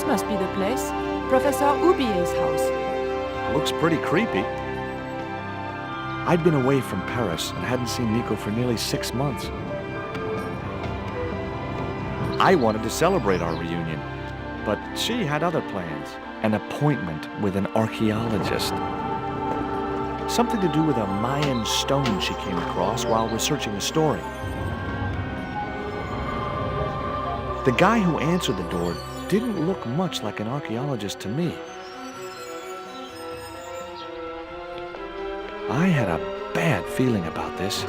must be the place. Professor Oubier's house. Looks pretty creepy. I'd been away from Paris and hadn't seen Nico for nearly 6 months. I wanted to celebrate our reunion, but she had other plans. An appointment with an archaeologist. Something to do with a Mayan stone she came across while researching the story. The guy who answered the door didn't look much like an archaeologist to me. I had a bad feeling about this.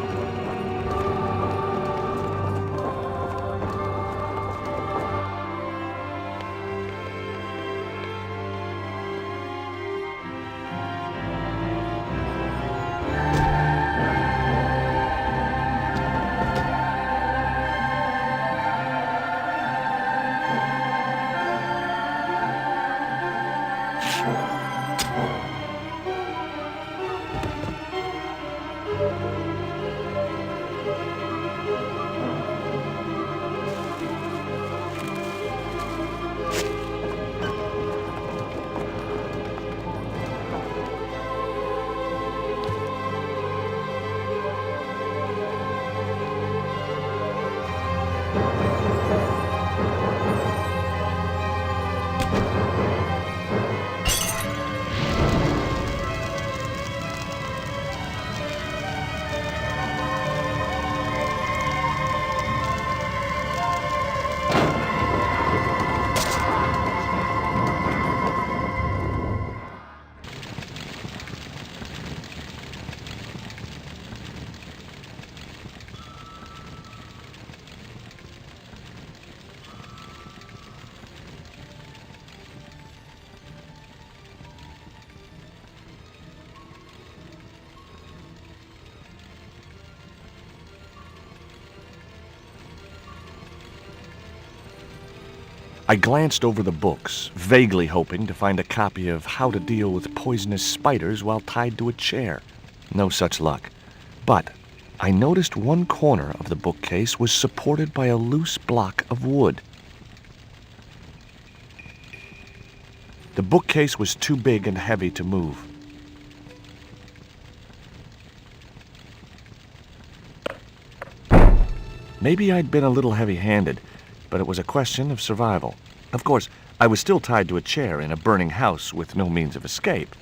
I glanced over the books, vaguely hoping to find a copy of How to Deal with Poisonous Spiders While Tied to a Chair. No such luck. But I noticed one corner of the bookcase was supported by a loose block of wood. The bookcase was too big and heavy to move. Maybe I'd been a little heavy-handed, but it was a question of survival. Of course, I was still tied to a chair in a burning house with no means of escape.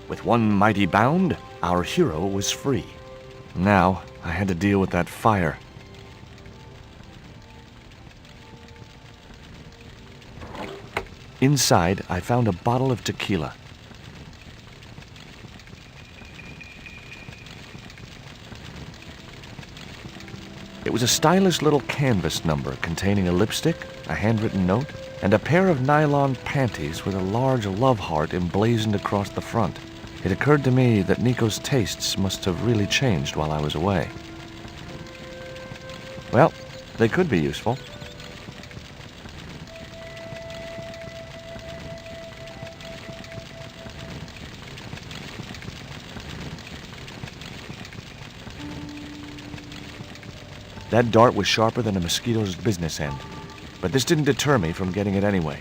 With one mighty bound, our hero was free. Now, I had to deal with that fire. Inside, I found a bottle of tequila. It was a stylish little canvas number containing a lipstick, a handwritten note, and a pair of nylon panties with a large love heart emblazoned across the front. It occurred to me that Nico's tastes must have really changed while I was away. Well, they could be useful. That dart was sharper than a mosquito's business end, but this didn't deter me from getting it anyway.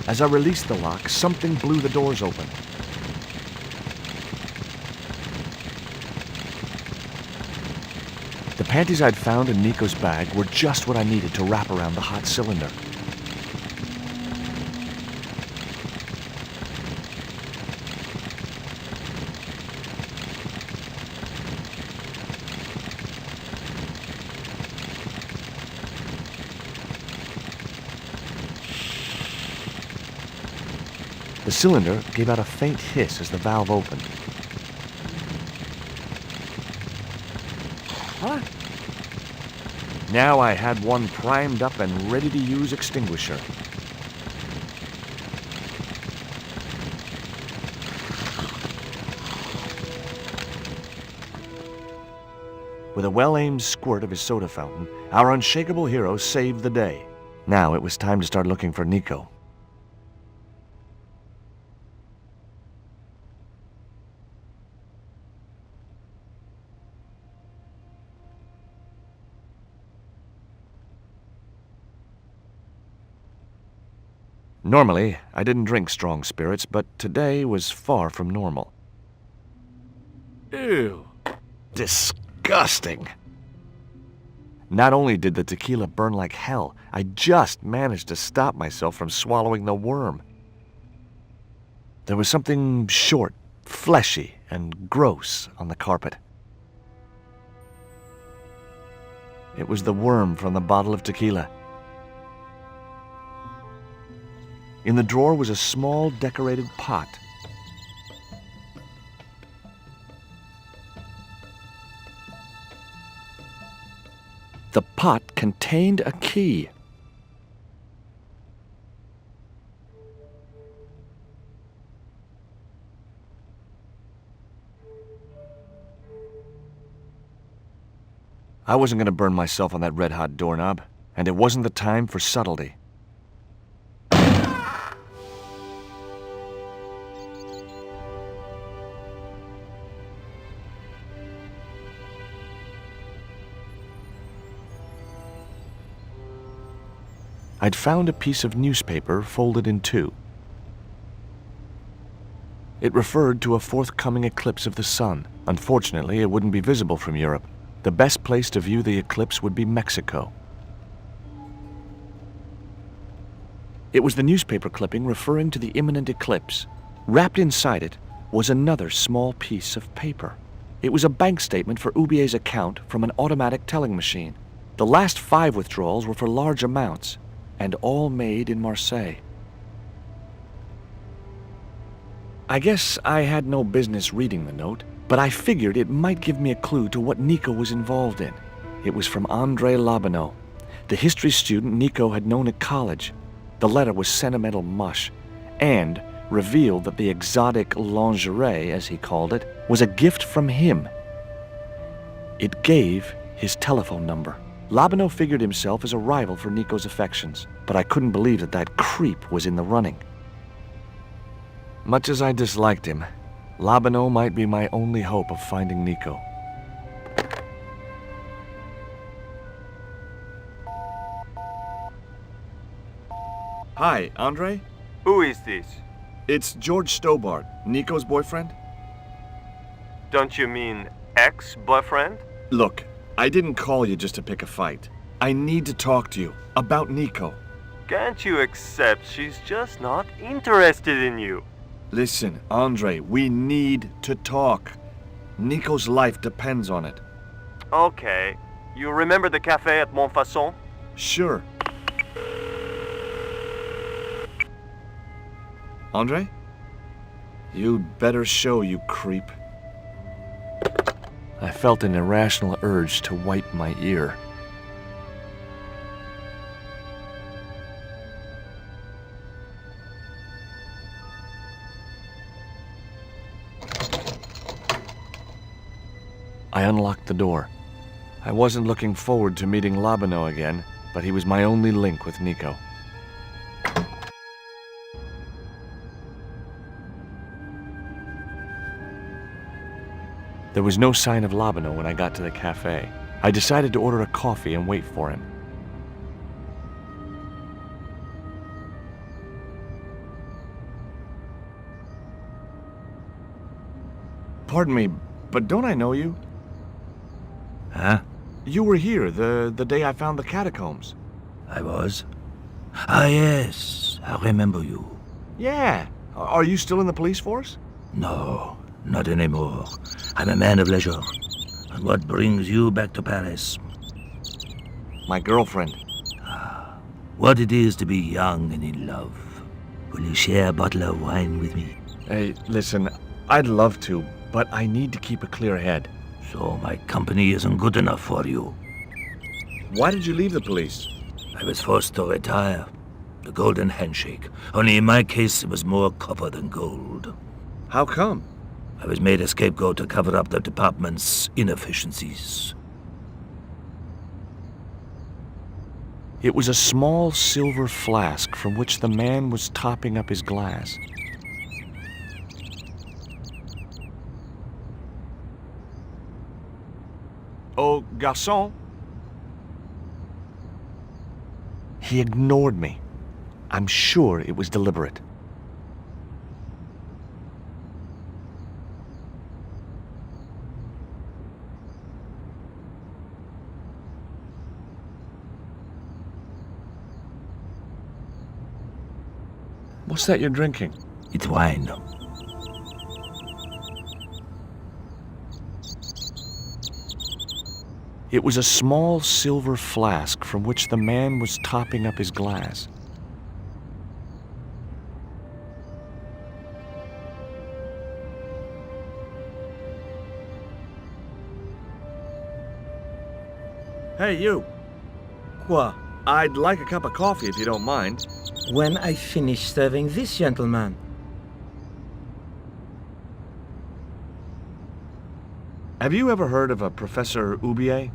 As I released the lock, something blew the doors open. The panties I'd found in Nico's bag were just what I needed to wrap around the hot cylinder. The cylinder gave out a faint hiss as the valve opened. Huh? Now I had one primed up and ready to use extinguisher. With a well-aimed squirt of his soda fountain, our unshakable hero saved the day. Now it was time to start looking for Nico. Normally, I didn't drink strong spirits, but today was far from normal. Ew. Disgusting. Not only did the tequila burn like hell, I just managed to stop myself from swallowing the worm. There was something short, fleshy, and gross on the carpet. It was the worm from the bottle of tequila. In the drawer was a small decorated pot. The pot contained a key. I wasn't going to burn myself on that red-hot doorknob, and it wasn't the time for subtlety. I'd found a piece of newspaper folded in two. It referred to a forthcoming eclipse of the sun. Unfortunately, it wouldn't be visible from Europe. The best place to view the eclipse would be Mexico. It was the newspaper clipping referring to the imminent eclipse. Wrapped inside it was another small piece of paper. It was a bank statement for Aubier's account from an automatic telling machine. The last 5 withdrawals were for large amounts, and all made in Marseille. I guess I had no business reading the note, but I figured it might give me a clue to what Nico was involved in. It was from André Labanau, the history student Nico had known at college. The letter was sentimental mush, and revealed that the exotic lingerie, as he called it, was a gift from him. It gave his telephone number. Labanau figured himself as a rival for Nico's affections, but I couldn't believe that that creep was in the running. Much as I disliked him, Labanau might be my only hope of finding Nico. Hi, Andre? Who is this? It's George Stobart, Nico's boyfriend. Don't you mean ex-boyfriend? Look, I didn't call you just to pick a fight. I need to talk to you about Nico. Can't you accept she's just not interested in you? Listen, Andre, we need to talk. Nico's life depends on it. Okay. You remember the cafe at Montfaucon? Sure. Andre? You'd better show, you creep. I felt an irrational urge to wipe my ear. I unlocked the door. I wasn't looking forward to meeting Labanau again, but he was my only link with Nico. There was no sign of Labanau when I got to the cafe. I decided to order a coffee and wait for him. Pardon me, but don't I know you? Huh? You were here the day I found the catacombs. I was? Ah, yes, I remember you. Yeah. Are you still in the police force? No, not anymore. I'm a man of leisure. And what brings you back to Paris? My girlfriend. What it is to be young and in love. Will you share a bottle of wine with me? Hey, listen, I'd love to, but I need to keep a clear head. So my company isn't good enough for you. Why did you leave the police? I was forced to retire. The golden handshake. Only in my case, it was more copper than gold. How come? I was made a scapegoat to cover up the department's inefficiencies. It was a small silver flask from which the man was topping up his glass. Oh, garçon? He ignored me. I'm sure it was deliberate. What's that you're drinking? It's wine. It was a small silver flask from which the man was topping up his glass. Hey, you. Quoi? I'd like a cup of coffee if you don't mind. When I finish serving this gentleman. Have you ever heard of a Professor Oubier?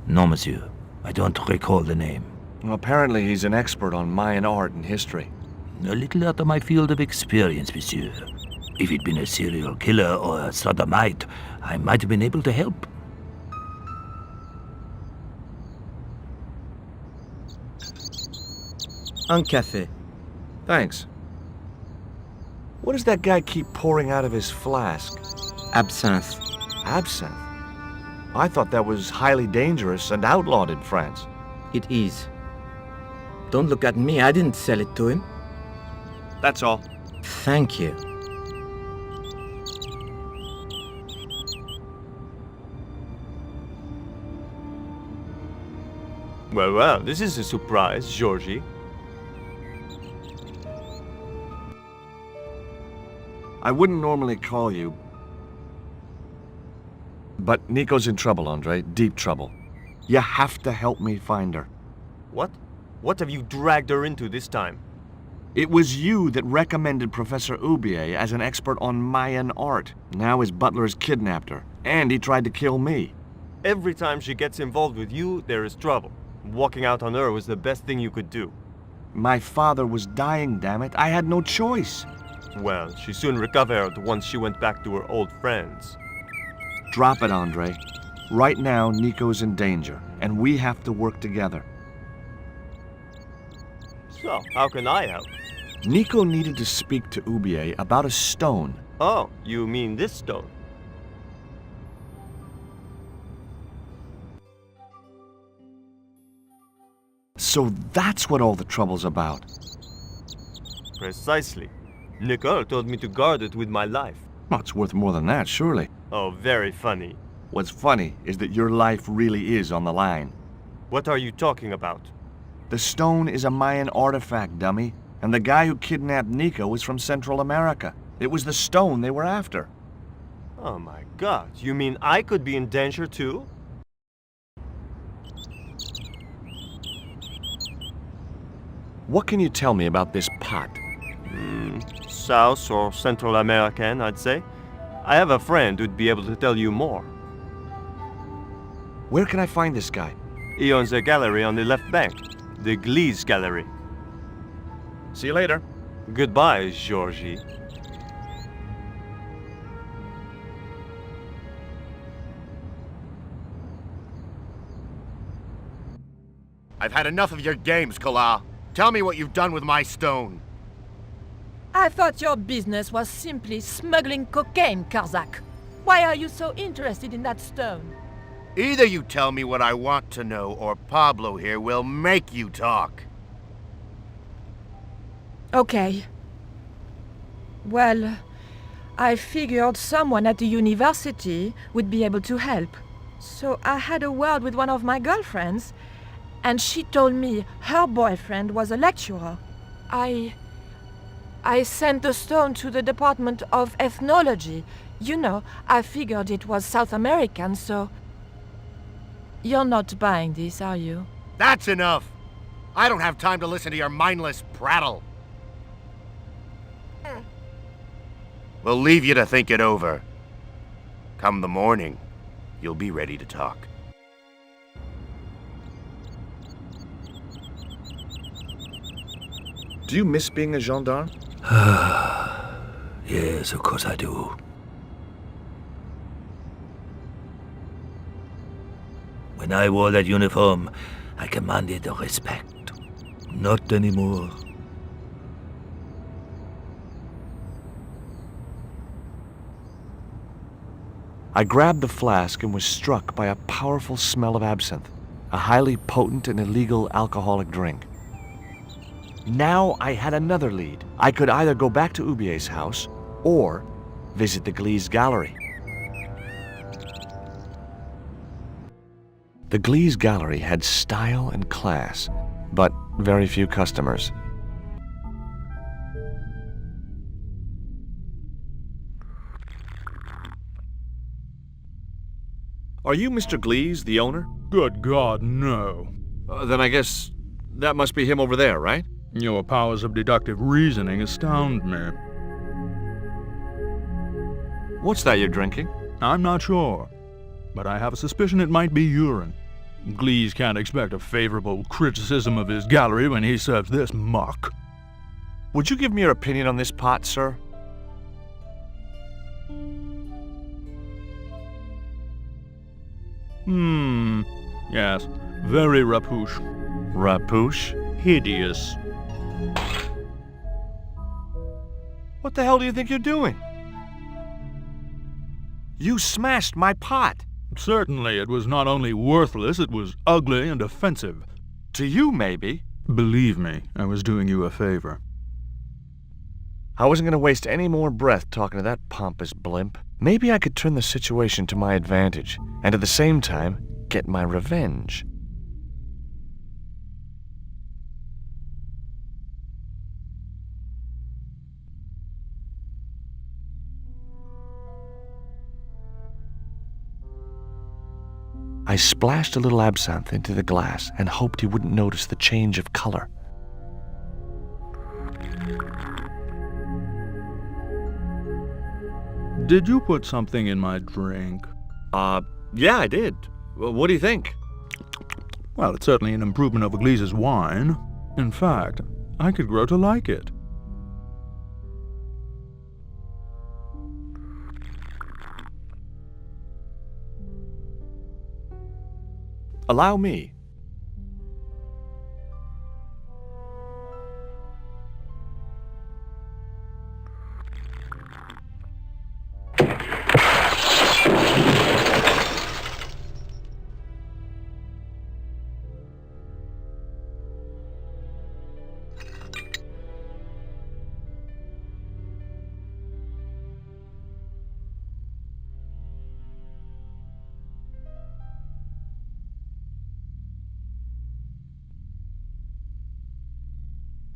No, monsieur. I don't recall the name. Well, apparently he's an expert on Mayan art and history. A little out of my field of experience, monsieur. If he'd been a serial killer or a sodomite, I might have been able to help. Un café. Thanks. What does that guy keep pouring out of his flask? Absinthe. Absinthe? I thought that was highly dangerous and outlawed in France. It is. Don't look at me, I didn't sell it to him. That's all. Thank you. Well, this is a surprise, Georgie. I wouldn't normally call you, but Nico's in trouble, Andre. Deep trouble. You have to help me find her. What? What have you dragged her into this time? It was you that recommended Professor Oubier as an expert on Mayan art. Now his butler has kidnapped her, and he tried to kill me. Every time she gets involved with you, there is trouble. Walking out on her was the best thing you could do. My father was dying, damn it. I had no choice. Well, she soon recovered once she went back to her old friends. Drop it, Andre. Right now, Nico's in danger, and we have to work together. So, how can I help? Nico needed to speak to Oubier about a stone. Oh, you mean this stone? So that's what all the trouble's about. Precisely. Nicole told me to guard it with my life. Well, it's worth more than that, surely. Oh, very funny. What's funny is that your life really is on the line. What are you talking about? The stone is a Mayan artifact, dummy. And the guy who kidnapped Nico was from Central America. It was the stone they were after. Oh my god, you mean I could be in danger too? What can you tell me about this pot? South or Central American, I'd say. I have a friend who'd be able to tell you more. Where can I find this guy? He owns a gallery on the left bank, the Gliese Gallery. See you later. Goodbye, Georgie. I've had enough of your games, Kala. Tell me what you've done with my stone. I thought your business was simply smuggling cocaine, Karzak. Why are you so interested in that stone? Either you tell me what I want to know, or Pablo here will make you talk. Okay. Well, I figured someone at the university would be able to help. So I had a word with one of my girlfriends, and she told me her boyfriend was a lecturer. I sent the stone to the Department of Ethnology. You know, I figured it was South American, so... You're not buying this, are you? That's enough! I don't have time to listen to your mindless prattle. We'll leave you to think it over. Come the morning, you'll be ready to talk. Do you miss being a gendarme? Yes, of course I do. When I wore that uniform, I commanded respect. Not anymore. I grabbed the flask and was struck by a powerful smell of absinthe, a highly potent and illegal alcoholic drink. Now I had another lead. I could either go back to Aubier's house or visit the Glees Gallery. The Glees Gallery had style and class, but very few customers. Are you Mr. Glees, the owner? Good God, no. Then I guess that must be him over there, right? Your powers of deductive reasoning astound me. What's that you're drinking? I'm not sure, but I have a suspicion it might be urine. Glees can't expect a favorable criticism of his gallery when he serves this muck. Would you give me your opinion on this pot, sir? Yes, very rapouche. Rapouche? Hideous. What the hell do you think you're doing? You smashed my pot. Certainly, it was not only worthless, it was ugly and offensive. To you, maybe. Believe me, I was doing you a favor. I wasn't going to waste any more breath talking to that pompous blimp. Maybe I could turn the situation to my advantage, and at the same time, get my revenge. I splashed a little absinthe into the glass and hoped he wouldn't notice the change of color. Did you put something in my drink? Yeah, I did. What do you think? Well, it's certainly an improvement over Glees's wine. In fact, I could grow to like it. Allow me.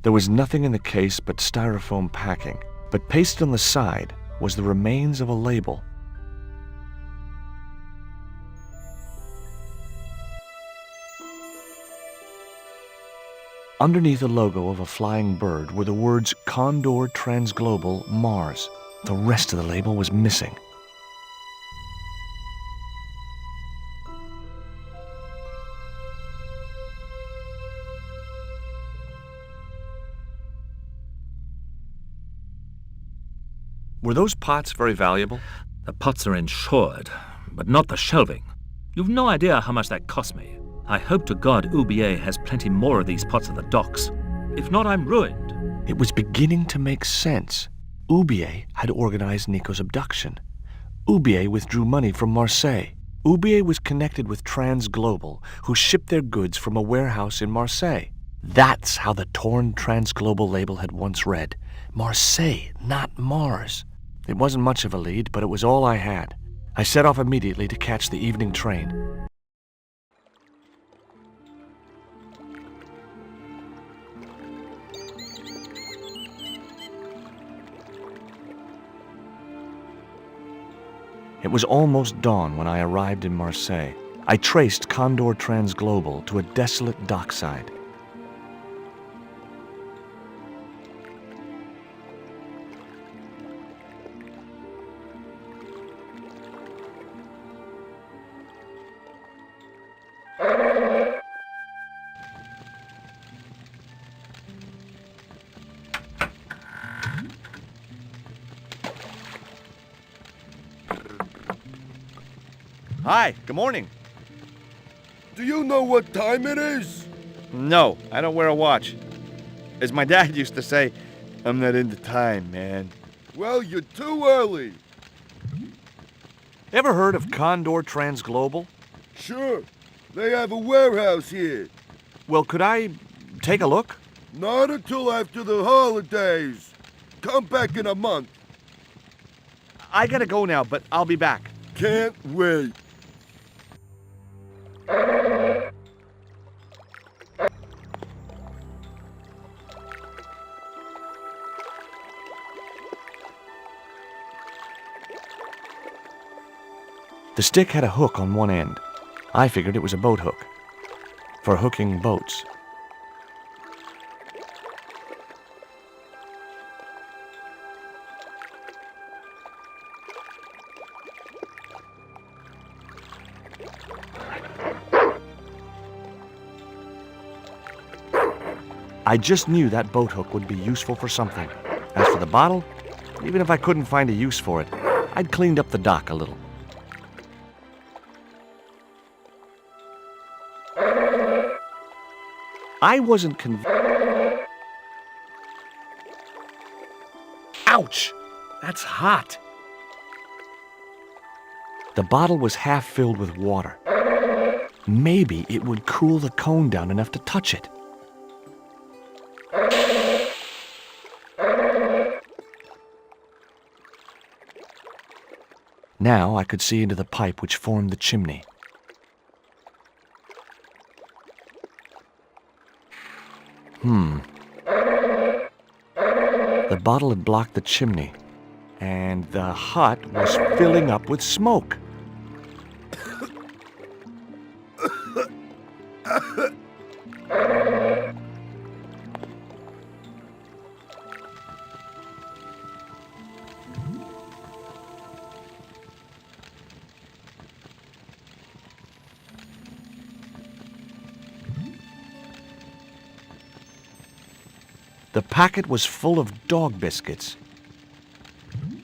There was nothing in the case but styrofoam packing, but pasted on the side was the remains of a label. Underneath the logo of a flying bird were the words Condor Transglobal Mars. The rest of the label was missing. Were those pots very valuable? The pots are insured, but not the shelving. You've no idea how much that cost me. I hope to God Aubier has plenty more of these pots at the docks. If not, I'm ruined. It was beginning to make sense. Aubier had organized Nico's abduction. Aubier withdrew money from Marseille. Aubier was connected with Transglobal, who shipped their goods from a warehouse in Marseille. That's how the torn Transglobal label had once read. Marseille, not Mars. It wasn't much of a lead, but it was all I had. I set off immediately to catch the evening train. It was almost dawn when I arrived in Marseille. I traced Condor Transglobal to a desolate dockside. Hi, good morning. Do you know what time it is? No, I don't wear a watch. As my dad used to say, I'm not into time, man. Well, you're too early. Ever heard of Condor Transglobal? Sure. They have a warehouse here. Well, could I take a look? Not until after the holidays. Come back in a month. I gotta go now, but I'll be back. Can't wait. The stick had a hook on one end. I figured it was a boat hook. For hooking boats. I just knew that boat hook would be useful for something. As for the bottle, even if I couldn't find a use for it, I'd cleaned up the dock a little. I wasn't convinced. Ouch! That's hot. The bottle was half filled with water. Maybe it would cool the cone down enough to touch it. Now I could see into the pipe which formed the chimney. The bottle had blocked the chimney, and the hut was filling up with smoke. The packet was full of dog biscuits.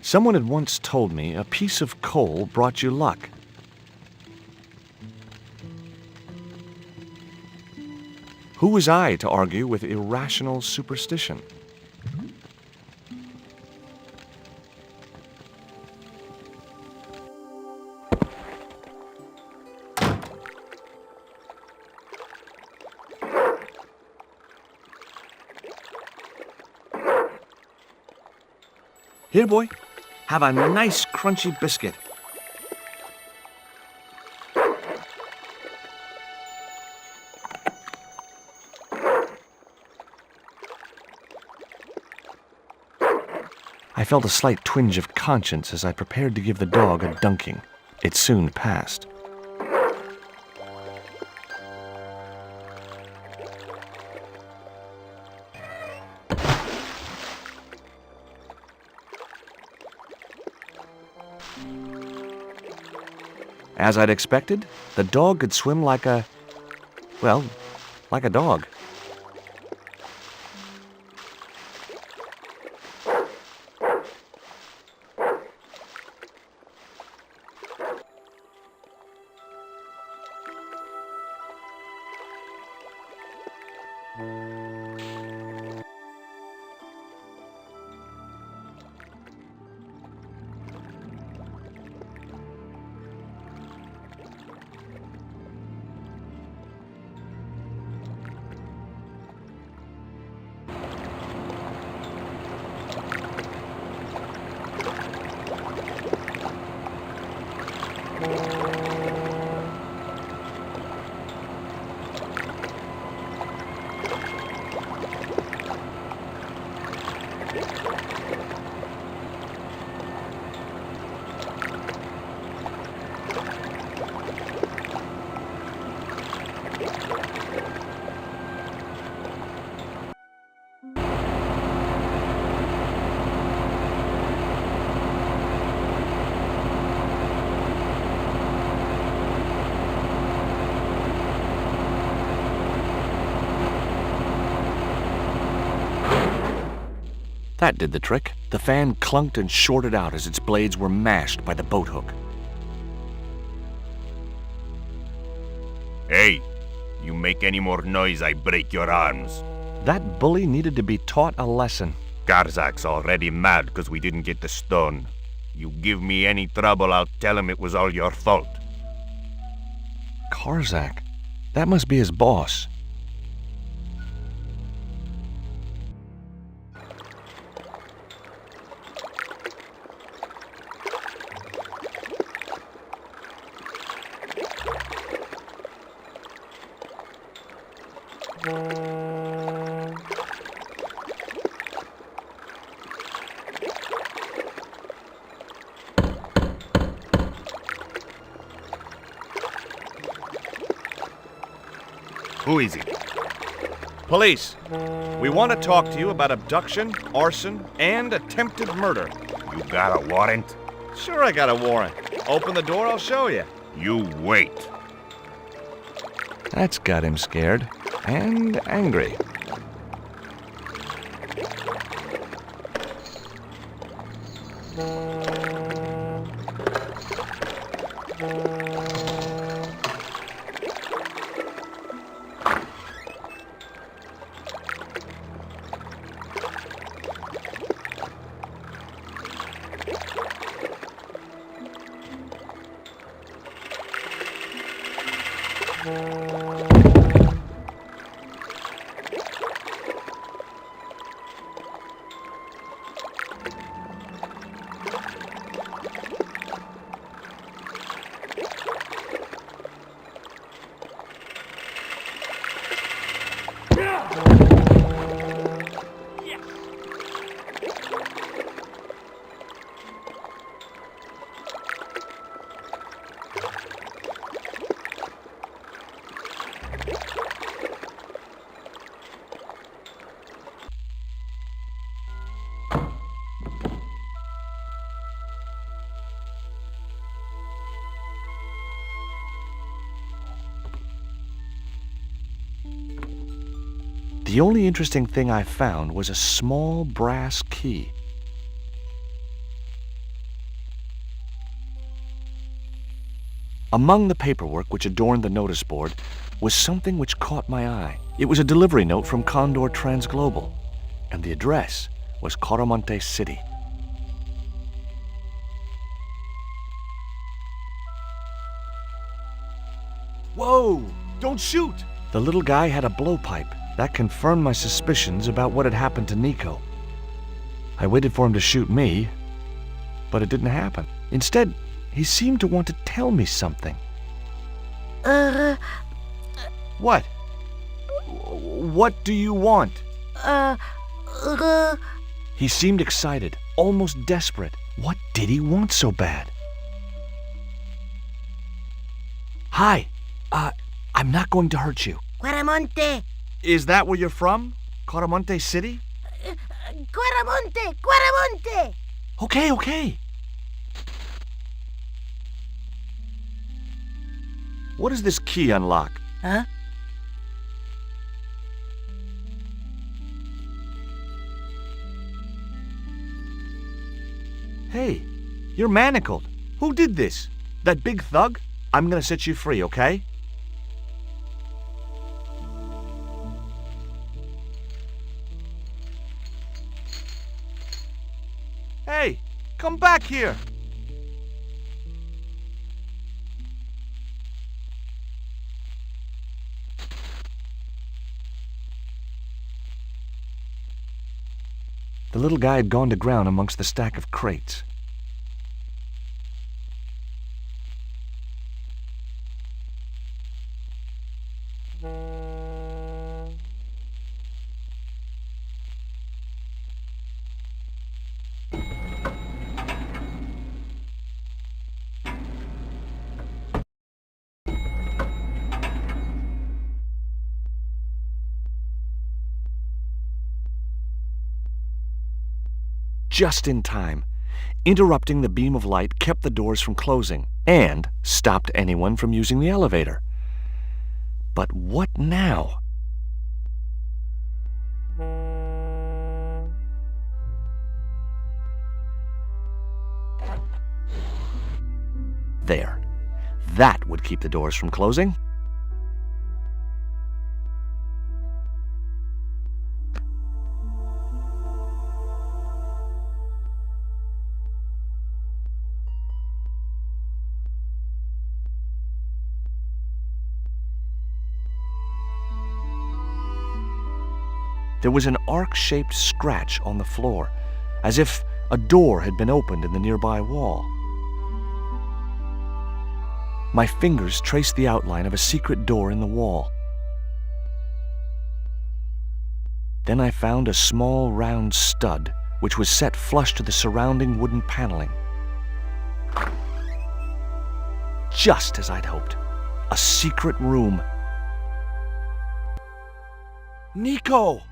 Someone had once told me a piece of coal brought you luck. Who was I to argue with irrational superstition? Here, boy. Have a nice crunchy biscuit. I felt a slight twinge of conscience as I prepared to give the dog a dunking. It soon passed. As I'd expected, the dog could swim like a dog. That did the trick. The fan clunked and shorted out as its blades were mashed by the boat hook. Hey, you make any more noise, I break your arms. That bully needed to be taught a lesson. Garzak's already mad because we didn't get the stone. You give me any trouble, I'll tell him it was all your fault. Karzak? That must be his boss. Who is he? Police! We want to talk to you about abduction, arson, and attempted murder. You got a warrant? Sure, I got a warrant. Open the door, I'll show you. You wait. That's got him scared. And angry. The only interesting thing I found was a small brass key. Among the paperwork which adorned the notice board was something which caught my eye. It was a delivery note from Condor Transglobal, and the address was Coromante City. Whoa! Don't shoot! The little guy had a blowpipe. That confirmed my suspicions about what had happened to Nico. I waited for him to shoot me, but it didn't happen. Instead, he seemed to want to tell me something. What? What do you want? He seemed excited, almost desperate. What did he want so bad? Hi. I'm not going to hurt you. Quaramonte! Is that where you're from? Coromante City? Quaramonte! Quaramonte! Okay. What does this key unlock? Huh? Hey, you're manacled. Who did this? That big thug? I'm gonna set you free, okay? Hey, come back here! The little guy had gone to ground amongst the stack of crates. Just in time. Interrupting the beam of light kept the doors from closing and stopped anyone from using the elevator. But what now? There. That would keep the doors from closing. there was an arc-shaped scratch on the floor, as if a door had been opened in the nearby wall. My fingers traced the outline of a secret door in the wall. Then I found a small round stud, which was set flush to the surrounding wooden paneling. Just as I'd hoped. A secret room. Nico!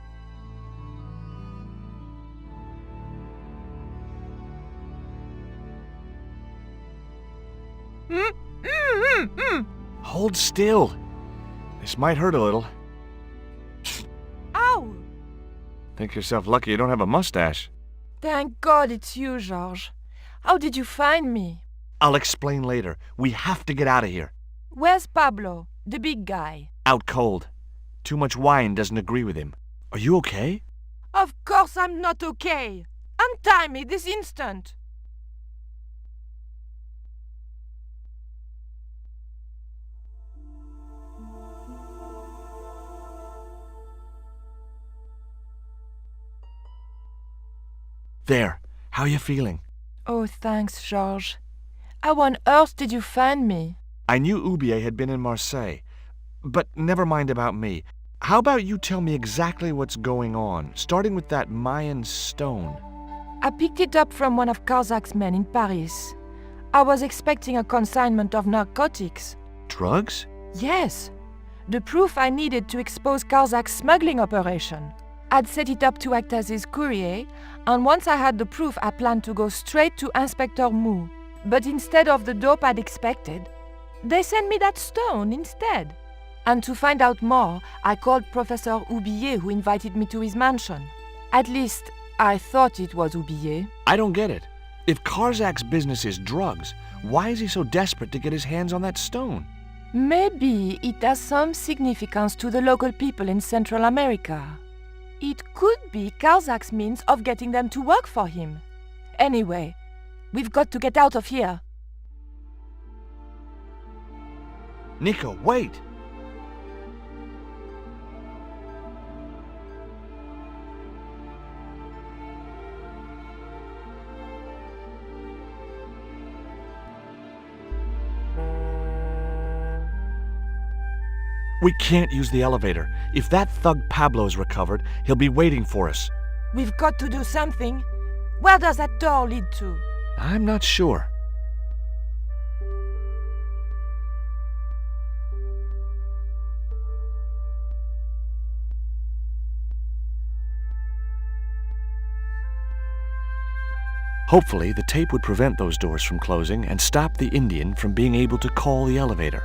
Hold still. This might hurt a little. Ow! Think yourself lucky you don't have a mustache. Thank God it's you, Georges. How did you find me? I'll explain later. We have to get out of here. Where's Pablo, the big guy? Out cold. Too much wine doesn't agree with him. Are you okay? Of course I'm not okay. Untie me this instant. There. How you feeling? Oh, thanks, Georges. How on earth did you find me? I knew Oubier had been in Marseille. But never mind about me. How about you tell me exactly what's going on, starting with that Mayan stone? I picked it up from one of Carzak's men in Paris. I was expecting a consignment of narcotics. Drugs? Yes. The proof I needed to expose Carzak's smuggling operation. I'd set it up to act as his courier, and once I had the proof, I planned to go straight to Inspector Mou. But instead of the dope I'd expected, they sent me that stone instead. And to find out more, I called Professor Oubier, who invited me to his mansion. At least, I thought it was Oubier. I don't get it. If Carzak's business is drugs, why is he so desperate to get his hands on that stone? Maybe it has some significance to the local people in Central America. It could be Carzak's means of getting them to work for him. Anyway, we've got to get out of here. Nico, wait! We can't use the elevator. If that thug Pablo's recovered, he'll be waiting for us. We've got to do something. Where does that door lead to? I'm not sure. Hopefully, the tape would prevent those doors from closing and stop the Indian from being able to call the elevator.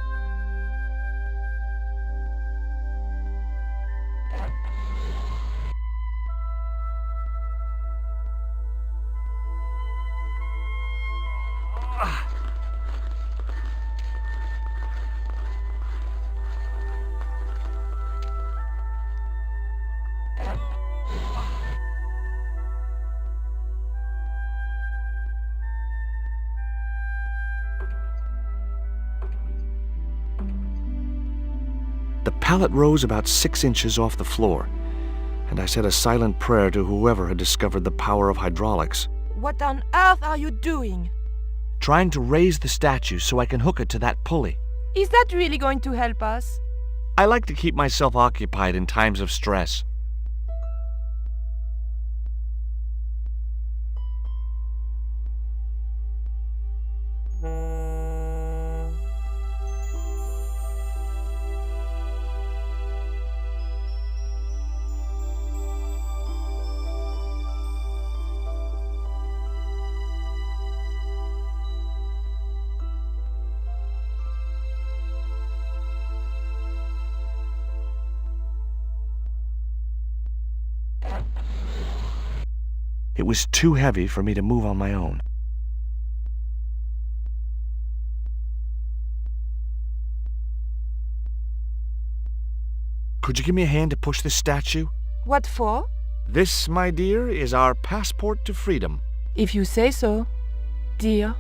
The pallet rose about 6 inches off the floor, and I said a silent prayer to whoever had discovered the power of hydraulics. What on earth are you doing? Trying to raise the statue so I can hook it to that pulley. Is that really going to help us? I like to keep myself occupied in times of stress. It was too heavy for me to move on my own. Could you give me a hand to push this statue? What for? This, my dear, is our passport to freedom. If you say so, dear.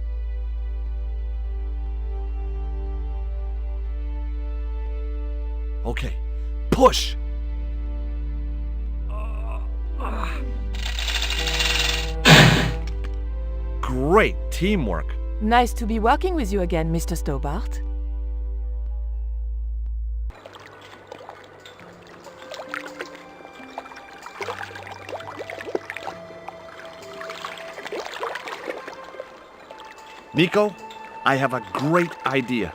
Okay, push! great teamwork. Nice to be working with you again, Mr. Stobart. Nico, I have a great idea.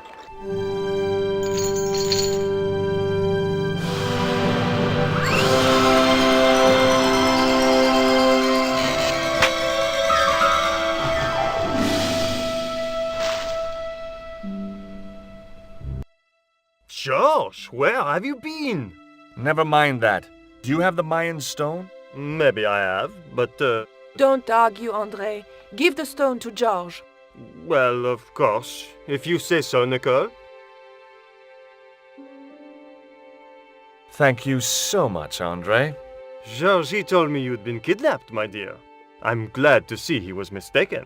George, where have you been? Never mind that. Do you have the Mayan stone? Maybe I have, but, Don't argue, André. Give the stone to George. well, of course, if you say so, Nicole. Thank you so much, Andre. Georgie told me you'd been kidnapped, my dear. I'm glad to see he was mistaken.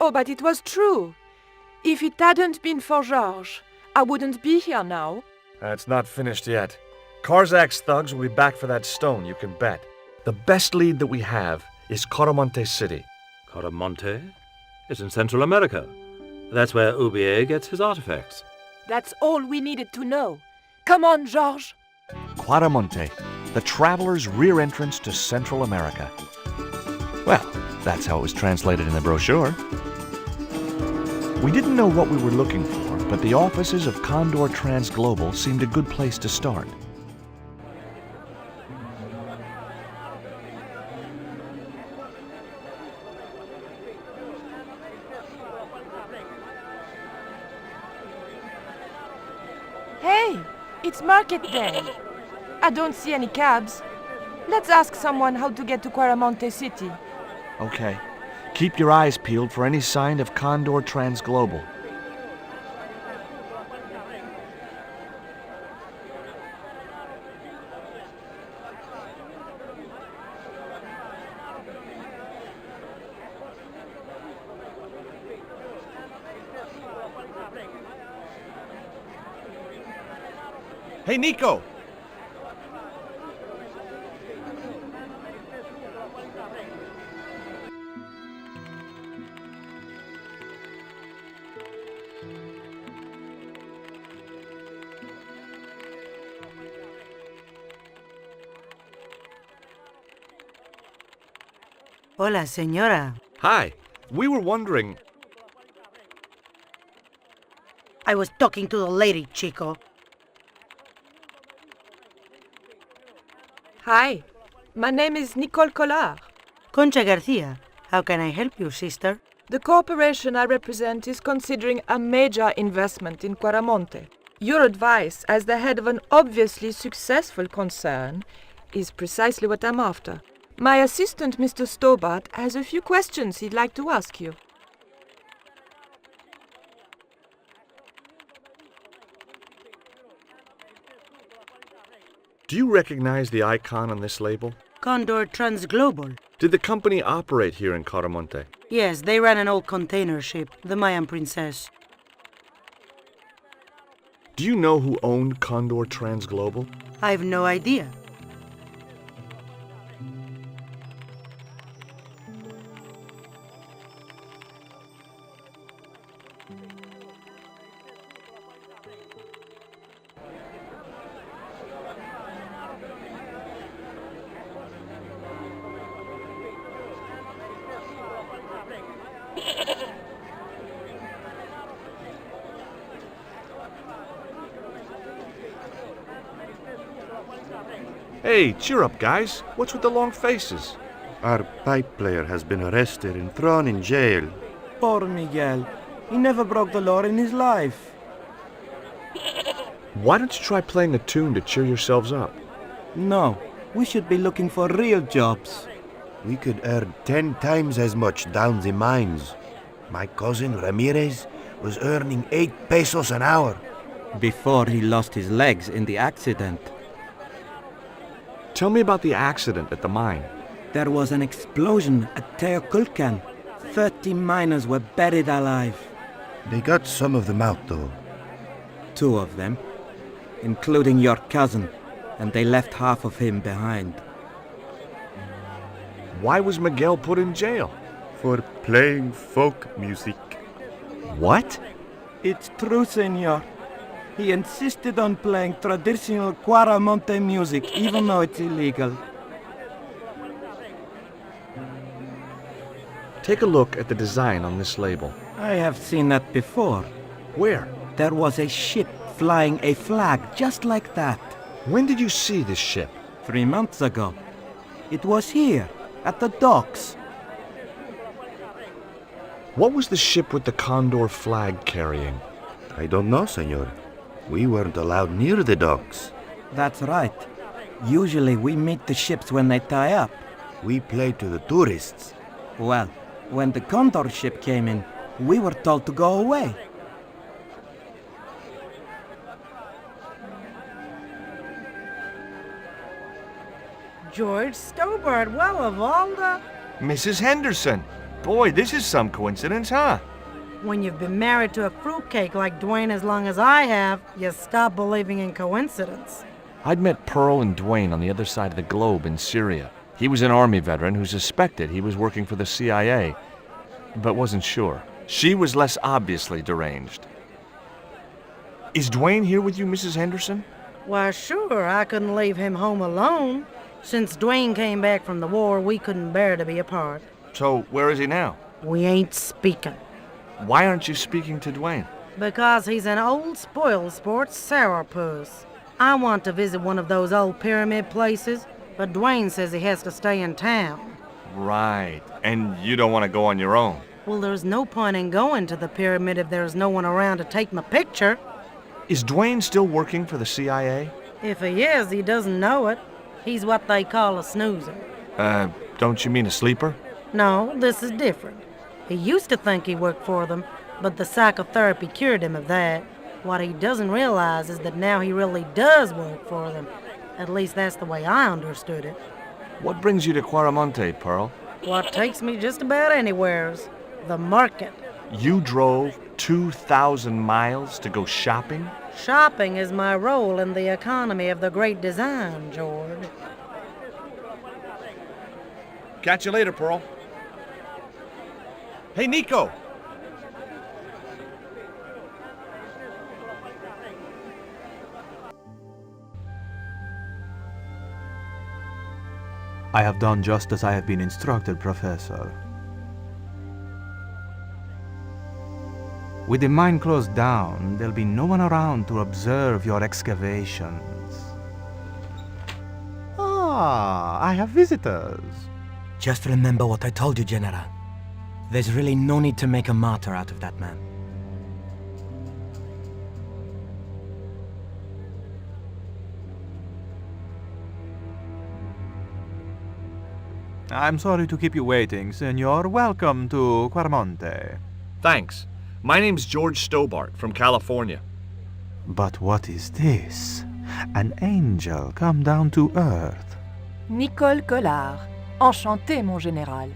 Oh, but it was true. If it hadn't been for George, I wouldn't be here now. It's not finished yet. Karzak's thugs will be back for that stone, you can bet. The best lead that we have is Coromonte City. Coromonte? It's in Central America. That's where Ubier gets his artifacts. That's all we needed to know. Come on, George. Quaramonte, the traveler's rear entrance to Central America. Well, that's how it was translated in the brochure. We didn't know what we were looking for, but the offices of Condor Transglobal seemed a good place to start. Hey, it's market day. I don't see any cabs. Let's ask someone how to get to Quaramonte City. Okay. Keep your eyes peeled for any sign of Condor Transglobal. Hey, Nico! Hola, señora. Hi. We were wondering... I was talking to the lady, Chico. Hi, my name is Nicole Collard. Concha Garcia. How can I help you, sister? The corporation I represent is considering a major investment in Quaramonte. Your advice, as the head of an obviously successful concern, is precisely what I'm after. My assistant, Mr. Stobart, has a few questions he'd like to ask you. Do you recognize the icon on this label? Condor Transglobal. Did the company operate here in Coromonte? Yes, they ran an old container ship, the Mayan Princess. Do you know who owned Condor Transglobal? I've no idea. Hey, cheer up, guys. What's with the long faces? Our pipe player has been arrested and thrown in jail. Poor Miguel. He never broke the law in his life. Why don't you try playing a tune to cheer yourselves up? No, we should be looking for real jobs. We could earn 10 times as much down the mines. My cousin Ramirez was earning 8 pesos an hour. Before he lost his legs in the accident. Tell me about the accident at the mine. There was an explosion at Teoculcan. 30 miners were buried alive. They got some of them out, though. 2 of them, including your cousin, and they left half of him behind. Why was Miguel put in jail? for playing folk music. What? It's true, senor. He insisted on playing traditional Quaramonte music, even though it's illegal. Take a look at the design on this label. I have seen that before. Where? There was a ship flying a flag just like that. When did you see this ship? 3 months ago. It was here, at the docks. What was the ship with the Condor flag carrying? I don't know, senor. We weren't allowed near the docks. That's right. Usually we meet the ships when they tie up. We play to the tourists. Well, when the Condor ship came in, we were told to go away. George Stobart, well, of all the... Mrs. Henderson. Boy, this is some coincidence, huh? When you've been married to a fruitcake like Dwayne as long as I have, you stop believing in coincidence. I'd met Pearl and Dwayne on the other side of the globe in Syria. He was an Army veteran who suspected he was working for the CIA, but wasn't sure. She was less obviously deranged. Is Dwayne here with you, Mrs. Henderson? Why, sure, I couldn't leave him home alone. Since Dwayne came back from the war, we couldn't bear to be apart. So, where is he now? We ain't speaking. Why aren't you speaking to Dwayne? Because he's an old spoil-sport sourpuss. I want to visit one of those old pyramid places, but Dwayne says he has to stay in town. Right. And you don't want to go on your own? Well, there's no point in going to the pyramid if there's no one around to take my picture. Is Dwayne still working for the CIA? If he is, he doesn't know it. He's what they call a snoozer. Don't you mean a sleeper? No, this is different. He used to think he worked for them, but the psychotherapy cured him of that. What he doesn't realize is that now he really does work for them. At least that's the way I understood it. What brings you to Quaramonte, Pearl? What takes me just about anywheres. The market. You drove 2,000 miles to go shopping? Shopping is my role in the economy of the Great Design, George. Catch you later, Pearl. Hey, Nico! I have done just as I have been instructed, Professor. With the mine closed down, there'll be no one around to observe your excavations. Ah, I have visitors. Just remember what I told you, General. There's really no need to make a martyr out of that man. I'm sorry to keep you waiting, Senor. Welcome to Quaramonte. Thanks. My name's George Stobart from California. But what is this? An angel come down to earth. Nicole Collard. Enchantée, mon général.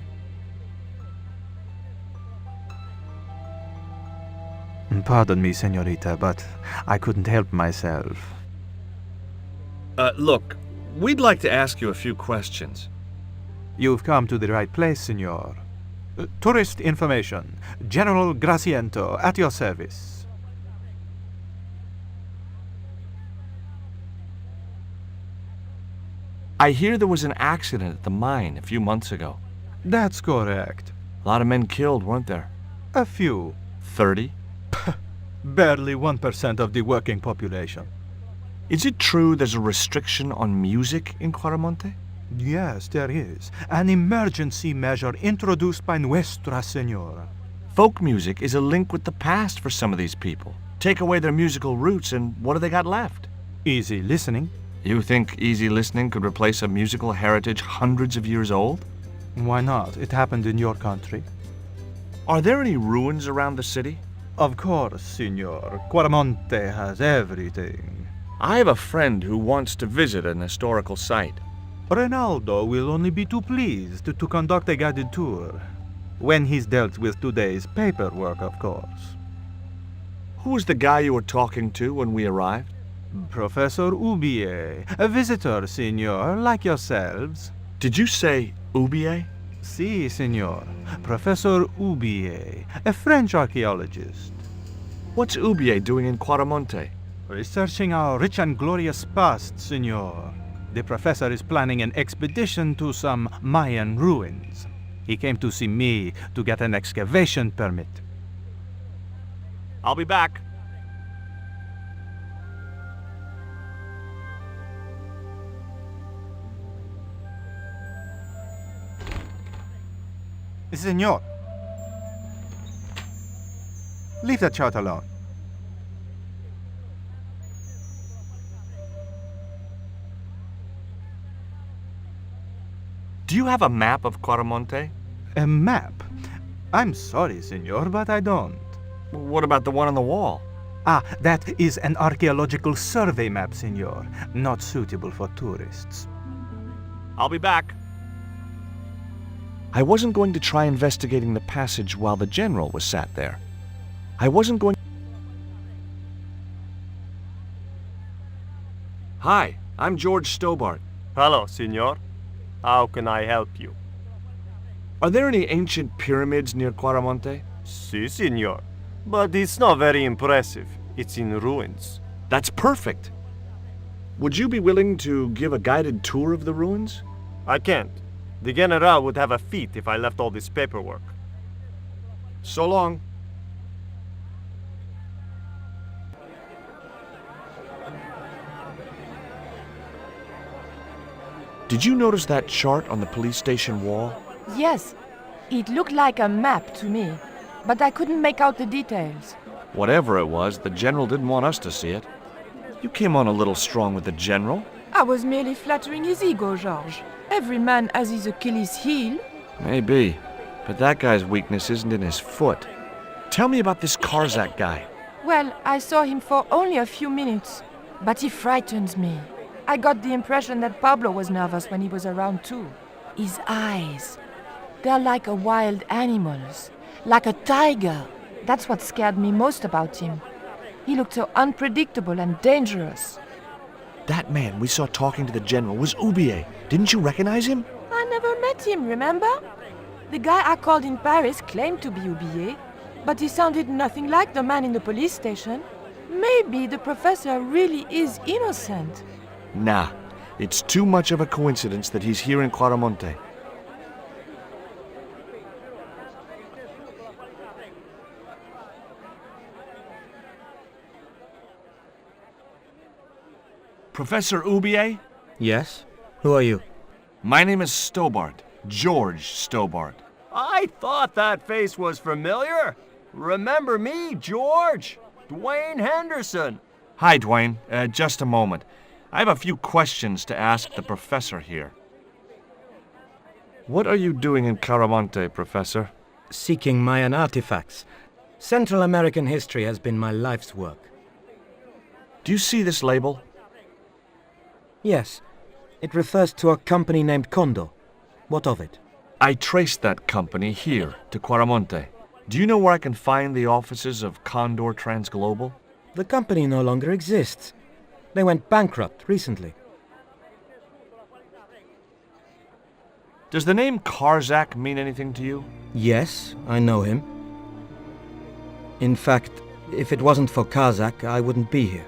Pardon me, Senorita, but I couldn't help myself. Look, we'd like to ask you a few questions. You've come to the right place, Senor. Tourist information. General Graciento, at your service. I hear there was an accident at the mine a few months ago. That's correct. A lot of men killed, weren't there? A few. 30? Barely 1% of the working population. Is it true there's a restriction on music in Quaramonte? Yes, there is. An emergency measure introduced by Nuestra Senora. Folk music is a link with the past for some of these people. Take away their musical roots and what do they got left? Easy listening. You think easy listening could replace a musical heritage hundreds of years old? Why not? It happened in your country. Are there any ruins around the city? Of course, Senor. Quaramonte has everything. I have a friend who wants to visit an historical site. Ronaldo will only be too pleased to conduct a guided tour. When he's dealt with today's paperwork, of course. Who was the guy you were talking to when we arrived? Professor Oubier, a visitor, Senor, like yourselves. Did you say Oubier? Si, senor. Professor Oubier, a French archaeologist. What's Oubier doing in Quaramonte? Researching our rich and glorious past, senor. The professor is planning an expedition to some Mayan ruins. He came to see me to get an excavation permit. I'll be back. Senor. Leave that child alone. Do you have a map of Quaramonte? A map? I'm sorry, senor, but I don't. What about the one on the wall? Ah, that is an archaeological survey map, senor. Not suitable for tourists. I'll be back. I wasn't going to try investigating the passage while the general was sat there. I wasn't going... Hi, I'm George Stobart. Hello, senor. How can I help you? Are there any ancient pyramids near Quaramonte? Si, senor. But it's not very impressive. It's in ruins. That's perfect. Would you be willing to give a guided tour of the ruins? I can't. The general would have a fit if I left all this paperwork. So long. Did you notice that chart on the police station wall? Yes, it looked like a map to me, but I couldn't make out the details. Whatever it was, the general didn't want us to see it. You came on a little strong with the general. I was merely flattering his ego, Georges. Every man has his Achilles heel. Maybe, but that guy's weakness isn't in his foot. Tell me about this Karzak guy. Well, I saw him for only a few minutes, but he frightens me. I got the impression that Pablo was nervous when he was around too. His eyes, they're like a wild animal's, like a tiger. That's what scared me most about him. He looked so unpredictable and dangerous. That man we saw talking to the general was Oubier. Didn't you recognize him? I never met him, remember? The guy I called in Paris claimed to be Oubier, but he sounded nothing like the man in the police station. Maybe the professor really is innocent. Nah, it's too much of a coincidence that he's here in Quaramonte. Professor Oubier? Yes? Who are you? My name is Stobart, George Stobart. I thought that face was familiar. Remember me, George? Dwayne Henderson. Hi, Dwayne. Just a moment. I have a few questions to ask the professor here. What are you doing in Quaramonte, Professor? Seeking Mayan artifacts. Central American history has been my life's work. Do you see this label? Yes. It refers to a company named Condor. What of it? I traced that company here to Quaramonte. Do you know where I can find the offices of Condor Transglobal? The company no longer exists. They went bankrupt recently. Does the name Karzak mean anything to you? Yes, I know him. In fact, if it wasn't for Karzak, I wouldn't be here.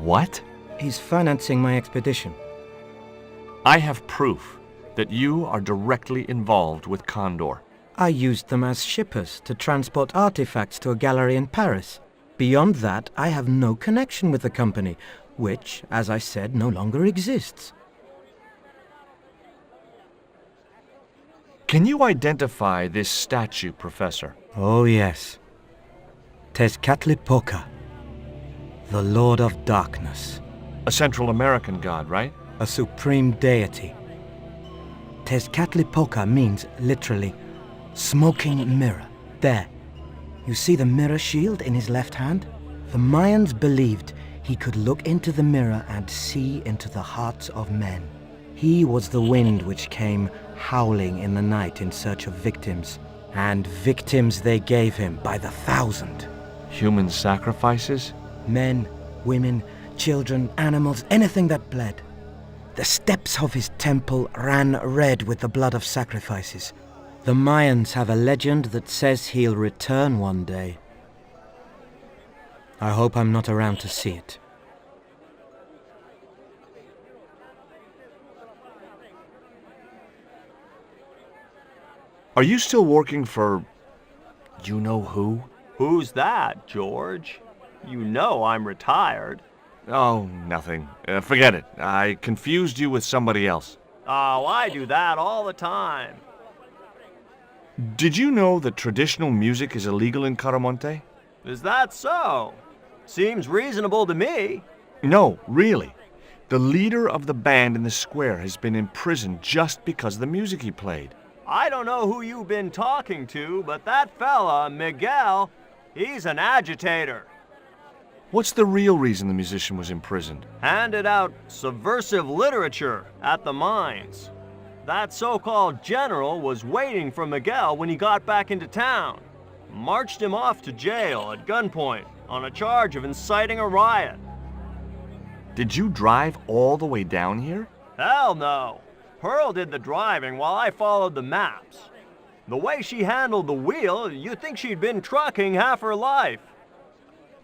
What? He's financing my expedition. I have proof that you are directly involved with Condor. I used them as shippers to transport artifacts to a gallery in Paris. Beyond that, I have no connection with the company, which, as I said, no longer exists. Can you identify this statue, Professor? Oh, yes. Tezcatlipoca, the Lord of Darkness. A Central American god, right? A supreme deity. Tezcatlipoca means, literally, smoking mirror. There. You see the mirror shield in his left hand? The Mayans believed he could look into the mirror and see into the hearts of men. He was the wind which came howling in the night in search of victims. And victims they gave him by the thousand. Human sacrifices? Men, women, children, animals, anything that bled. The steps of his temple ran red with the blood of sacrifices. The Mayans have a legend that says he'll return one day. I hope I'm not around to see it. Are you still working for... you know who? Who's that, George? You know I'm retired. Oh, nothing. Forget it. I confused you with somebody else. Oh, I do that all the time. Did you know that traditional music is illegal in Caramonte? Is that so? Seems reasonable to me. No, really. The leader of the band in the square has been imprisoned just because of the music he played. I don't know who you've been talking to, but that fella, Miguel, he's an agitator. What's the real reason the musician was imprisoned? Handed out subversive literature at the mines. That so-called general was waiting for Miguel when he got back into town. Marched him off to jail at gunpoint on a charge of inciting a riot. Did you drive all the way down here? Hell no. Pearl did the driving while I followed the maps. The way she handled the wheel, you'd think she'd been trucking half her life.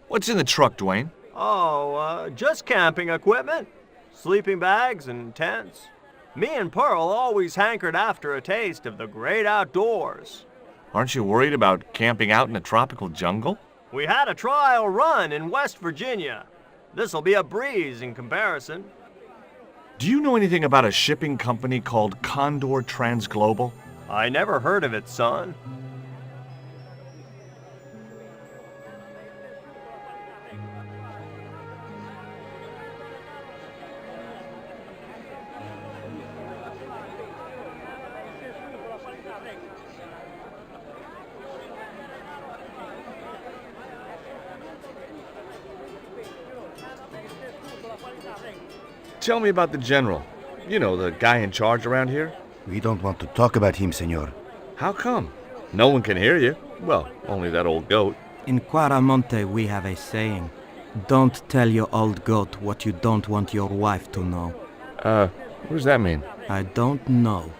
What's in the truck, Dwayne? Oh, just camping equipment. Sleeping bags and tents. Me and Pearl always hankered after a taste of the great outdoors. Aren't you worried about camping out in a tropical jungle? We had a trial run in West Virginia. This'll be a breeze in comparison. Do you know anything about a shipping company called Condor Transglobal? I never heard of it, son. Tell me about the general. You know, the guy in charge around here. We don't want to talk about him, senor. How come? No one can hear you. Well, only that old goat. In Quaramonte we have a saying. Don't tell your old goat what you don't want your wife to know. What does that mean? I don't know.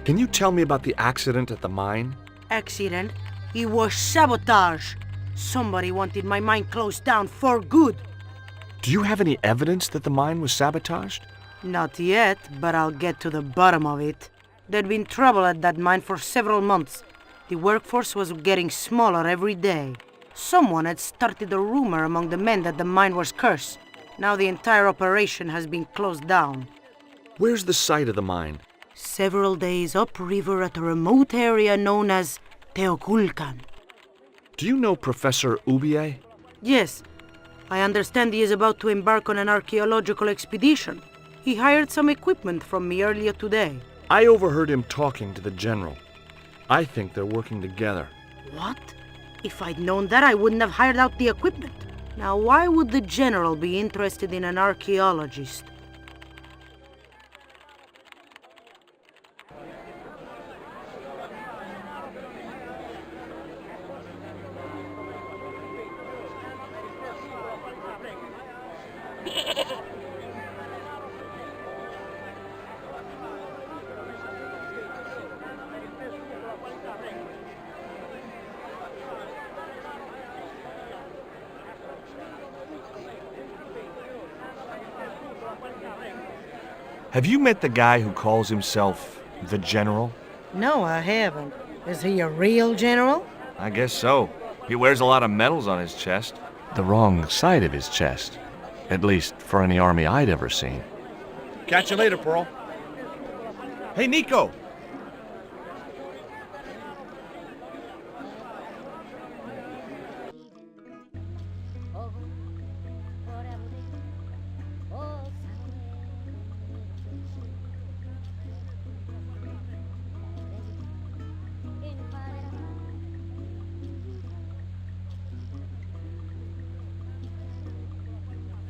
Can you tell me about the accident at the mine? Accident? It was sabotage. Somebody wanted my mine closed down for good. Do you have any evidence that the mine was sabotaged? Not yet, but I'll get to the bottom of it. There'd been trouble at that mine for several months. The workforce was getting smaller every day. Someone had started a rumor among the men that the mine was cursed. Now the entire operation has been closed down. Where's the site of the mine? Several days upriver at a remote area known as Teoculcan. Do you know Professor Ubier? Yes. I understand he is about to embark on an archaeological expedition. He hired some equipment from me earlier today. I overheard him talking to the general. I think they're working together. What? If I'd known that, I wouldn't have hired out the equipment. Now, why would the general be interested in an archaeologist? Have you met the guy who calls himself the General? No, I haven't. Is he a real general? I guess so. He wears a lot of medals on his chest. The wrong side of his chest. At least for any army I'd ever seen. Catch you later, Pearl. Hey, Nico!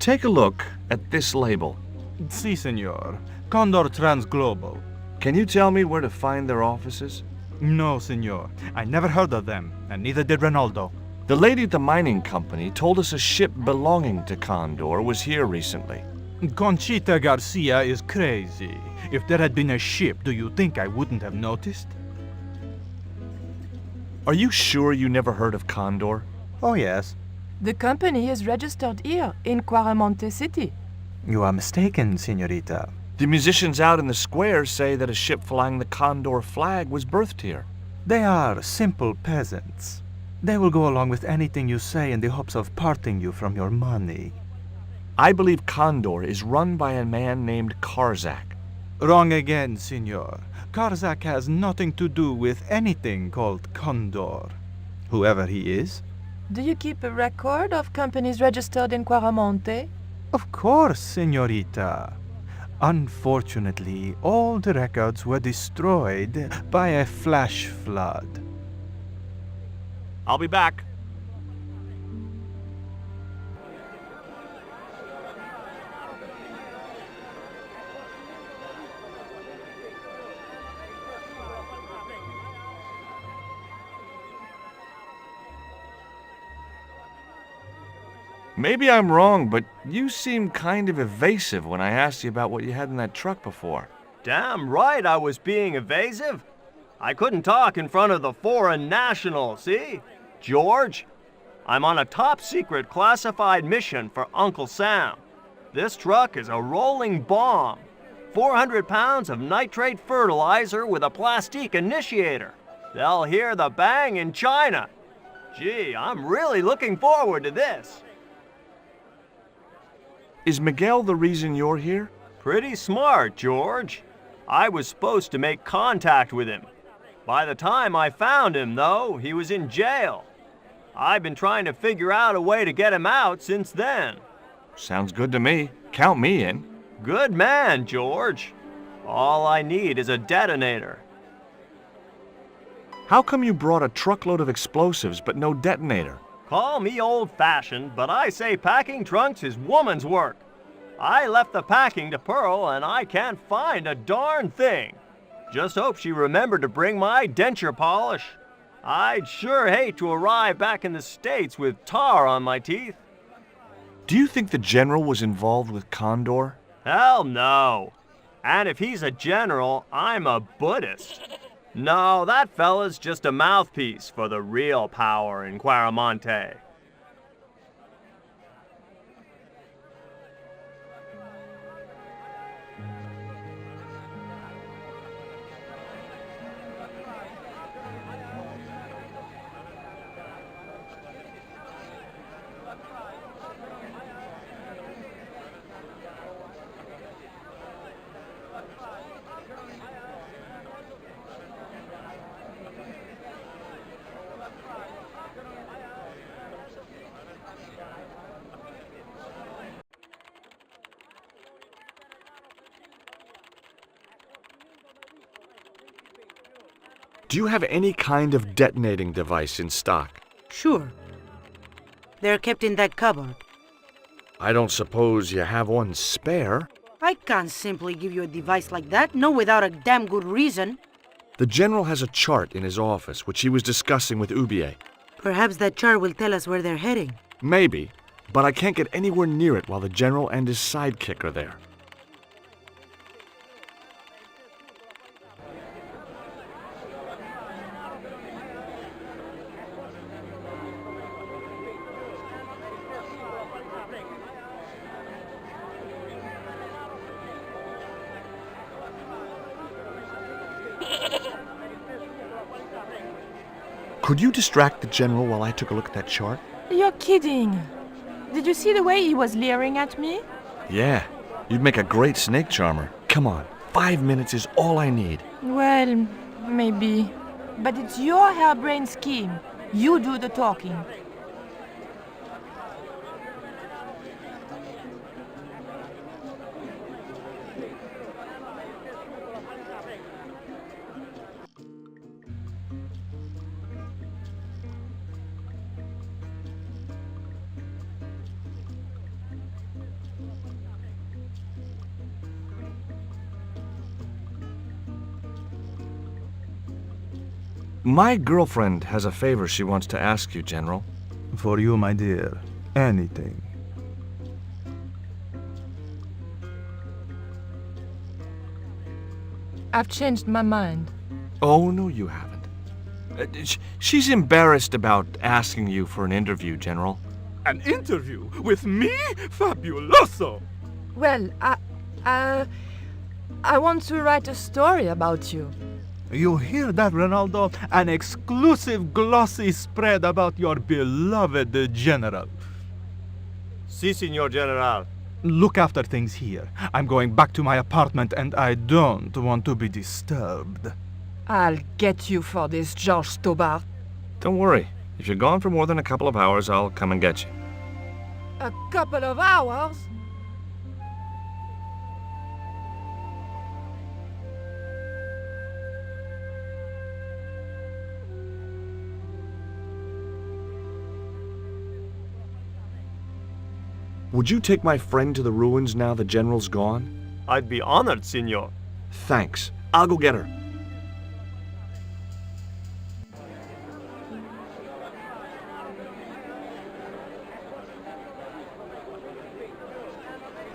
Take a look at this label. Si, senor. Condor Transglobal. Can you tell me where to find their offices? No, senor. I never heard of them, and neither did Ronaldo. The lady at the mining company told us a ship belonging to Condor was here recently. Conchita Garcia is crazy. If there had been a ship, do you think I wouldn't have noticed? Are you sure you never heard of Condor? Oh, yes. The company is registered here in Quaramonte City. You are mistaken, senorita. The musicians out in the square say that a ship flying the Condor flag was berthed here. They are simple peasants. They will go along with anything you say in the hopes of parting you from your money. I believe Condor is run by a man named Karzak. Wrong again, senor. Karzak has nothing to do with anything called Condor. Whoever he is. Do you keep a record of companies registered in Quaramonte? Of course, senorita. Unfortunately, all the records were destroyed by a flash flood. I'll be back. Maybe I'm wrong, but you seemed kind of evasive when I asked you about what you had in that truck before. Damn right I was being evasive. I couldn't talk in front of the foreign national, see? George, I'm on a top-secret classified mission for Uncle Sam. This truck is a rolling bomb. 400 pounds of nitrate fertilizer with a plastique initiator. They'll hear the bang in China. Gee, I'm really looking forward to this. Is Miguel the reason you're here? Pretty smart, George. I was supposed to make contact with him. By the time I found him, though, he was in jail. I've been trying to figure out a way to get him out since then. Sounds good to me. Count me in. Good man, George. All I need is a detonator. How come you brought a truckload of explosives but no detonator? Call me old-fashioned, but I say packing trunks is woman's work. I left the packing to Pearl, and I can't find a darn thing. Just hope she remembered to bring my denture polish. I'd sure hate to arrive back in the States with tar on my teeth. Do you think the general was involved with Condor? Hell no. And if he's a general, I'm a Buddhist. No, that fella's just a mouthpiece for the real power in Quaramonte. Do you have any kind of detonating device in stock? Sure. They're kept in that cupboard. I don't suppose you have one spare? I can't simply give you a device like that, no without a damn good reason. The general has a chart in his office, which he was discussing with Ubier. Perhaps that chart will tell us where they're heading. Maybe, but I can't get anywhere near it while the general and his sidekick are there. Could you distract the general while I took a look at that chart? You're kidding. Did you see the way he was leering at me? Yeah, you'd make a great snake charmer. Come on, 5 minutes is all I need. Well, maybe. But it's your harebrained scheme. You do the talking. My girlfriend has a favor she wants to ask you, General. For you, my dear, anything. I've changed my mind. Oh, no, you haven't. She's embarrassed about asking you for an interview, General. An interview with me? Fabuloso! Well, I want to write a story about you. You hear that, Ronaldo? An exclusive glossy spread about your beloved general. Si, Signor General. Look after things here. I'm going back to my apartment and I don't want to be disturbed. I'll get you for this, George Stobart. Don't worry. If you're gone for more than a couple of hours, I'll come and get you. A couple of hours? Would you take my friend to the ruins now the General's gone? I'd be honored, Signor. Thanks. I'll go get her.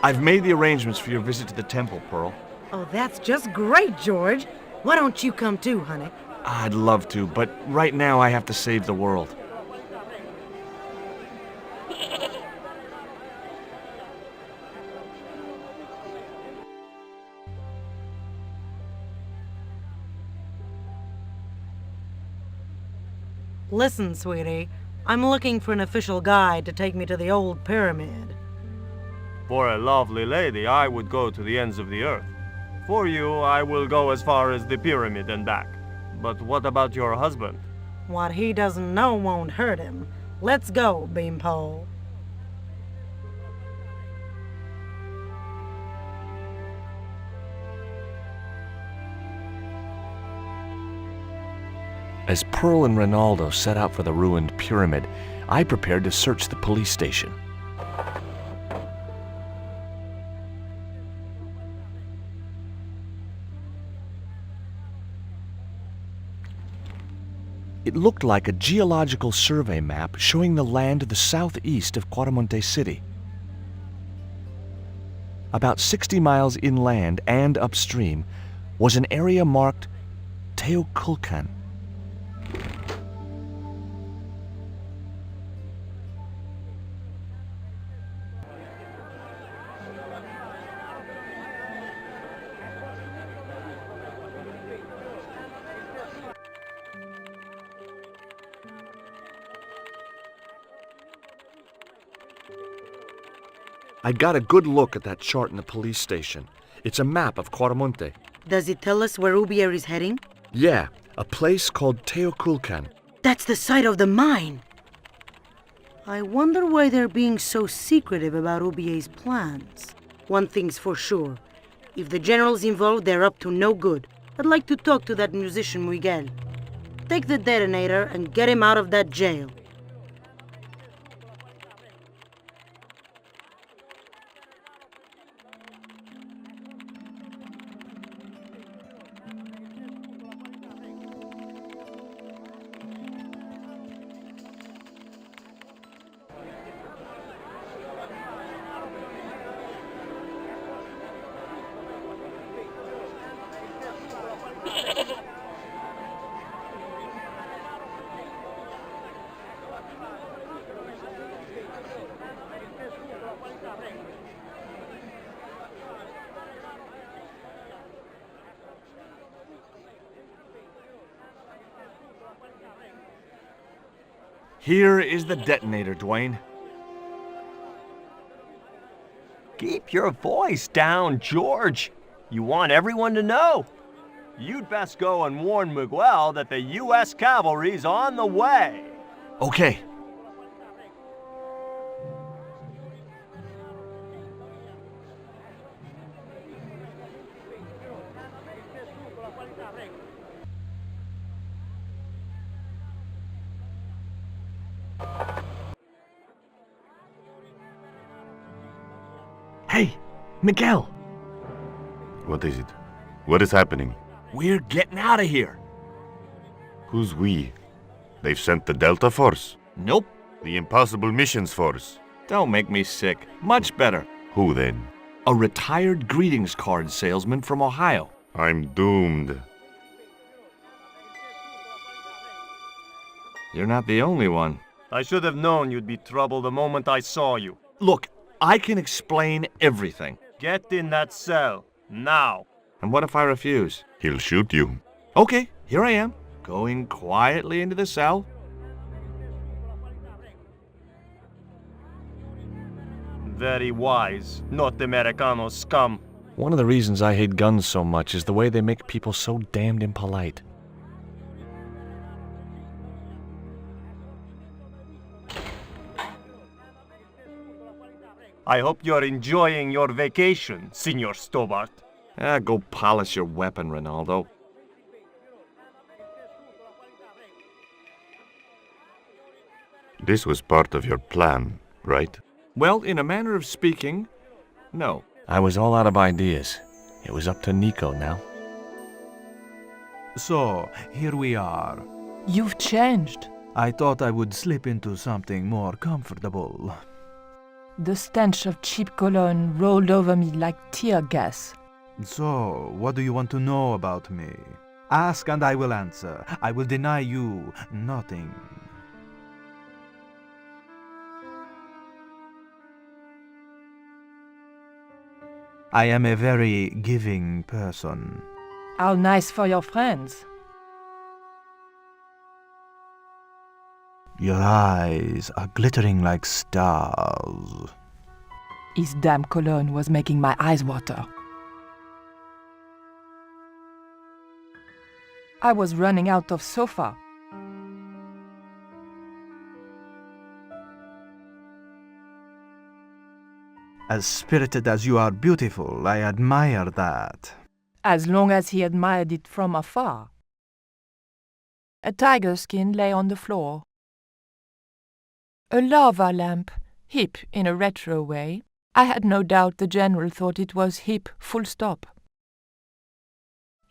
I've made the arrangements for your visit to the temple, Pearl. Oh, that's just great, George. Why don't you come too, honey? I'd love to, but right now I have to save the world. Listen, sweetie, I'm looking for an official guide to take me to the old pyramid. For a lovely lady, I would go to the ends of the earth. For you, I will go as far as the pyramid and back. But what about your husband? What he doesn't know won't hurt him. Let's go, Beanpole. As Pearl and Ronaldo set out for the ruined pyramid, I prepared to search the police station. It looked like a geological survey map showing the land to the southeast of Quaramonte City. About 60 miles inland and upstream was an area marked Teoculcan. I got a good look at that chart in the police station. It's a map of Quaramonte. Does it tell us where Ubier is heading? Yeah, a place called Teoculcan. That's the site of the mine. I wonder why they're being so secretive about Ubier's plans. One thing's for sure. If the general's involved, they're up to no good. I'd like to talk to that musician Miguel. Take the detonator and get him out of that jail. Here is the detonator, Dwayne. Keep your voice down, George. You want everyone to know. You'd best go and warn Miguel that the U.S. cavalry's on the way. Okay. Hey, Miguel. What is it? What is happening? We're getting out of here. Who's we? They've sent the Delta Force. Nope. The Impossible Missions Force. Don't make me sick. Much better. Who then? A retired greetings card salesman from Ohio. I'm doomed. You're not the only one. I should have known you'd be trouble the moment I saw you. Look, I can explain everything. Get in that cell, now. And what if I refuse? He'll shoot you. Okay, here I am, going quietly into the cell. Very wise, North Americano scum. One of the reasons I hate guns so much is the way they make people so damned impolite. I hope you're enjoying your vacation, Senor Stobart. Go polish your weapon, Ronaldo. This was part of your plan, right? Well, in a manner of speaking, no. I was all out of ideas. It was up to Nico now. So, here we are. You've changed. I thought I would slip into something more comfortable. The stench of cheap cologne rolled over me like tear gas. So, what do you want to know about me? Ask and I will answer. I will deny you nothing. I am a very giving person. How nice for your friends. Your eyes are glittering like stars. His damn cologne was making my eyes water. I was running out of sofa. As spirited as you are beautiful, I admire that. As long as he admired it from afar. A tiger skin lay on the floor. A lava lamp, hip in a retro way. I had no doubt the general thought it was hip, full stop.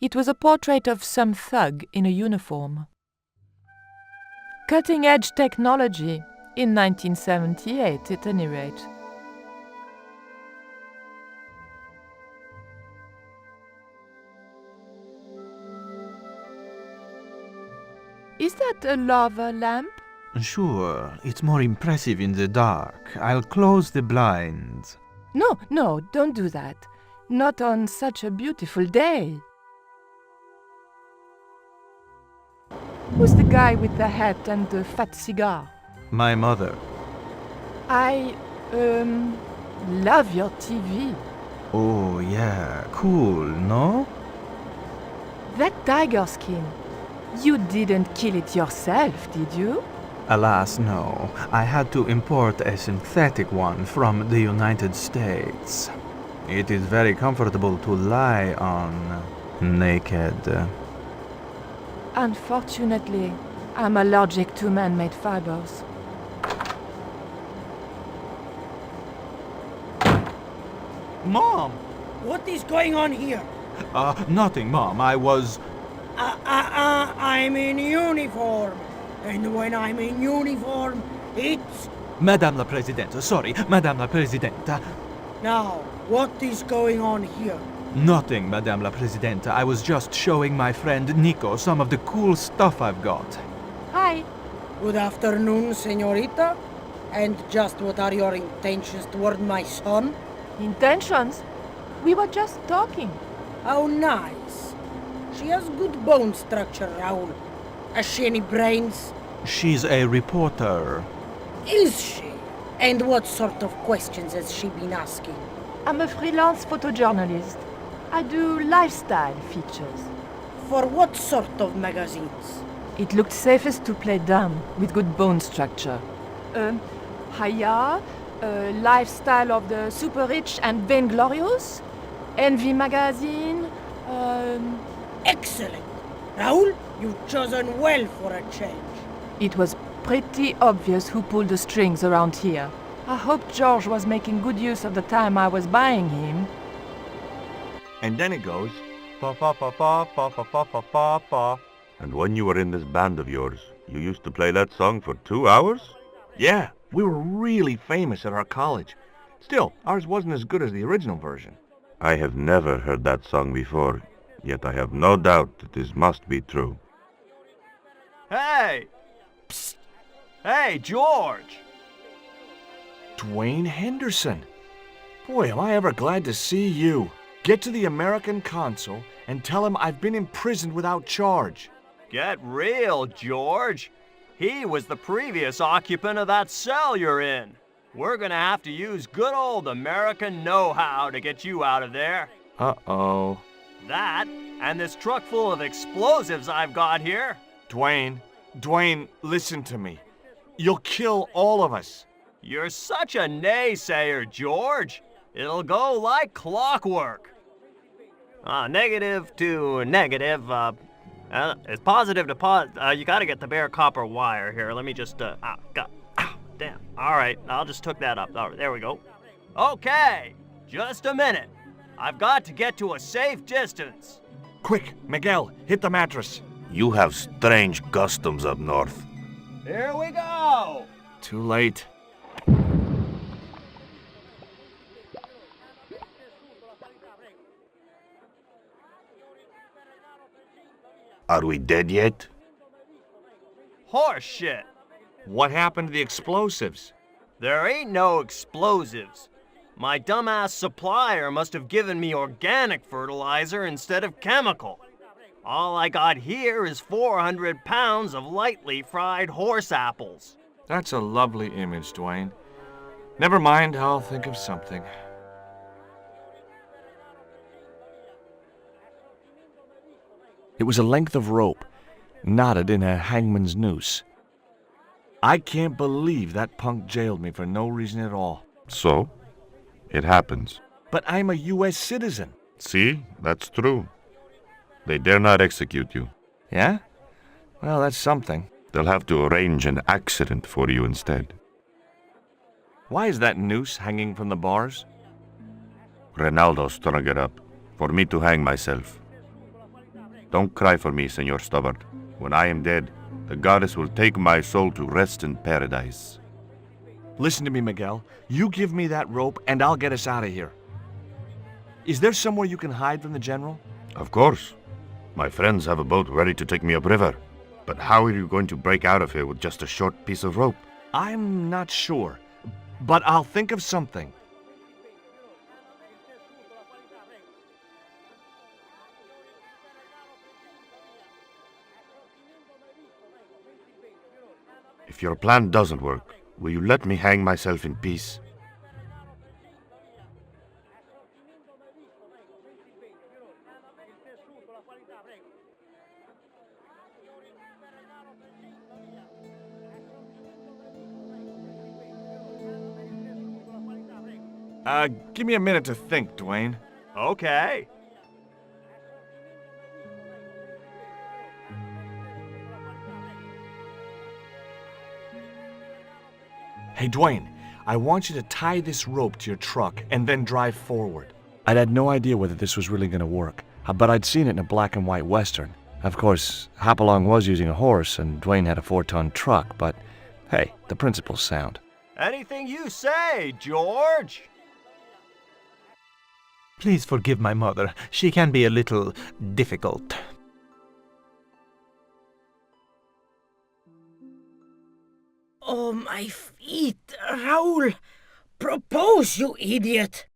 It was a portrait of some thug in a uniform. Cutting-edge technology, in 1978 at any rate. Is that a lava lamp? Sure, it's more impressive in the dark. I'll close the blinds. No, don't do that. Not on such a beautiful day. Who's the guy with the hat and the fat cigar? My mother. I, love your TV. Oh, yeah, cool, no? That tiger skin. You didn't kill it yourself, did you? Alas, no. I had to import a synthetic one from the United States. It is very comfortable to lie on, naked. Unfortunately, I'm allergic to man-made fibers. Mom! What is going on here? Nothing, Mom. I was... I'm in uniform. And when I'm in uniform, it's... Madame la Présidente, sorry, Madame la Présidente. Now, what is going on here? Nothing, Madame la Présidente. I was just showing my friend Nico some of the cool stuff I've got. Hi. Good afternoon, señorita. And just what are your intentions toward my son? Intentions? We were just talking. How nice. She has good bone structure, Raoul. Has she any brains? She's a reporter. Is she? And what sort of questions has she been asking? I'm a freelance photojournalist. I do lifestyle features. For what sort of magazines? It looked safest to play dumb with good bone structure. Haya, Lifestyle of the Super Rich and Vainglorious, Envy Magazine, Excellent! Raoul, you've chosen well for a change. It was pretty obvious who pulled the strings around here. I hope George was making good use of the time I was buying him. And then it goes, Pa pa pa pa pa pa pa pa pa pa. And when you were in this band of yours, you used to play that song for 2 hours? Yeah, we were really famous at our college. Still, ours wasn't as good as the original version. I have never heard that song before, yet I have no doubt that this must be true. Hey! Psst! Hey, George! Dwayne Henderson. Boy, am I ever glad to see you. Get to the American consul and tell him I've been imprisoned without charge. Get real, George. He was the previous occupant of that cell you're in. We're gonna have to use good old American know-how to get you out of there. Uh-oh. That, and this truck full of explosives I've got here. Dwayne, listen to me. You'll kill all of us. You're such a naysayer, George. It'll go like clockwork. Negative to negative, it's positive to you gotta get the bare copper wire here. Let me just, damn. All right, I'll just hook that up. All right, there we go. Okay, just a minute. I've got to get to a safe distance. Quick, Miguel, hit the mattress. You have strange customs up north. Here we go. Too late. Are we dead yet? Horse shit. What happened to the explosives? There ain't no explosives. My dumbass supplier must have given me organic fertilizer instead of chemical. All I got here is 400 pounds of lightly fried horse apples. That's a lovely image, Dwayne. Never mind, I'll think of something. It was a length of rope, knotted in a hangman's noose. I can't believe that punk jailed me for no reason at all. So, it happens. But I'm a U.S. citizen. See, that's true. They dare not execute you. Yeah? Well, that's something. They'll have to arrange an accident for you instead. Why is that noose hanging from the bars? Ronaldo strung it up, for me to hang myself. Don't cry for me, Senor Stubbard. When I am dead, the goddess will take my soul to rest in paradise. Listen to me, Miguel. You give me that rope, and I'll get us out of here. Is there somewhere you can hide from the General? Of course. My friends have a boat ready to take me upriver. But how are you going to break out of here with just a short piece of rope? I'm not sure, but I'll think of something. If your plan doesn't work, will you let me hang myself in peace? Give me a minute to think, Dwayne. Okay. Hey, Dwayne, I want you to tie this rope to your truck and then drive forward. I'd had no idea whether this was really going to work, but I'd seen it in a black and white Western. Of course, Hopalong was using a horse and Dwayne had a 4-ton truck, but hey, the principle's sound. Anything you say, George. Please forgive my mother. She can be a little difficult. Oh, my feet, Raoul! Propose, you idiot!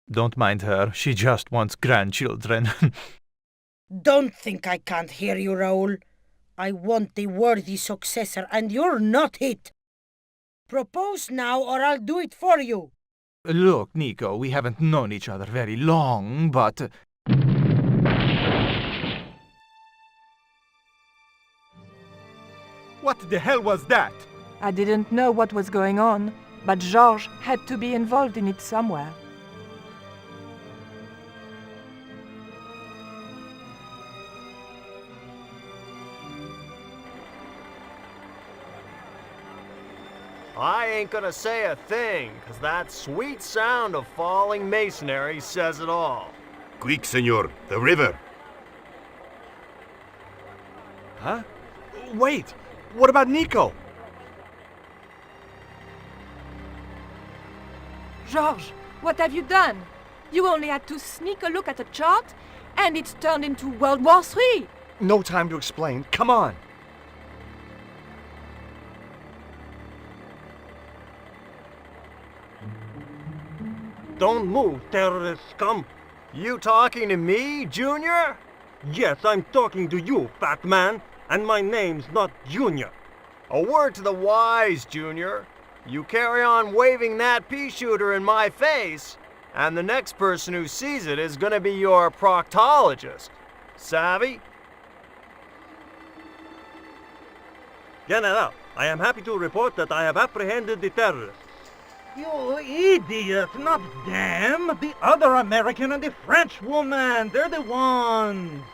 Don't mind her. She just wants grandchildren. Don't think I can't hear you, Raoul. I want the worthy successor, and you're not it. Propose now, or I'll do it for you. Look, Nico, we haven't known each other very long, but... What the hell was that? I didn't know what was going on, but Georges had to be involved in it somewhere. I ain't gonna say a thing, 'cause that sweet sound of falling masonry says it all. Quick, senor, the river. Huh? Wait, what about Nico? Georges, what have you done? You only had to sneak a look at a chart, and it's turned into World War III. No time to explain. Come on. Don't move, terrorist scum. You talking to me, Junior? Yes, I'm talking to you, fat man, and my name's not Junior. A word to the wise, Junior. You carry on waving that pea shooter in my face, and the next person who sees it is gonna be your proctologist. Savvy? General, I am happy to report that I have apprehended the terrorists. You idiot, not them! The other American and the French woman! They're the ones!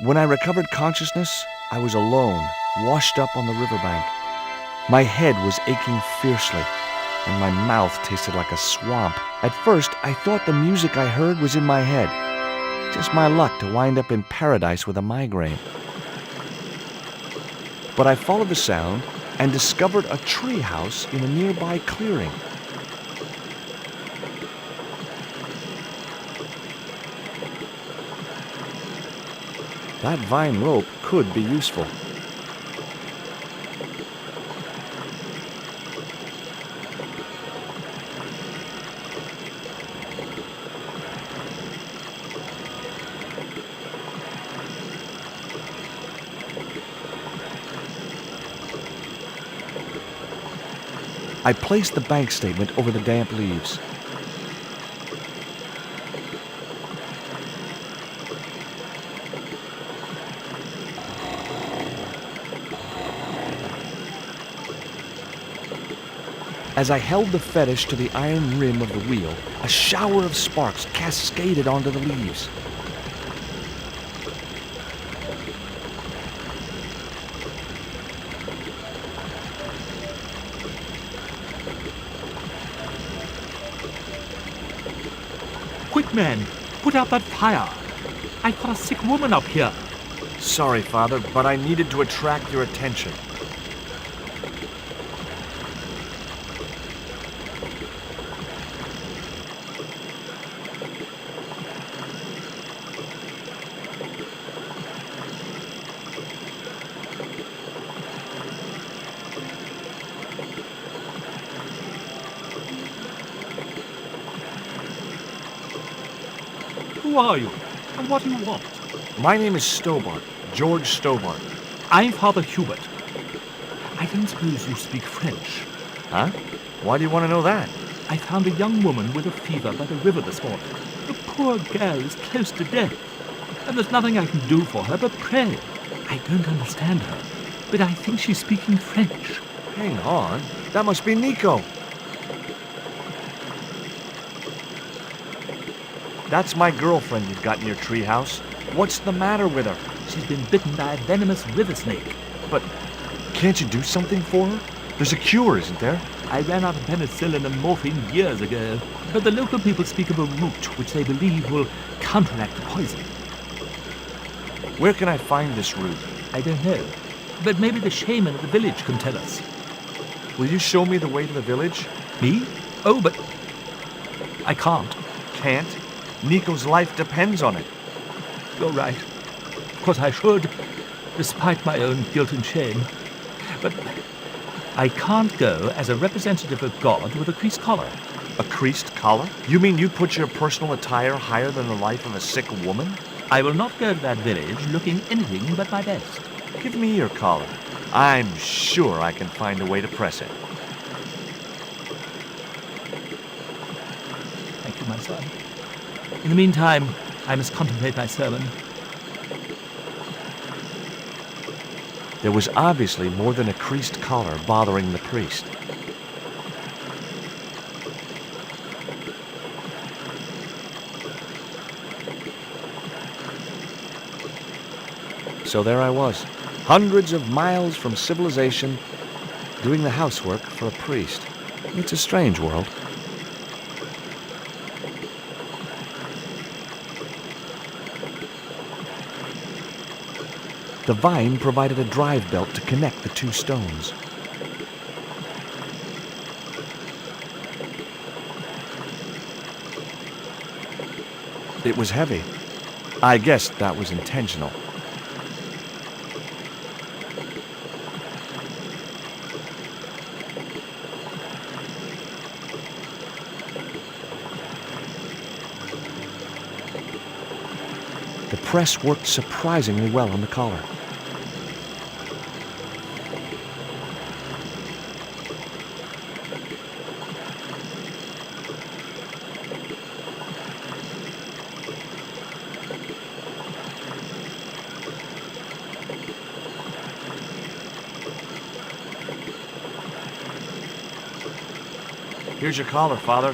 When I recovered consciousness, I was alone, washed up on the riverbank. My head was aching fiercely, and my mouth tasted like a swamp. At first, I thought the music I heard was in my head. Just my luck to wind up in paradise with a migraine. But I followed the sound and discovered a tree house in a nearby clearing. That vine rope could be useful. I placed the bank statement over the damp leaves. As I held the fetish to the iron rim of the wheel, a shower of sparks cascaded onto the leaves. Quick, men! Put out that fire! I've got a sick woman up here. Sorry, Father, but I needed to attract your attention. Who are you? And what do you want? My name is Stobart, George Stobart. I'm Father Hubert. I don't suppose you speak French. Huh? Why do you want to know that? I found a young woman with a fever by the river this morning. The poor girl is close to death, and there's nothing I can do for her but pray. I don't understand her, but I think she's speaking French. Hang on. That must be Nico. That's my girlfriend you've got in your treehouse. What's the matter with her? She's been bitten by a venomous river snake. But can't you do something for her? There's a cure, isn't there? I ran out of penicillin and morphine years ago, but the local people speak of a root which they believe will counteract the poison. Where can I find this root? I don't know, but maybe the shaman of the village can tell us. Will you show me the way to the village? Me? Oh, but I can't. Can't? Nico's life depends on it. You're right. Of course I should, despite my own guilt and shame. But I can't go as a representative of God with a creased collar. A creased collar? You mean you put your personal attire higher than the life of a sick woman? I will not go to that village looking anything but my best. Give me your collar. I'm sure I can find a way to press it. Thank you, my son. In the meantime, I must contemplate my sermon. There was obviously more than a creased collar bothering the priest. So there I was, hundreds of miles from civilization, doing the housework for a priest. It's a strange world. The vine provided a drive belt to connect the two stones. It was heavy. I guess that was intentional. The press worked surprisingly well on the collar. Here's your collar, Father.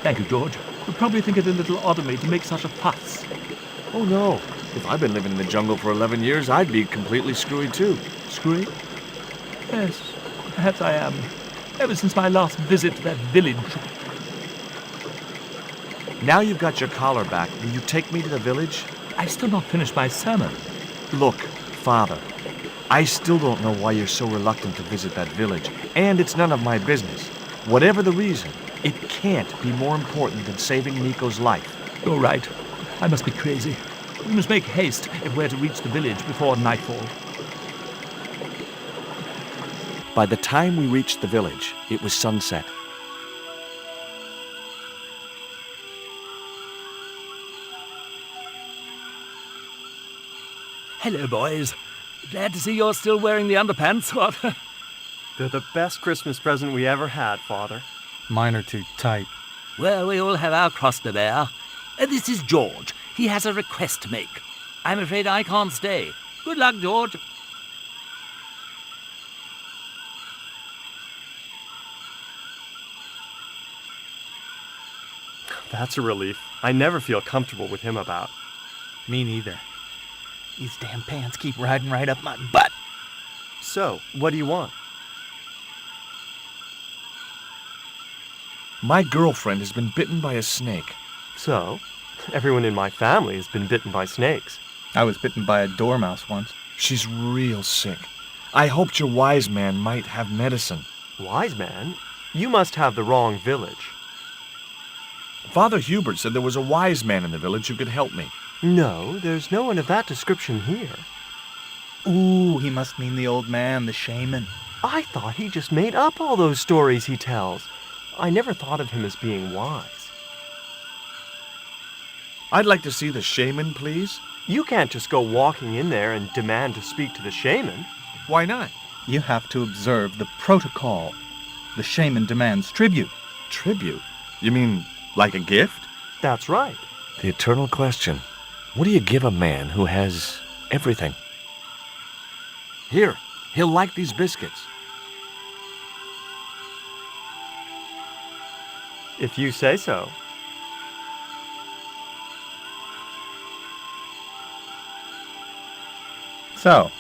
Thank you, George. You'll probably think it a little odd of me to make such a fuss. Oh no. If I'd been living in the jungle for 11 years, I'd be completely screwy too. Screwy? Yes, perhaps I am. Ever since my last visit to that village. Now you've got your collar back, will you take me to the village? I've still not finished my sermon. Look, Father, I still don't know why you're so reluctant to visit that village, and it's none of my business. Whatever the reason, it can't be more important than saving Nico's life. You're right. I must be crazy. We must make haste if we're to reach the village before nightfall. By the time we reached the village, it was sunset. Hello, boys. Glad to see you're still wearing the underpants, what? They're the best Christmas present we ever had, Father. Mine are too tight. Well, we all have our cross to bear. This is George. He has a request to make. I'm afraid I can't stay. Good luck, George. That's a relief. I never feel comfortable with him about. Me neither. These damn pants keep riding right up my butt. So, what do you want? My girlfriend has been bitten by a snake. So, everyone in my family has been bitten by snakes. I was bitten by a dormouse once. She's real sick. I hoped your wise man might have medicine. Wise man? You must have the wrong village. Father Hubert said there was a wise man in the village who could help me. No, there's no one of that description here. Ooh, he must mean the old man, the shaman. I thought he just made up all those stories he tells. I never thought of him as being wise. I'd like to see the shaman, please. You can't just go walking in there and demand to speak to the shaman. Why not? You have to observe the protocol. The shaman demands tribute. Tribute? You mean like a gift? That's right. The eternal question. What do you give a man who has everything? Here, he'll like these biscuits. If you say so. So,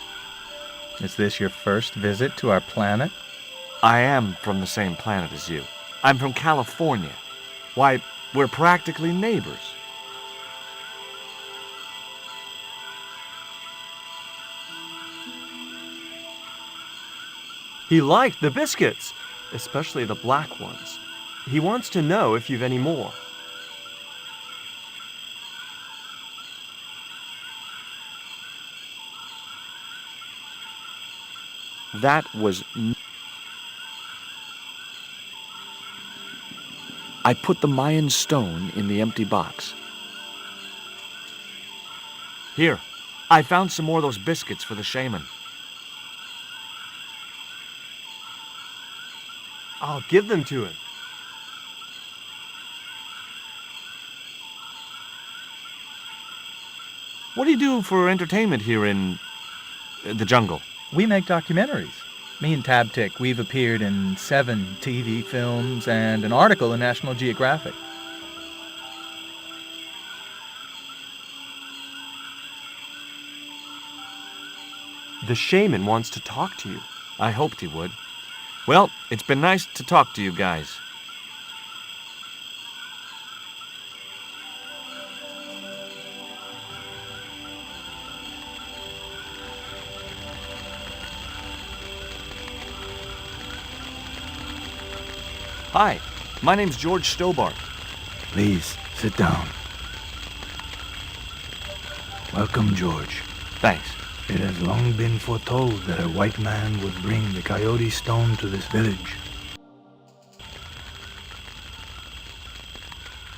is this your first visit to our planet? I am from the same planet as you. I'm from California. Why, we're practically neighbors. He liked the biscuits, especially the black ones. He wants to know if you've any more. That was... I put the Mayan stone in the empty box. Here, I found some more of those biscuits for the shaman. I'll give them to him. What do you do for entertainment here in the jungle? We make documentaries. Me and Tabtic, we've appeared in 7 TV films and an article in National Geographic. The shaman wants to talk to you. I hoped he would. Well, it's been nice to talk to you guys. Hi, my name's George Stobart. Please, sit down. Welcome, George. Thanks. It has long been foretold that a white man would bring the Coyote Stone to this village.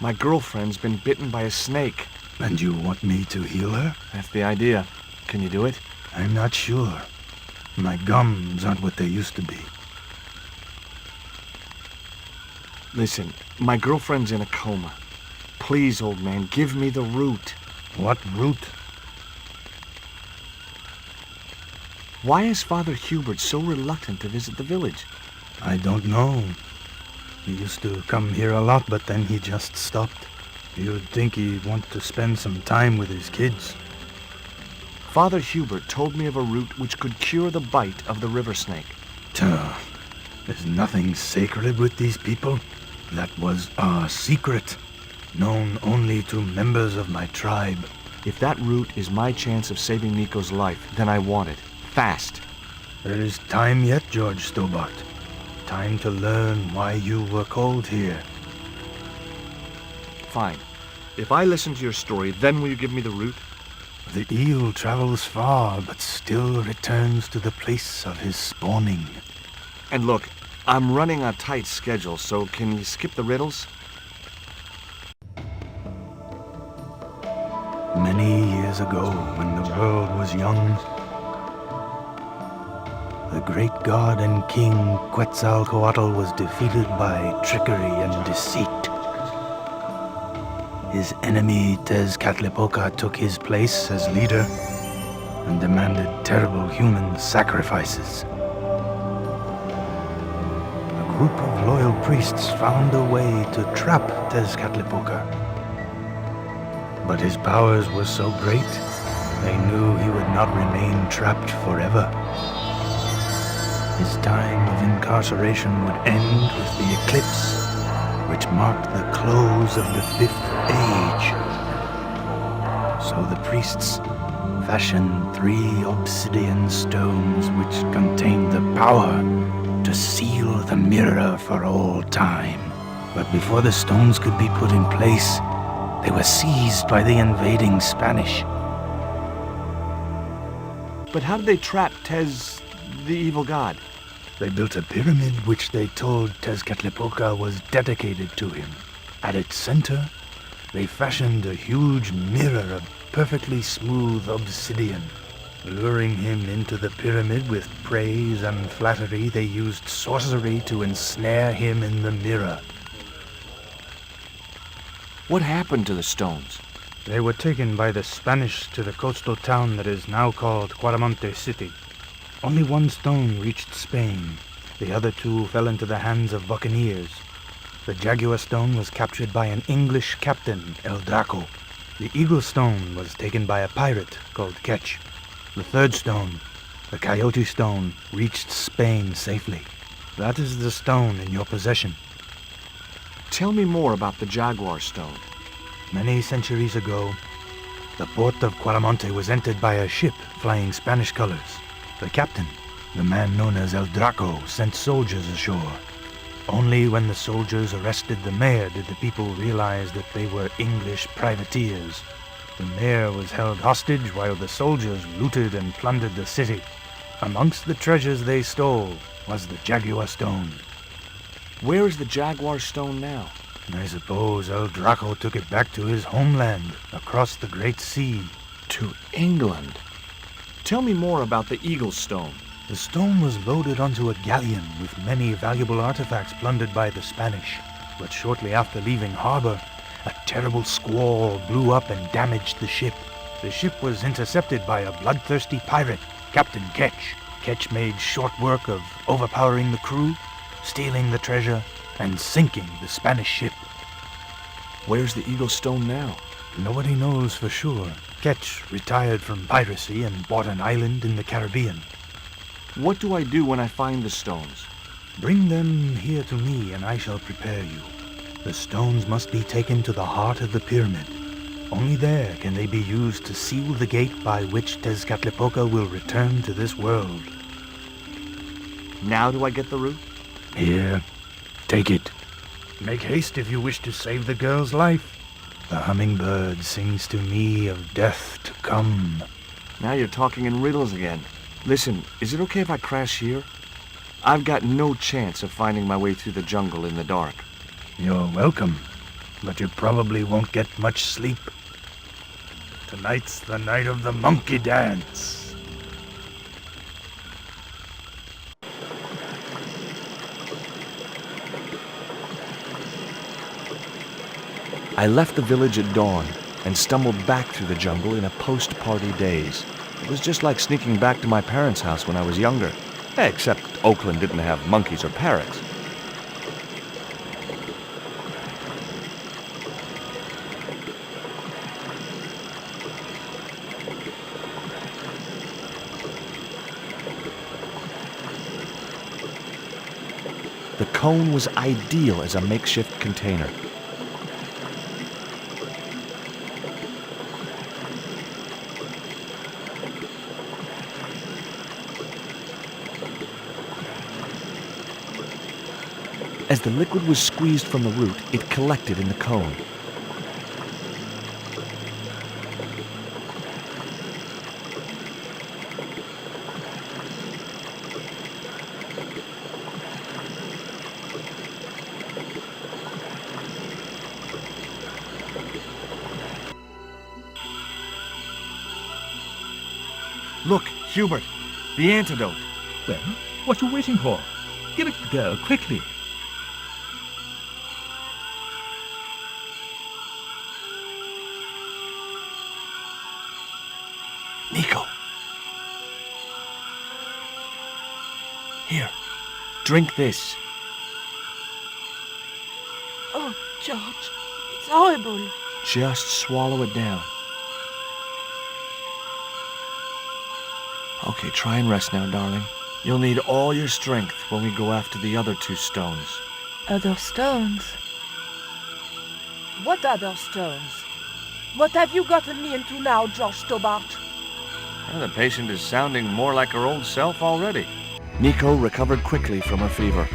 My girlfriend's been bitten by a snake. And you want me to heal her? That's the idea. Can you do it? I'm not sure. My gums aren't what they used to be. Listen, my girlfriend's in a coma. Please, old man, give me the root. What root? Why is Father Hubert so reluctant to visit the village? I don't know. He used to come here a lot, but then he just stopped. You'd think he'd want to spend some time with his kids. Father Hubert told me of a root which could cure the bite of the river snake. There's nothing sacred with these people. That was our secret, known only to members of my tribe. If that root is my chance of saving Nico's life, then I want it. Fast. There is time yet, George Stobart. Time to learn why you were called here. Fine. If I listen to your story, then will you give me the root? The eel travels far, but still returns to the place of his spawning. And look, I'm running a tight schedule, so can you skip the riddles? Many years ago, when the world was young, the great god and king Quetzalcoatl was defeated by trickery and deceit. His enemy Tezcatlipoca took his place as leader and demanded terrible human sacrifices. A group of loyal priests found a way to trap Tezcatlipoca. But his powers were so great, they knew he would not remain trapped forever. His time of incarceration would end with the eclipse, which marked the close of the 5th age. So the priests fashioned 3 obsidian stones which contained the power to seal the mirror for all time. But before the stones could be put in place, they were seized by the invading Spanish. But how did they trap Tez, the evil god? They built a pyramid which they told Tezcatlipoca was dedicated to him. At its center, they fashioned a huge mirror of perfectly smooth obsidian. Luring him into the pyramid with praise and flattery, they used sorcery to ensnare him in the mirror. What happened to the stones? They were taken by the Spanish to the coastal town that is now called Cuaramonte City. Only 1 stone reached Spain. The other 2 fell into the hands of buccaneers. The Jaguar stone was captured by an English captain, El Draco. The Eagle stone was taken by a pirate called Ketch. The 3rd stone, the Coyote stone, reached Spain safely. That is the stone in your possession. Tell me more about the Jaguar stone. Many centuries ago, the port of Cuaramonte was entered by a ship flying Spanish colors. The captain, the man known as El Draco, sent soldiers ashore. Only when the soldiers arrested the mayor did the people realize that they were English privateers. The mayor was held hostage while the soldiers looted and plundered the city. Amongst the treasures they stole was the Jaguar Stone. Where is the Jaguar Stone now? I suppose El Draco took it back to his homeland, across the Great Sea. To England. Tell me more about the Eagle Stone. The stone was loaded onto a galleon with many valuable artifacts plundered by the Spanish. But shortly after leaving harbor, a terrible squall blew up and damaged the ship. The ship was intercepted by a bloodthirsty pirate, Captain Ketch. Ketch made short work of overpowering the crew, stealing the treasure, and sinking the Spanish ship. Where's the Eagle Stone now? Nobody knows for sure. Ketch retired from piracy and bought an island in the Caribbean. What do I do when I find the stones? Bring them here to me and I shall prepare you. The stones must be taken to the heart of the pyramid. Only there can they be used to seal the gate by which Tezcatlipoca will return to this world. Now do I get the root? Here, take it. Make haste if you wish to save the girl's life. The hummingbird sings to me of death to come. Now you're talking in riddles again. Listen, is it okay if I crash here? I've got no chance of finding my way through the jungle in the dark. You're welcome, but you probably won't get much sleep. Tonight's the night of the monkey dance. I left the village at dawn and stumbled back through the jungle in a post-party daze. It was just like sneaking back to my parents' house when I was younger. Except Oakland didn't have monkeys or parrots. The cone was ideal as a makeshift container. As the liquid was squeezed from the root, it collected in the cone. Look, Hubert, the antidote. Well, what are you waiting for? Give it to the girl, quickly. Nico. Here, drink this. Oh, George, it's horrible. Just swallow it down. Okay, try and rest now, darling. You'll need all your strength when we go after the other two stones. Other stones? What other stones? What have you gotten me into now, George Stobart? Well, the patient is sounding more like her old self already. Nico recovered quickly from her fever.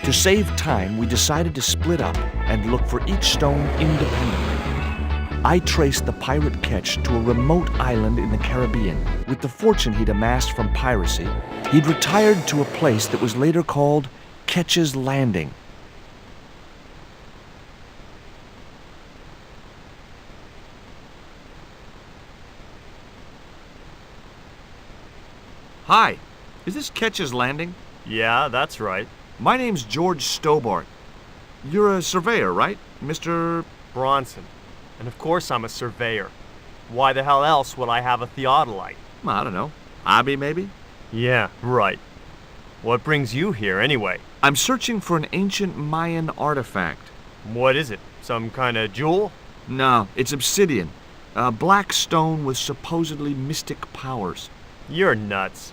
To save time, we decided to split up and look for each stone independently. I traced the pirate Ketch to a remote island in the Caribbean. With the fortune he'd amassed from piracy, he'd retired to a place that was later called Ketch's Landing. Hi, is this Ketch's Landing? Yeah, that's right. My name's George Stobart. You're a surveyor, right, Mr. Bronson. And of course I'm a surveyor. Why the hell else would I have a theodolite? I don't know. Hobby, maybe? Yeah, right. What brings you here, anyway? I'm searching for an ancient Mayan artifact. What is it? Some kind of jewel? No, it's obsidian. A black stone with supposedly mystic powers. You're nuts.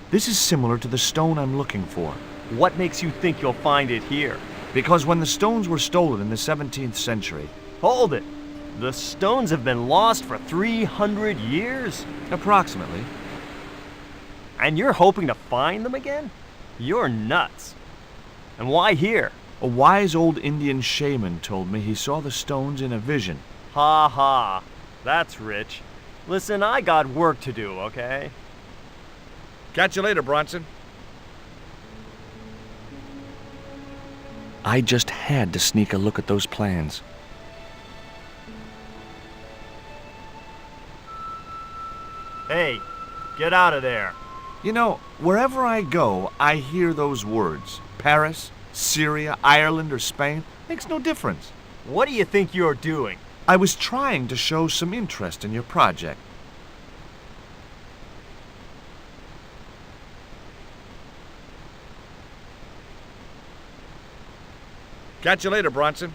This is similar to the stone I'm looking for. What makes you think you'll find it here? Because when the stones were stolen in the 17th century... Hold it! The stones have been lost for 300 years? Approximately. And you're hoping to find them again? You're nuts. And why here? A wise old Indian shaman told me he saw the stones in a vision. Ha ha. That's rich. Listen, I got work to do, okay? Catch you later, Bronson. I just had to sneak a look at those plans. Hey, get out of there. You know, wherever I go, I hear those words. Paris, Syria, Ireland, or Spain. Makes no difference. What do you think you're doing? I was trying to show some interest in your project. Catch you later, Bronson.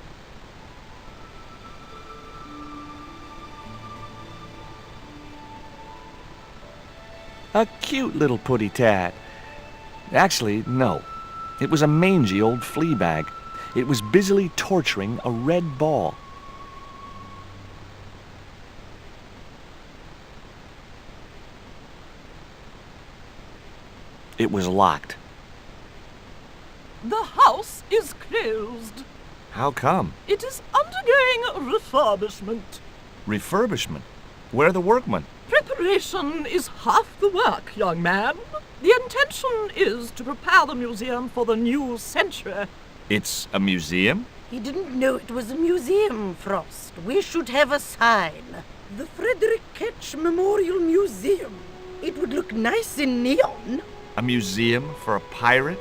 A cute little putty tat. Actually, no. It was a mangy old flea bag. It was busily torturing a red ball. It was locked. The house is closed. How come? It is undergoing refurbishment. Refurbishment? Where are the workmen? Preparation is half the work, young man. The intention is to prepare the museum for the new century. It's a museum? He didn't know it was a museum, Frost. We should have a sign. The Frederick Ketch Memorial Museum. It would look nice in neon. A museum for a pirate?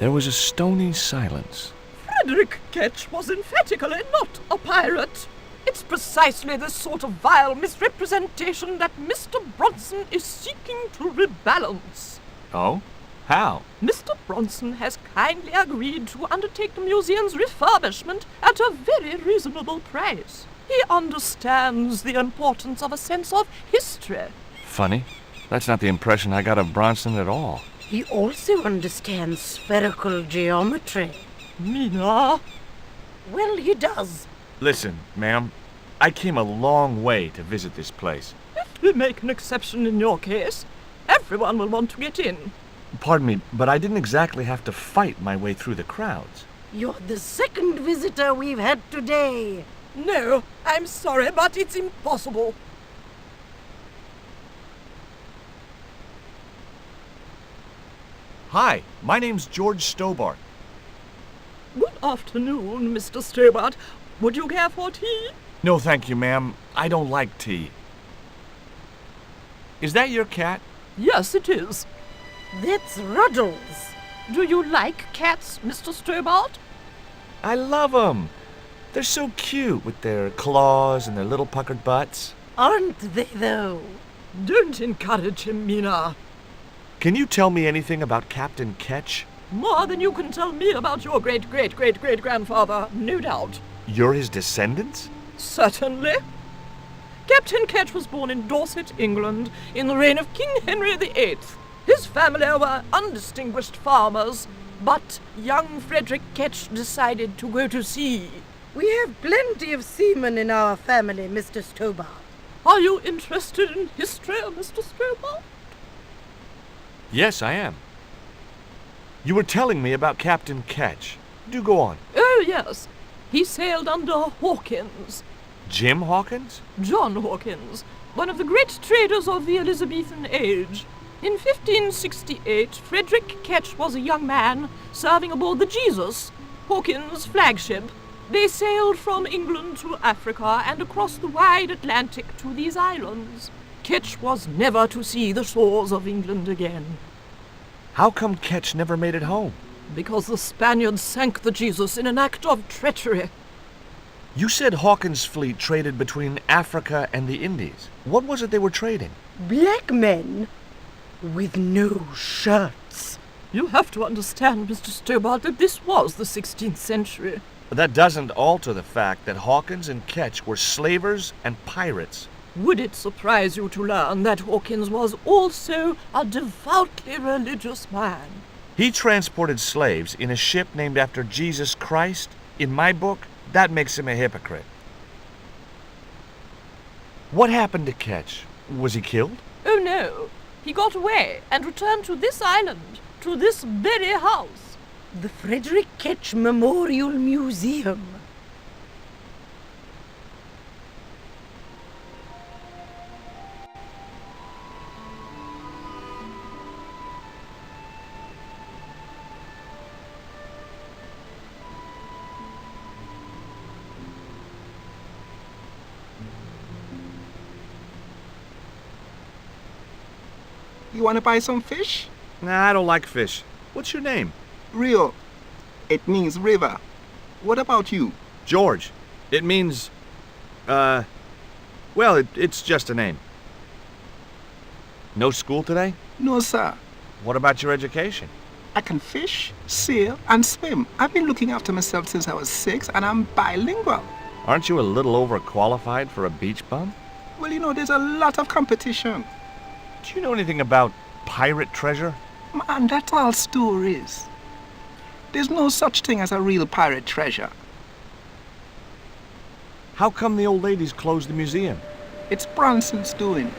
There was a stony silence. Frederick Ketch was emphatically not a pirate. It's precisely this sort of vile misrepresentation that Mr. Bronson is seeking to rebalance. Oh? How? Mr. Bronson has kindly agreed to undertake the museum's refurbishment at a very reasonable price. He understands the importance of a sense of history. Funny. That's not the impression I got of Bronson at all. He also understands spherical geometry. Mina? Well, he does. Listen, ma'am, I came a long way to visit this place. If we make an exception in your case, everyone will want to get in. Pardon me, but I didn't exactly have to fight my way through the crowds. You're the second visitor we've had today. No, I'm sorry, but it's impossible. Hi, my name's George Stobart. Good afternoon, Mr. Stobart. Would you care for tea? No, thank you, ma'am. I don't like tea. Is that your cat? Yes, it is. That's Ruddles. Do you like cats, Mr. Stobart? I love 'em. They're so cute with their claws and their little puckered butts. Aren't they, though? Don't encourage him, Mina. Can you tell me anything about Captain Ketch? More than you can tell me about your great-great-great-great-grandfather, no doubt. You're his descendants? Certainly. Captain Ketch was born in Dorset, England, in the reign of King Henry VIII. His family were undistinguished farmers, but young Frederick Ketch decided to go to sea. We have plenty of seamen in our family, Mr. Stobart. Are you interested in history, Mr. Stobart? Yes, I am. You were telling me about Captain Ketch. Do go on. Oh, yes. He sailed under Hawkins. Jim Hawkins? John Hawkins, one of the great traders of the Elizabethan age. In 1568, Frederick Ketch was a young man serving aboard the Jesus, Hawkins' flagship. They sailed from England to Africa and across the wide Atlantic to these islands. Ketch was never to see the shores of England again. How come Ketch never made it home? Because the Spaniards sank the Jesus in an act of treachery. You said Hawkins' fleet traded between Africa and the Indies. What was it they were trading? Black men with no shirts. You have to understand, Mr. Stobart, that this was the 16th century. But that doesn't alter the fact that Hawkins and Ketch were slavers and pirates. Would it surprise you to learn that Hawkins was also a devoutly religious man? He transported slaves in a ship named after Jesus Christ. In my book, that makes him a hypocrite. What happened to Ketch? Was he killed? Oh, no. He got away and returned to this island, to this very house. The Frederick Ketch Memorial Museum. You want to buy some fish? Nah, I don't like fish. What's your name? Rio. It means river. What about you? George. It means, well, it's just a name. No school today? No, sir. What about your education? I can fish, sail, and swim. I've been looking after myself since I was 6, and I'm bilingual. Aren't you a little overqualified for a beach bum? Well, you know, there's a lot of competition. Do you know anything about pirate treasure? Man, that's all stories. There's no such thing as a real pirate treasure. How come the old ladies closed the museum? It's Bronson's doing.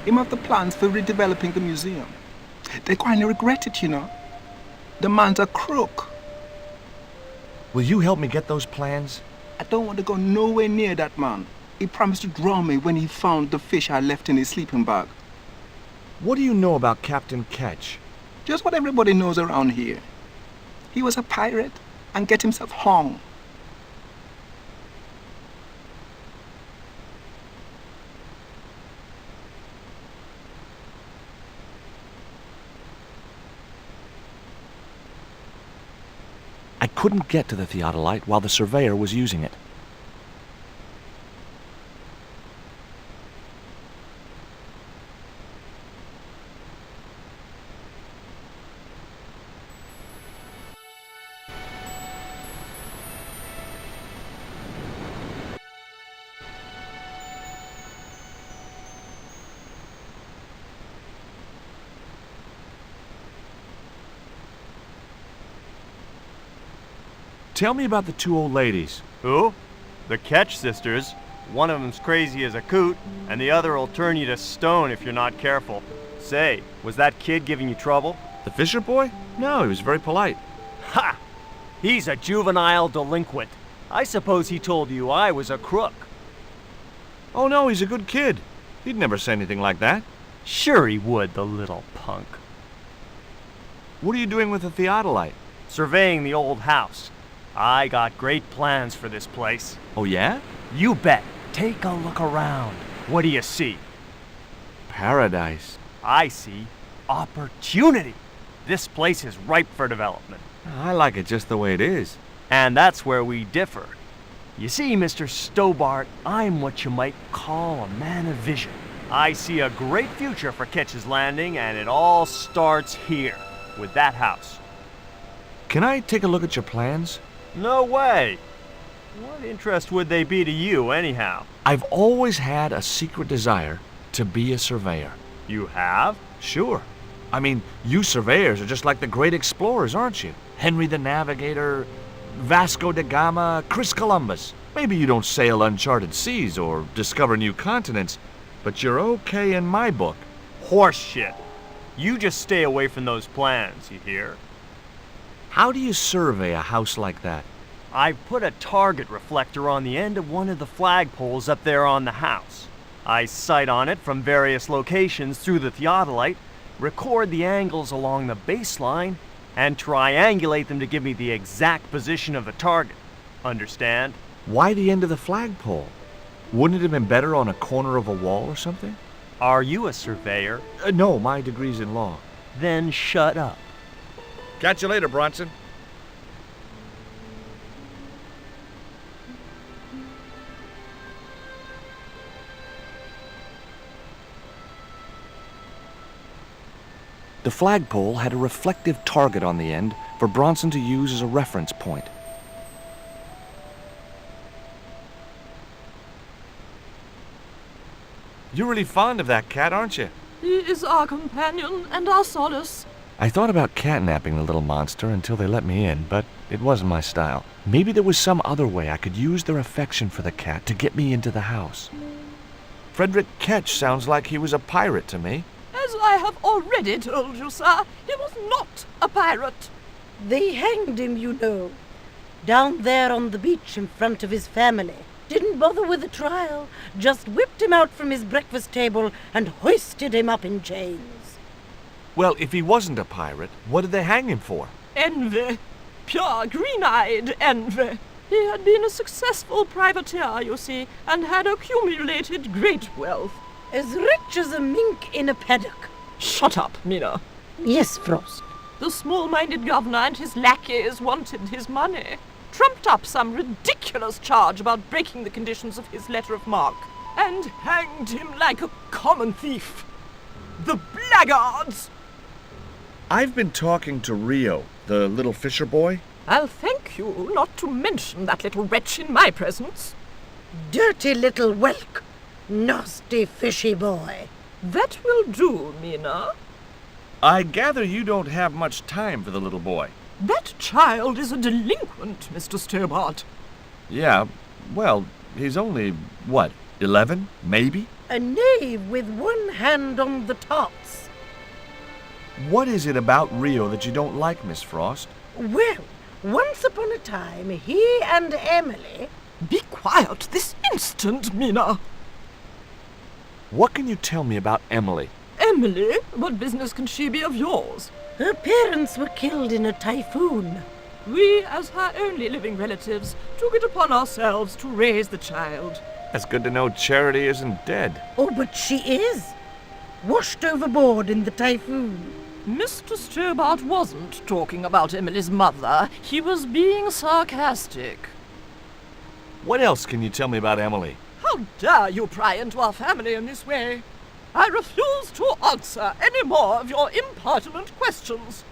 Him have the plans for redeveloping the museum. They're going to regret it, you know. The man's a crook. Will you help me get those plans? I don't want to go nowhere near that man. He promised to drown me when he found the fish I left in his sleeping bag. What do you know about Captain Ketch? Just what everybody knows around here. He was a pirate and get himself hung. I couldn't get to the theodolite while the surveyor was using it. Tell me about the two old ladies. Who? The Ketch sisters. One of them's crazy as a coot, and the other'll turn you to stone if you're not careful. Say, was that kid giving you trouble? The Fisher boy? No, he was very polite. Ha! He's a juvenile delinquent. I suppose he told you I was a crook. Oh no, he's a good kid. He'd never say anything like that. Sure he would, the little punk. What are you doing with the theodolite? Surveying the old house. I got great plans for this place. Oh yeah? You bet. Take a look around. What do you see? Paradise. I see opportunity. This place is ripe for development. I like it just the way it is. And that's where we differ. You see, Mr. Stobart, I'm what you might call a man of vision. I see a great future for Ketch's Landing, and it all starts here, with that house. Can I take a look at your plans? No way! What interest would they be to you, anyhow? I've always had a secret desire to be a surveyor. You have? Sure. I mean, you surveyors are just like the great explorers, aren't you? Henry the Navigator, Vasco da Gama, Chris Columbus. Maybe you don't sail uncharted seas or discover new continents, but you're okay in my book. Horse shit. You just stay away from those plans, you hear? How do you survey a house like that? I've put a target reflector on the end of one of the flagpoles up there on the house. I sight on it from various locations through the theodolite, record the angles along the baseline, and triangulate them to give me the exact position of the target. Understand? Why the end of the flagpole? Wouldn't it have been better on a corner of a wall or something? Are you a surveyor? No, my degree's in law. Then shut up. Catch you later, Bronson. The flagpole had a reflective target on the end for Bronson to use as a reference point. You're really fond of that cat, aren't you? He is our companion and our solace. I thought about catnapping the little monster until they let me in, but it wasn't my style. Maybe there was some other way I could use their affection for the cat to get me into the house. Frederick Ketch sounds like he was a pirate to me. As I have already told you, sir, he was not a pirate. They hanged him, you know. Down there on the beach in front of his family. Didn't bother with the trial, just whipped him out from his breakfast table and hoisted him up in chains. Well, if he wasn't a pirate, what did they hang him for? Envy. Pure green-eyed envy. He had been a successful privateer, you see, and had accumulated great wealth. As rich as a mink in a paddock. Shut up, Mina. Yes, Frost. The small-minded governor and his lackeys wanted his money, trumped up some ridiculous charge about breaking the conditions of his letter of marque, and hanged him like a common thief. The blackguards! I've been talking to Rio, the little fisher boy. I'll thank you not to mention that little wretch in my presence. Dirty little whelk. Nasty fishy boy. That will do, Mina. I gather you don't have much time for the little boy. That child is a delinquent, Mr. Stobart. Yeah, well, he's only, 11, maybe? A knave with one hand on the tots. What is it about Rio that you don't like, Miss Frost? Well, once upon a time, he and Emily... Be quiet this instant, Mina. What can you tell me about Emily? Emily? What business can she be of yours? Her parents were killed in a typhoon. We, as her only living relatives, took it upon ourselves to raise the child. It's good to know Charity isn't dead. Oh, but she is. Washed overboard in the typhoon. Mr. Stobart wasn't talking about Emily's mother. He was being sarcastic. What else can you tell me about Emily? How dare you pry into our family in this way? I refuse to answer any more of your impertinent questions.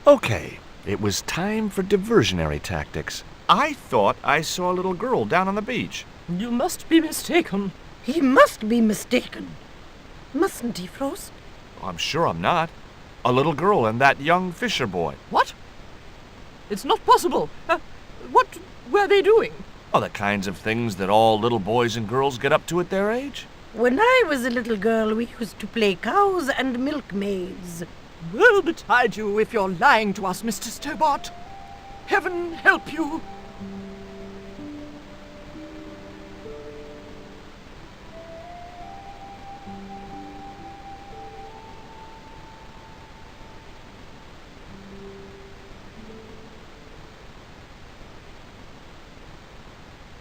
Okay, it was time for diversionary tactics. I thought I saw a little girl down on the beach. You must be mistaken. He must be mistaken. Mustn't he, Frost? I'm sure I'm not. A little girl and that young fisher boy. What? It's not possible. What were they doing? Oh, the kinds of things that all little boys and girls get up to at their age. When I was a little girl, we used to play cows and milkmaids. Woe betide you if you're lying to us, Mr. Stobart. Heaven help you.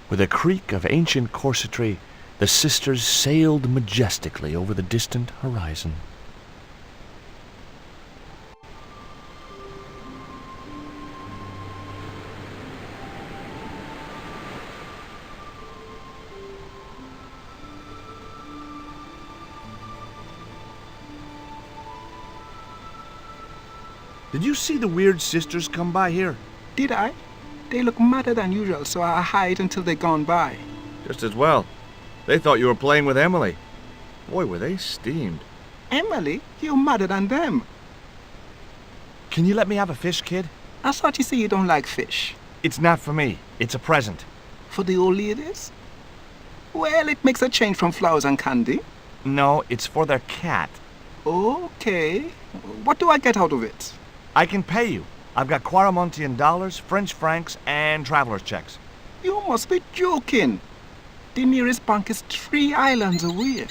With a creak of ancient corsetry, the sisters sailed majestically over the distant horizon. Did you see the weird sisters come by here? Did I? They look madder than usual, so I hide until they're gone by. Just as well. They thought you were playing with Emily. Boy, were they steamed. Emily? You're madder than them. Can you let me have a fish, kid? I thought you say you don't like fish. It's not for me. It's a present. For the old ladies? Well, it makes a change from flowers and candy. No, it's for their cat. Okay. What do I get out of it? I can pay you. I've got Quaramontian dollars, French francs, and traveler's checks. You must be joking. The nearest bank is 3 islands away.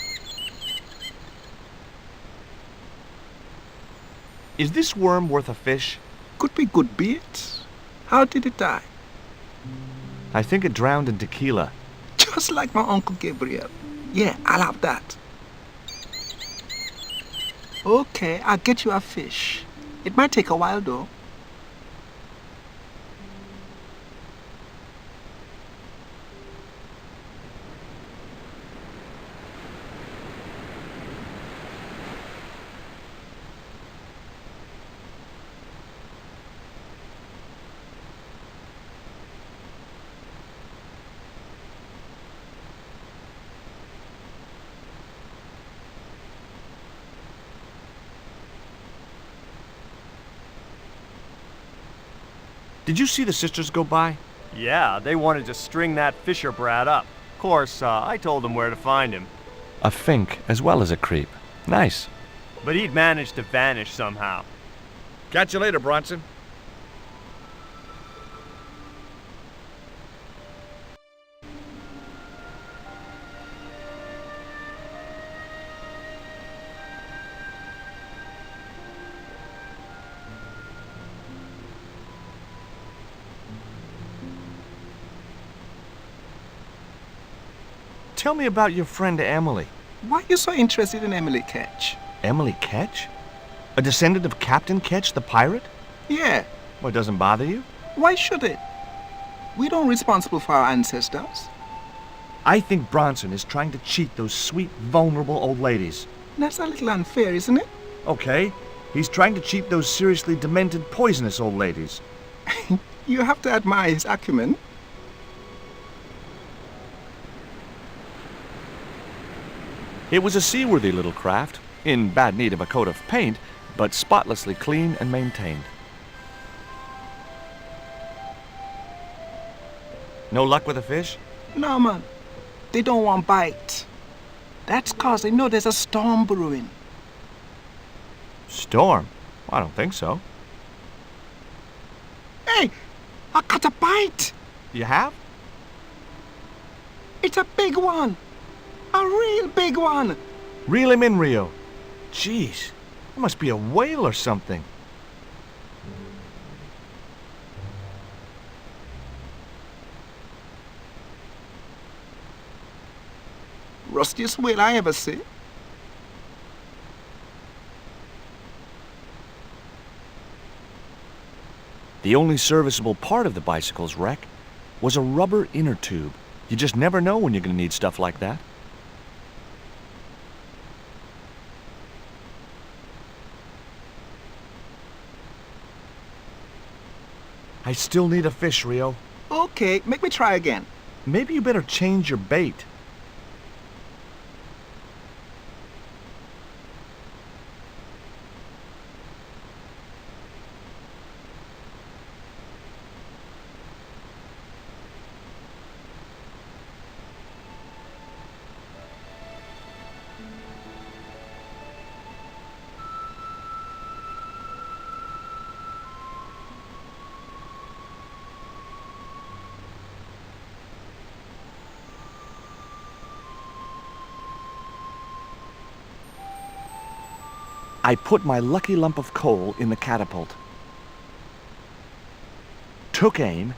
Is this worm worth a fish? Could be good bait. How did it die? I think it drowned in tequila. Just like my Uncle Gabriel. Yeah, I'll have that. Okay, I'll get you a fish. It might take a while though. Did you see the sisters go by? Yeah, they wanted to string that Fisher brat up. Of course, I told them where to find him. A fink as well as a creep. Nice. But he'd managed to vanish somehow. Catch you later, Bronson. Tell me about your friend Emily. Why are you so interested in Emily, Ketch? Emily Ketch? A descendant of Captain Ketch, the pirate? Yeah. Well, it doesn't bother you? Why should it? We don't responsible for our ancestors. I think Bronson is trying to cheat those sweet, vulnerable old ladies. That's a little unfair, isn't it? Okay, he's trying to cheat those seriously demented, poisonous old ladies. You have to admire his acumen. It was a seaworthy little craft, in bad need of a coat of paint, but spotlessly clean and maintained. No luck with the fish? No, man. They don't want bite. That's 'cause they know there's a storm brewing. Storm? I don't think so. Hey, I caught a bite. You have? It's a big one. A real big one. Reel him in, Rio. Jeez, it must be a whale or something. Rustiest whale I ever see. The only serviceable part of the bicycle's wreck was a rubber inner tube. You just never know when you're going to need stuff like that. I still need a fish, Rio. Okay, make me try again. Maybe you better change your bait. I put my lucky lump of coal in the catapult. Took aim.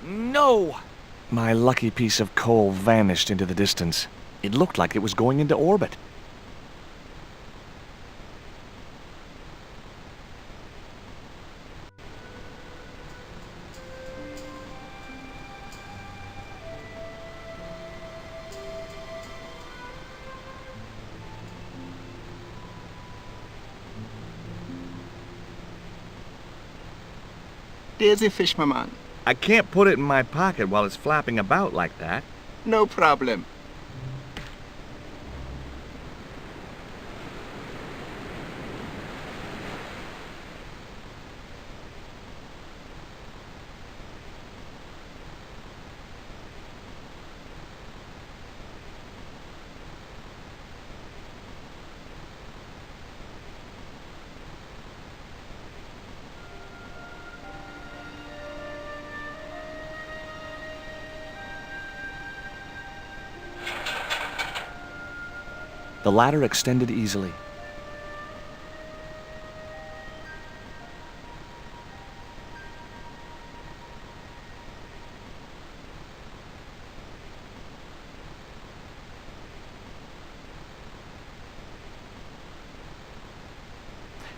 No! My lucky piece of coal vanished into the distance. It looked like it was going into orbit. There's a fish, my man. I can't put it in my pocket while it's flapping about like that. No problem. The ladder extended easily.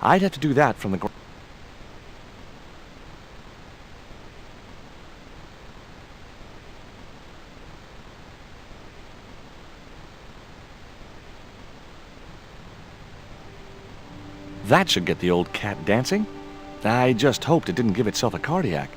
I'd have to do that from the ground. That should get the old cat dancing. I just hoped it didn't give itself a cardiac.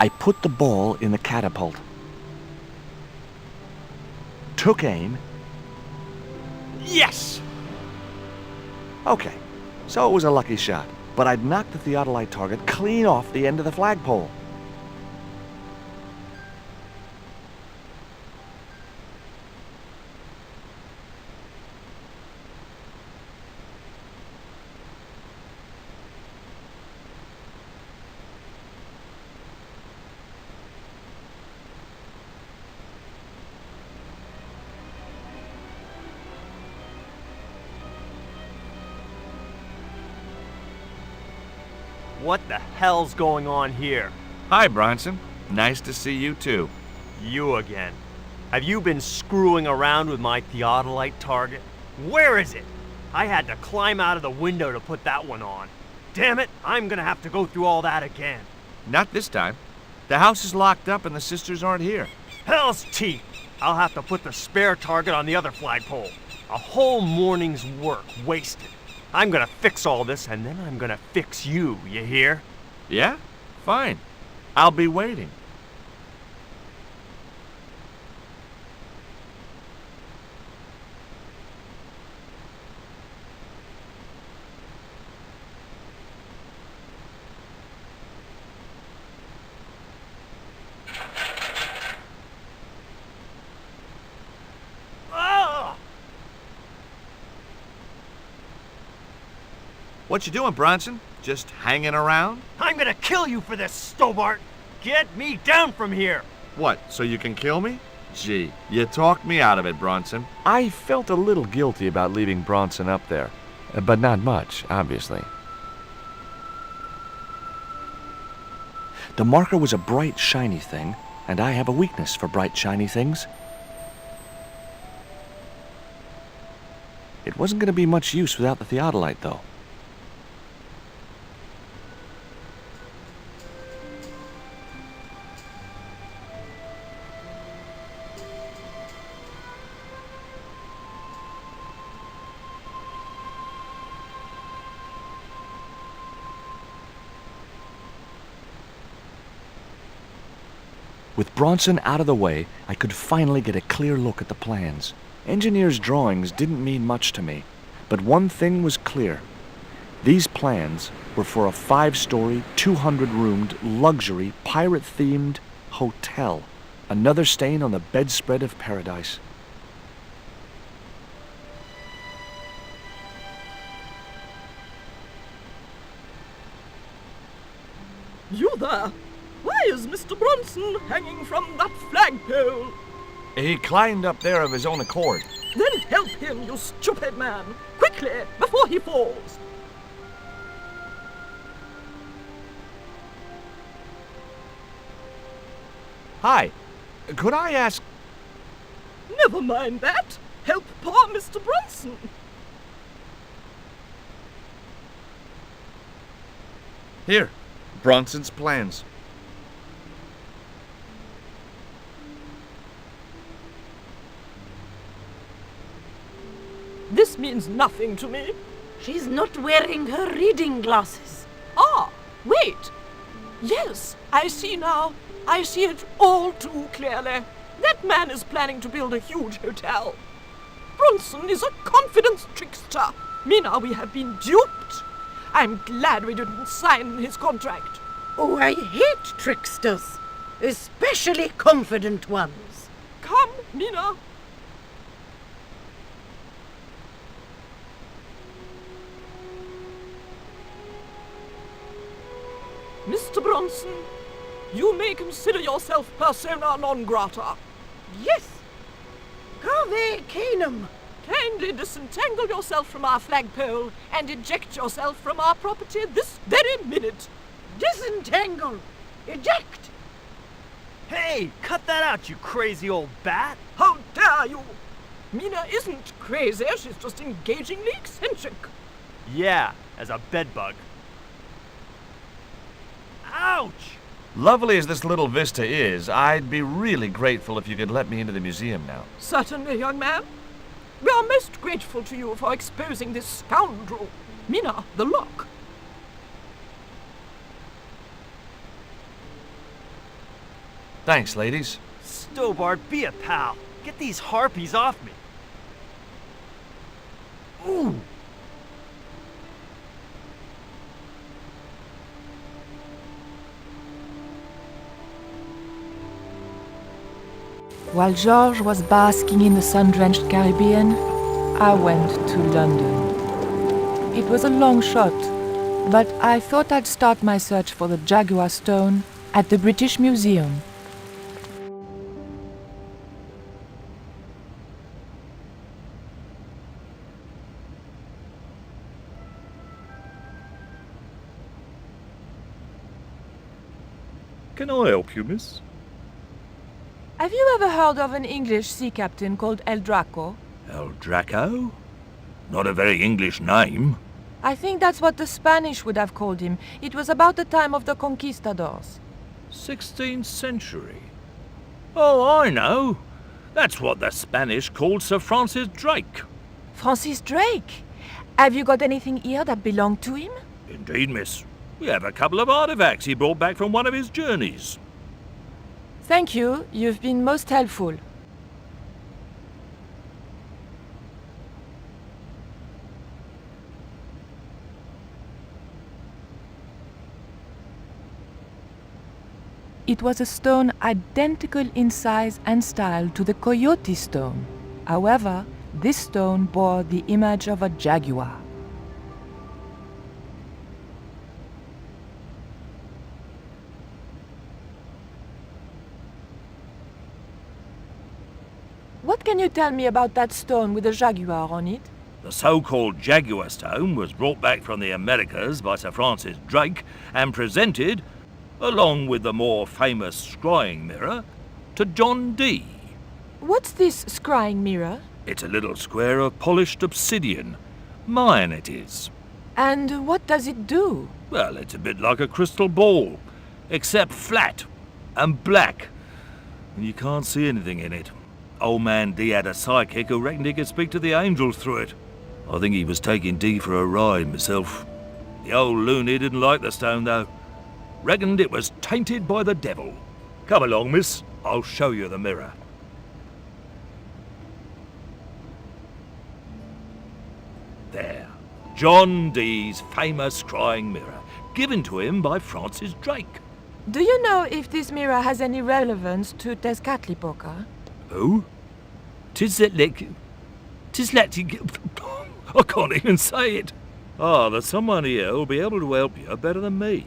I put the ball in the catapult, took aim. Yes! Okay, so it was a lucky shot, but I'd knocked the theodolite target clean off the end of the flagpole. What the hell's going on here? Hi, Bronson. Nice to see you, too. You again. Have you been screwing around with my theodolite target? Where is it? I had to climb out of the window to put that one on. Damn it, I'm gonna have to go through all that again. Not this time. The house is locked up and the sisters aren't here. Hell's teeth! I'll have to put the spare target on the other flagpole. A whole morning's work wasted. I'm gonna fix all this, and then I'm gonna fix you, you hear? Yeah? Fine. I'll be waiting. What you doing, Bronson? Just hanging around? I'm gonna kill you for this, Stobart! Get me down from here! What, so you can kill me? Gee, you talked me out of it, Bronson. I felt a little guilty about leaving Bronson up there, but not much, obviously. The marker was a bright, shiny thing, and I have a weakness for bright, shiny things. It wasn't going to be much use without the theodolite, though. With Bronson out of the way, I could finally get a clear look at the plans. Engineers' drawings didn't mean much to me, but one thing was clear. These plans were for a 5-story, 200-roomed, luxury, pirate-themed hotel. Another stain on the bedspread of paradise. You there? Why is Mr. Bronson hanging from that flagpole? He climbed up there of his own accord. Then help him, you stupid man! Quickly, before he falls! Hi. Could I ask... Never mind that. Help poor Mr. Bronson. Here, Bronson's plans. This means nothing to me. She's not wearing her reading glasses. Ah, wait. Yes, I see now. I see it all too clearly. That man is planning to build a huge hotel. Bronson is a confidence trickster. Mina, we have been duped. I'm glad we didn't sign his contract. Oh, I hate tricksters, especially confident ones. Come, Mina. Mr. Bronson, you may consider yourself persona non grata. Yes. Cave Canem. Kindly disentangle yourself from our flagpole and eject yourself from our property this very minute. Disentangle. Eject. Hey, cut that out, you crazy old bat! How dare you! Mina isn't crazy, she's just engagingly eccentric. Yeah, as a bedbug. Ouch! Lovely as this little vista is, I'd be really grateful if you could let me into the museum now. Certainly, young man. We are most grateful to you for exposing this scoundrel. Mina, the lock. Thanks, ladies. Stobart, be a pal. Get these harpies off me. Ooh! While George was basking in the sun-drenched Caribbean, I went to London. It was a long shot, but I thought I'd start my search for the Jaguar Stone at the British Museum. Can I help you, miss? Have you ever heard of an English sea captain called El Draco? El Draco? Not a very English name. I think that's what the Spanish would have called him. It was about the time of the conquistadors. 16th century. Oh, I know. That's what the Spanish called Sir Francis Drake. Francis Drake? Have you got anything here that belonged to him? Indeed, miss. We have a couple of artifacts he brought back from one of his journeys. Thank you. You've been most helpful. It was a stone identical in size and style to the Coyote stone. However, this stone bore the image of a jaguar. What can you tell me about that stone with a jaguar on it? The so-called Jaguar Stone was brought back from the Americas by Sir Francis Drake and presented, along with the more famous scrying mirror, to John Dee. What's this scrying mirror? It's a little square of polished obsidian. Mine it is. And what does it do? Well, it's a bit like a crystal ball, except flat and black. And you can't see anything in it. Old man Dee had a psychic who reckoned he could speak to the angels through it. I think he was taking Dee for a ride myself. The old loony didn't like the stone, though. Reckoned it was tainted by the devil. Come along, miss. I'll show you the mirror. There. John Dee's famous scrying mirror, given to him by Francis Drake. Do you know if this mirror has any relevance to Tezcatlipoca? Who? I can't even say it. Ah, there's someone here who'll be able to help you better than me.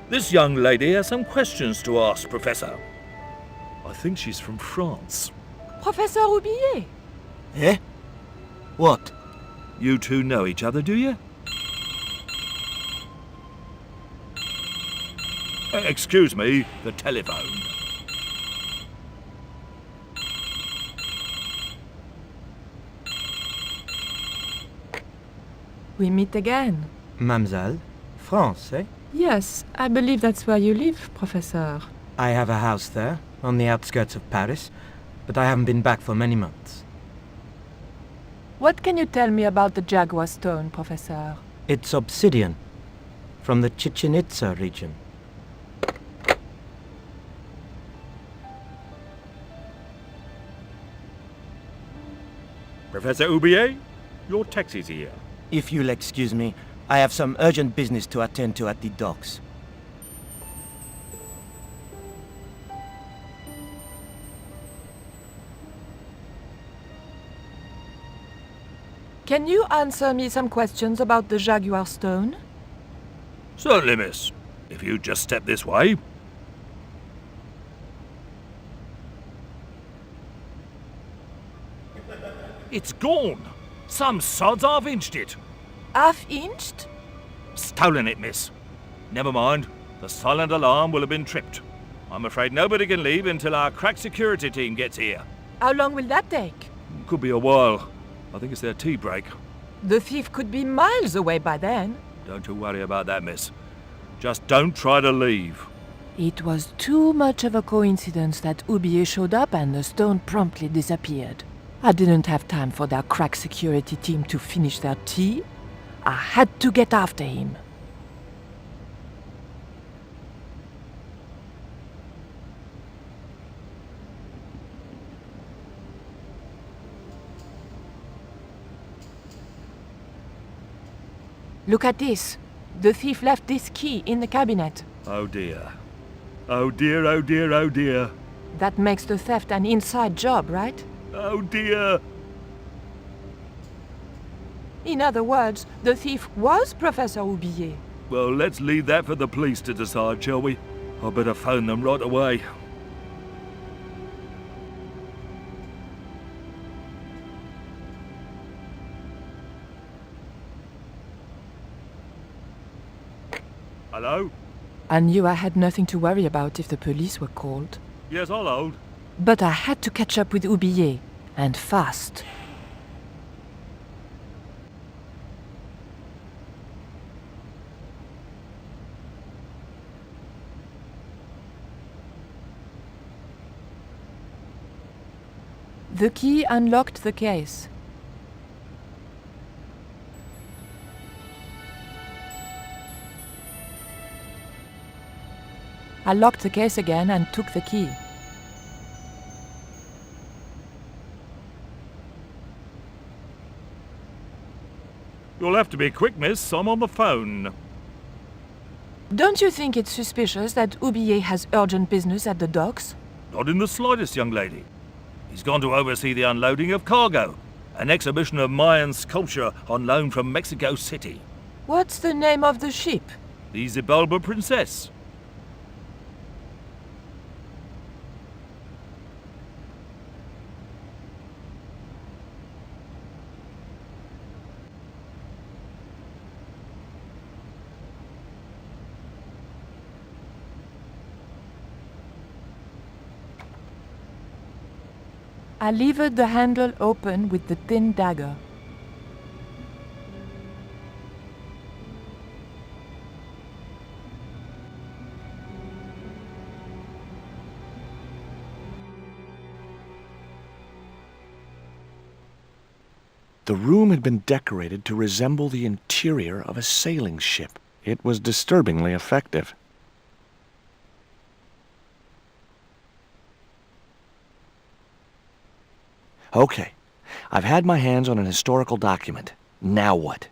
This young lady has some questions to ask, Professor. I think she's from France. Professor Roubillier? Eh? What? You two know each other, do you? Excuse me, the telephone. We meet again. Mademoiselle? France, eh? Yes, I believe that's where you live, Professor. I have a house there, on the outskirts of Paris, but I haven't been back for many months. What can you tell me about the Jaguar Stone, Professor? It's obsidian, from the Chichen Itza region. Professor Roubillier, your taxi's here. If you'll excuse me, I have some urgent business to attend to at the docks. Can you answer me some questions about the Jaguar Stone? Certainly, miss. If you just step this way. It's gone. Some sods half-inched it. Half-inched? Stolen it, miss. Never mind. The silent alarm will have been tripped. I'm afraid nobody can leave until our crack security team gets here. How long will that take? Could be a while. I think it's their tea break. The thief could be miles away by then. Don't you worry about that, miss. Just don't try to leave. It was too much of a coincidence that Roubillier showed up and the stone promptly disappeared. I didn't have time for their crack security team to finish their tea. I had to get after him. Look at this. The thief left this key in the cabinet. Oh dear. Oh dear, oh dear, oh dear. That makes the theft an inside job, right? Oh dear. In other words, the thief was Professor Oublié. Well, let's leave that for the police to decide, shall we? I better phone them right away. Hello? I knew I had nothing to worry about if the police were called. Yes, I'll hold. But I had to catch up with Oublié, and fast. The key unlocked the case. I locked the case again and took the key. You'll have to be quick, miss. I'm on the phone. Don't you think it's suspicious that Oublié has urgent business at the docks? Not in the slightest, young lady. He's gone to oversee the unloading of cargo, an exhibition of Mayan sculpture on loan from Mexico City. What's the name of the ship? The Xibalba Princess. I levered the handle open with the thin dagger. The room had been decorated to resemble the interior of a sailing ship. It was disturbingly effective. Okay, I've had my hands on an historical document. Now what?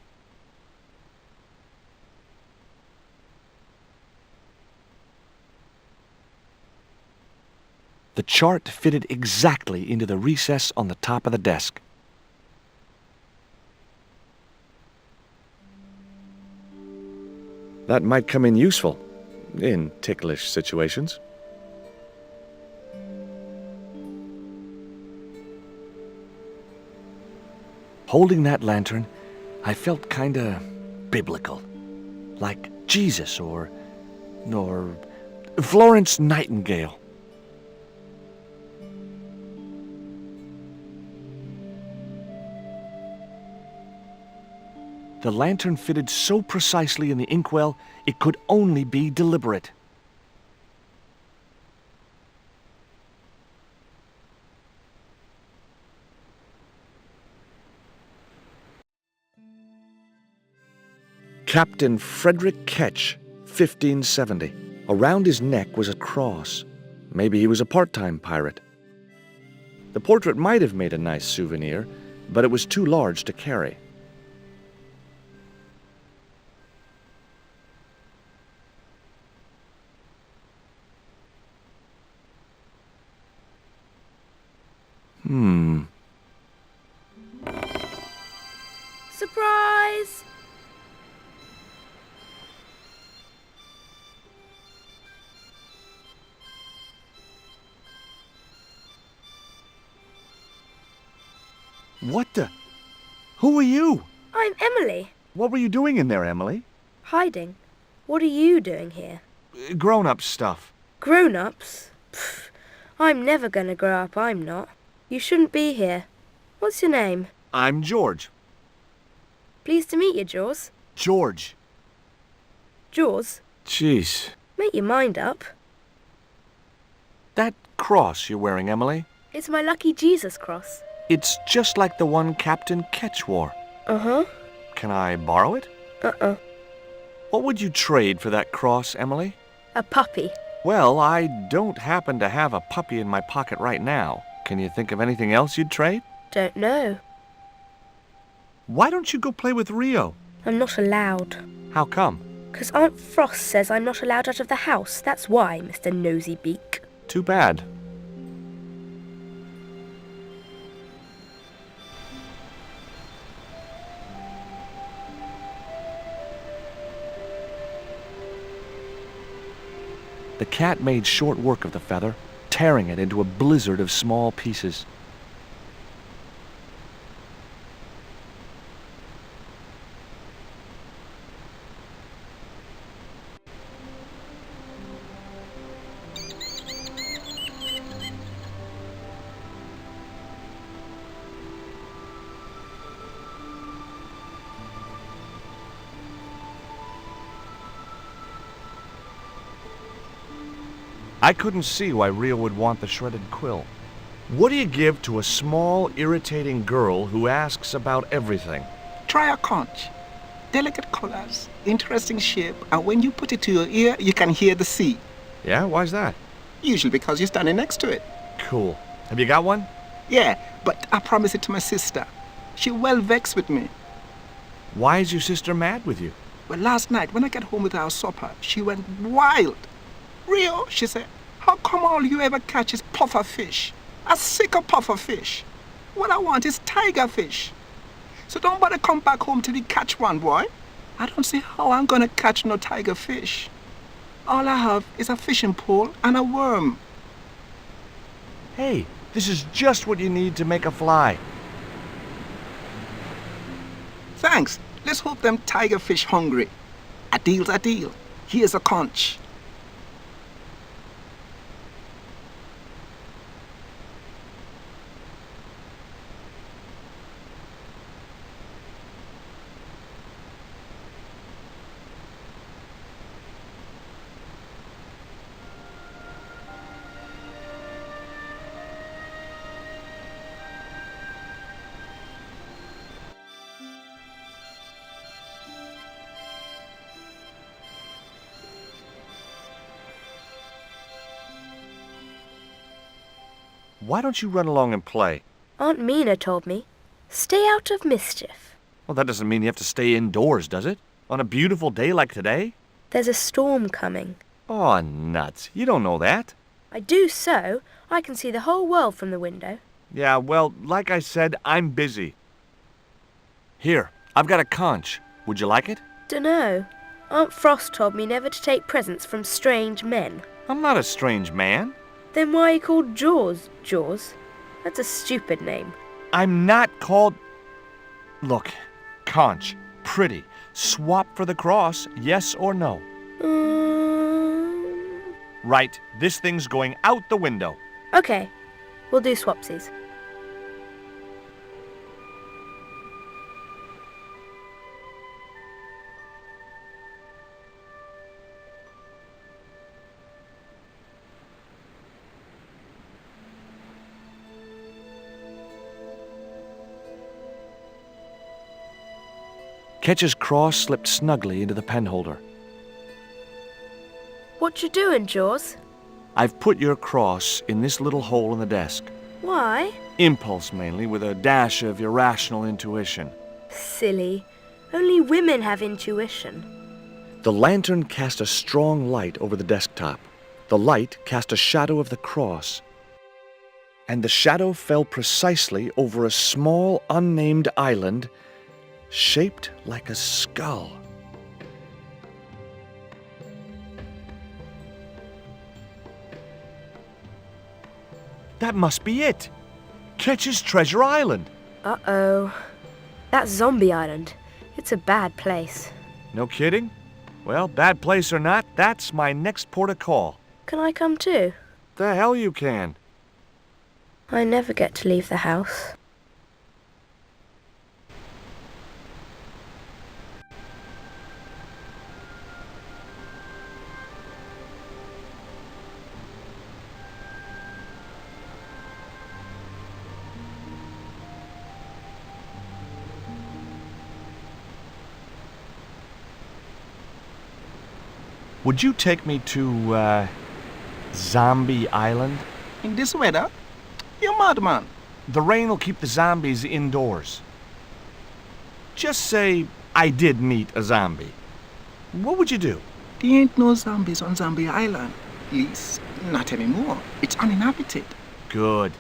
The chart fitted exactly into the recess on the top of the desk. That might come in useful in ticklish situations. Holding that lantern, I felt kinda biblical. Like Jesus or Florence Nightingale. The lantern fitted so precisely in the inkwell, it could only be deliberate. Captain Frederick Ketch, 1570. Around his neck was a cross. Maybe he was a part-time pirate. The portrait might have made a nice souvenir, but it was too large to carry. Surprise! What the? Who are you? I'm Emily. What were you doing in there, Emily? Hiding. What are you doing here? Grown-up stuff. Grown-ups? Pfft. I'm never gonna grow up, I'm not. You shouldn't be here. What's your name? I'm George. Pleased to meet you, Jaws. George. Jaws? Jeez. Make your mind up. That cross you're wearing, Emily? It's my lucky Jesus cross. It's just like the one Captain Ketch wore. Uh-huh. Can I borrow it? Uh-uh. What would you trade for that cross, Emily? A puppy. Well, I don't happen to have a puppy in my pocket right now. Can you think of anything else you'd trade? Don't know. Why don't you go play with Rio? I'm not allowed. How come? 'Cause Aunt Frost says I'm not allowed out of the house. That's why, Mr. Nosy Beak. Too bad. The cat made short work of the feather, tearing it into a blizzard of small pieces. I couldn't see why Rio would want the shredded quill. What do you give to a small, irritating girl who asks about everything? Try a conch. Delicate colors, interesting shape, and when you put it to your ear, you can hear the sea. Yeah, why's that? Usually because you're standing next to it. Cool. Have you got one? Yeah, but I promised it to my sister. She well vexed with me. Why is your sister mad with you? Well, last night when I got home with our supper, she went wild. Rio, she said, how come all you ever catch is puffer fish? A sicker puffer fish. What I want is tiger fish. So don't bother come back home till you catch one, boy. I don't see how I'm gonna catch no tiger fish. All I have is a fishing pole and a worm. Hey, this is just what you need to make a fly. Thanks. Let's hope them tiger fish hungry. A deal's a deal. Here's a conch. Why don't you run along and play? Aunt Mina told me. Stay out of mischief. Well, that doesn't mean you have to stay indoors, does it? On a beautiful day like today? There's a storm coming. Oh, nuts. You don't know that. I do so. I can see the whole world from the window. Yeah, well, like I said, I'm busy. Here, I've got a conch. Would you like it? Dunno. Aunt Frost told me never to take presents from strange men. I'm not a strange man. Then why are you called Jaws, Jaws? That's a stupid name. I'm not called... Look, conch, pretty. Swap for the cross, yes or no? Right, this thing's going out the window. Okay, we'll do swapsies. Ketch's cross slipped snugly into the penholder. What you doing, Jaws? I've put your cross in this little hole in the desk. Why? Impulse mainly, with a dash of irrational intuition. Silly. Only women have intuition. The lantern cast a strong light over the desktop. The light cast a shadow of the cross. And the shadow fell precisely over a small, unnamed island shaped like a skull. That must be it. Ketch's Treasure Island. Uh-oh. That's Zombie Island. It's a bad place. No kidding? Well, bad place or not, that's my next port of call. Can I come too? The hell you can. I never get to leave the house. Would you take me to, Zombie Island? In this weather? You're mad, man. The rain will keep the zombies indoors. Just say I did meet a zombie. What would you do? There ain't no zombies on Zombie Island. At least, not anymore. It's uninhabited. Good.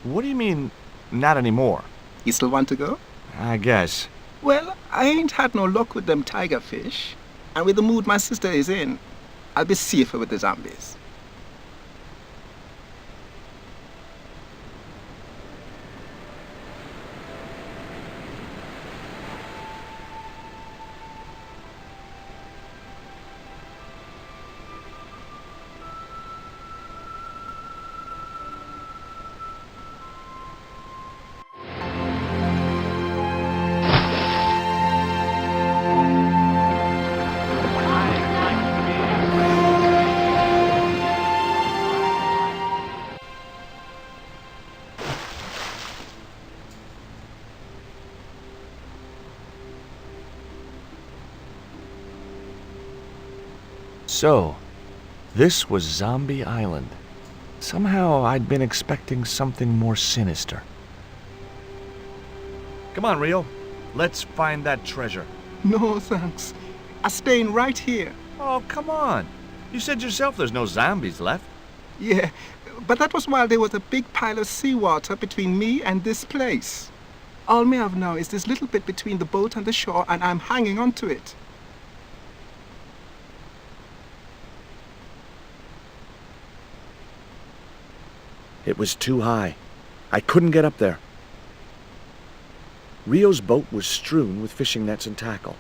What do you mean, not anymore? You still want to go? I guess. Well, I ain't had no luck with them tiger fish. And with the mood my sister is in, I'll be safer with the zombies. So, this was Zombie Island. Somehow I'd been expecting something more sinister. Come on, Rio. Let's find that treasure. No, thanks. I'm staying right here. Oh, come on. You said yourself there's no zombies left. Yeah, but that was while there was a big pile of seawater between me and this place. All me have now is this little bit between the boat and the shore, and I'm hanging on to it. It was too high. I couldn't get up there. Rio's boat was strewn with fishing nets and tackle.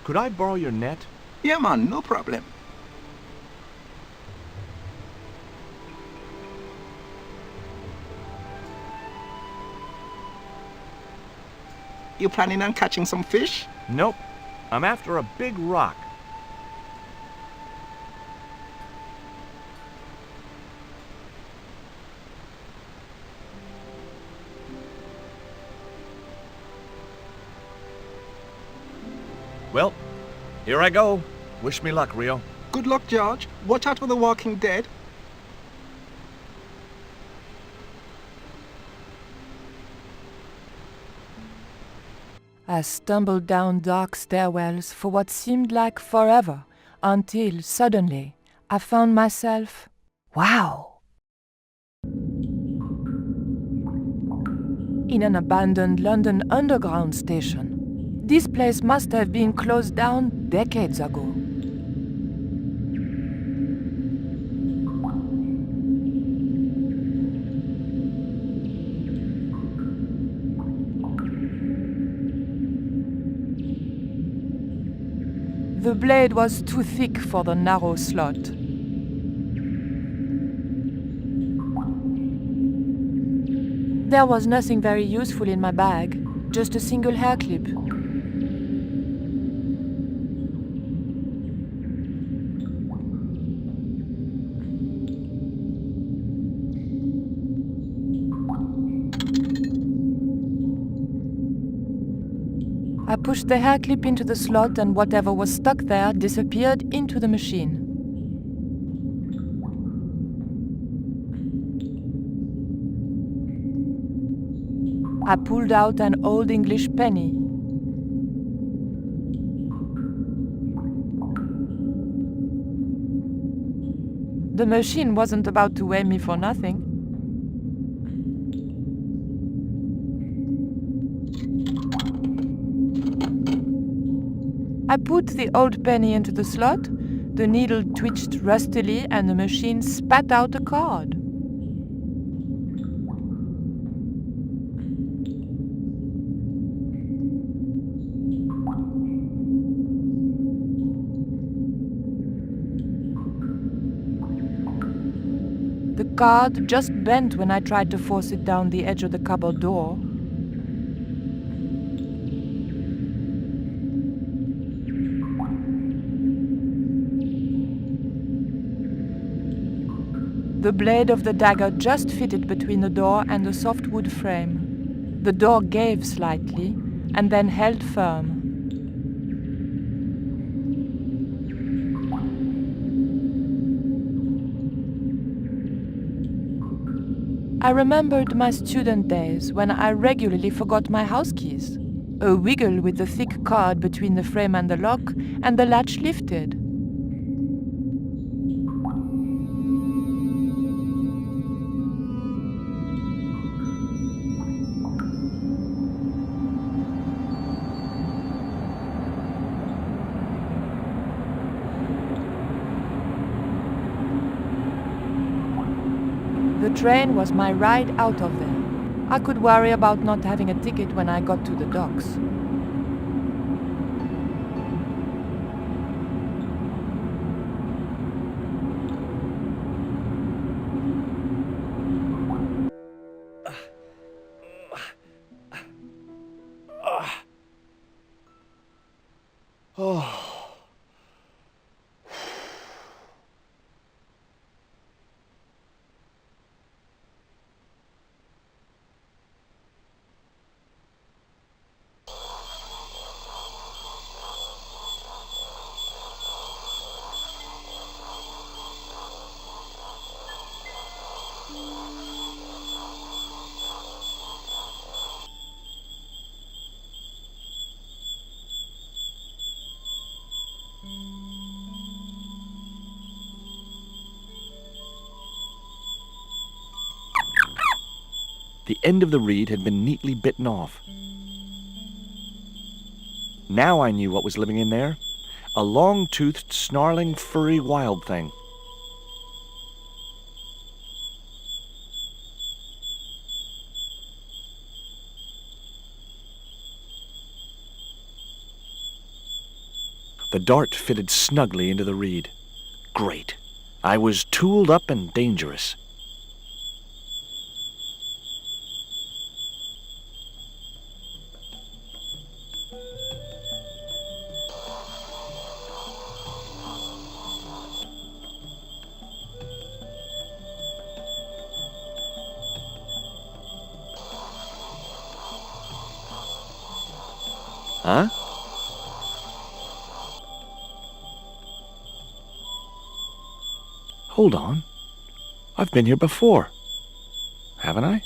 Could I borrow your net? Yeah, man, no problem. You planning on catching some fish? Nope. I'm after a big rock. Well, here I go. Wish me luck, Rio. Good luck, George. Watch out for the Walking Dead. I stumbled down dark stairwells for what seemed like forever, until suddenly I found myself, wow, in an abandoned London Underground station. This place must have been closed down decades ago. The blade was too thick for the narrow slot. There was nothing very useful in my bag, just a single hair clip. I pushed the hair clip into the slot, and whatever was stuck there disappeared into the machine. I pulled out an old English penny. The machine wasn't about to weigh me for nothing. I put the old penny into the slot, the needle twitched rustily, and the machine spat out a card. The card just bent when I tried to force it down the edge of the cupboard door. The blade of the dagger just fitted between the door and the soft wood frame. The door gave slightly and then held firm. I remembered my student days when I regularly forgot my house keys. A wiggle with the thick cord between the frame and the lock, and the latch lifted. The train was my ride out of there. I could worry about not having a ticket when I got to the docks. Oh. The end of the reed had been neatly bitten off. Now I knew what was living in there. A long-toothed, snarling, furry wild thing. The dart fitted snugly into the reed. Great. I was tooled up and dangerous. Huh? Hold on. I've been here before. Haven't I?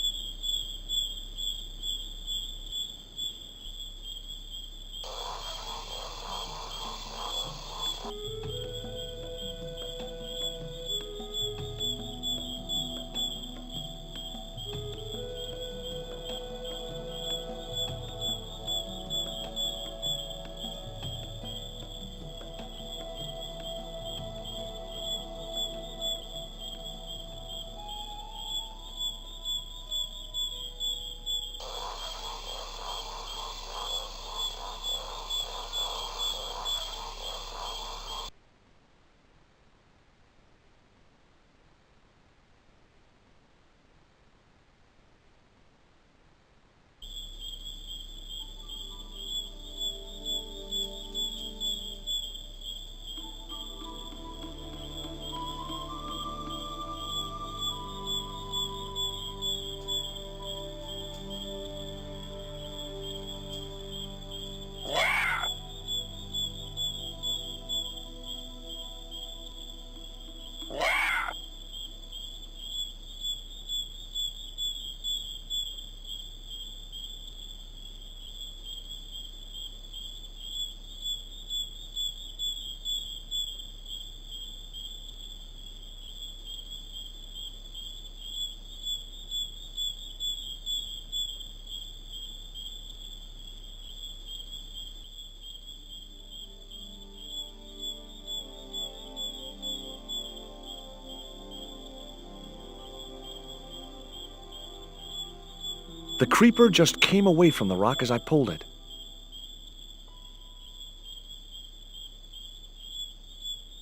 The creeper just came away from the rock as I pulled it.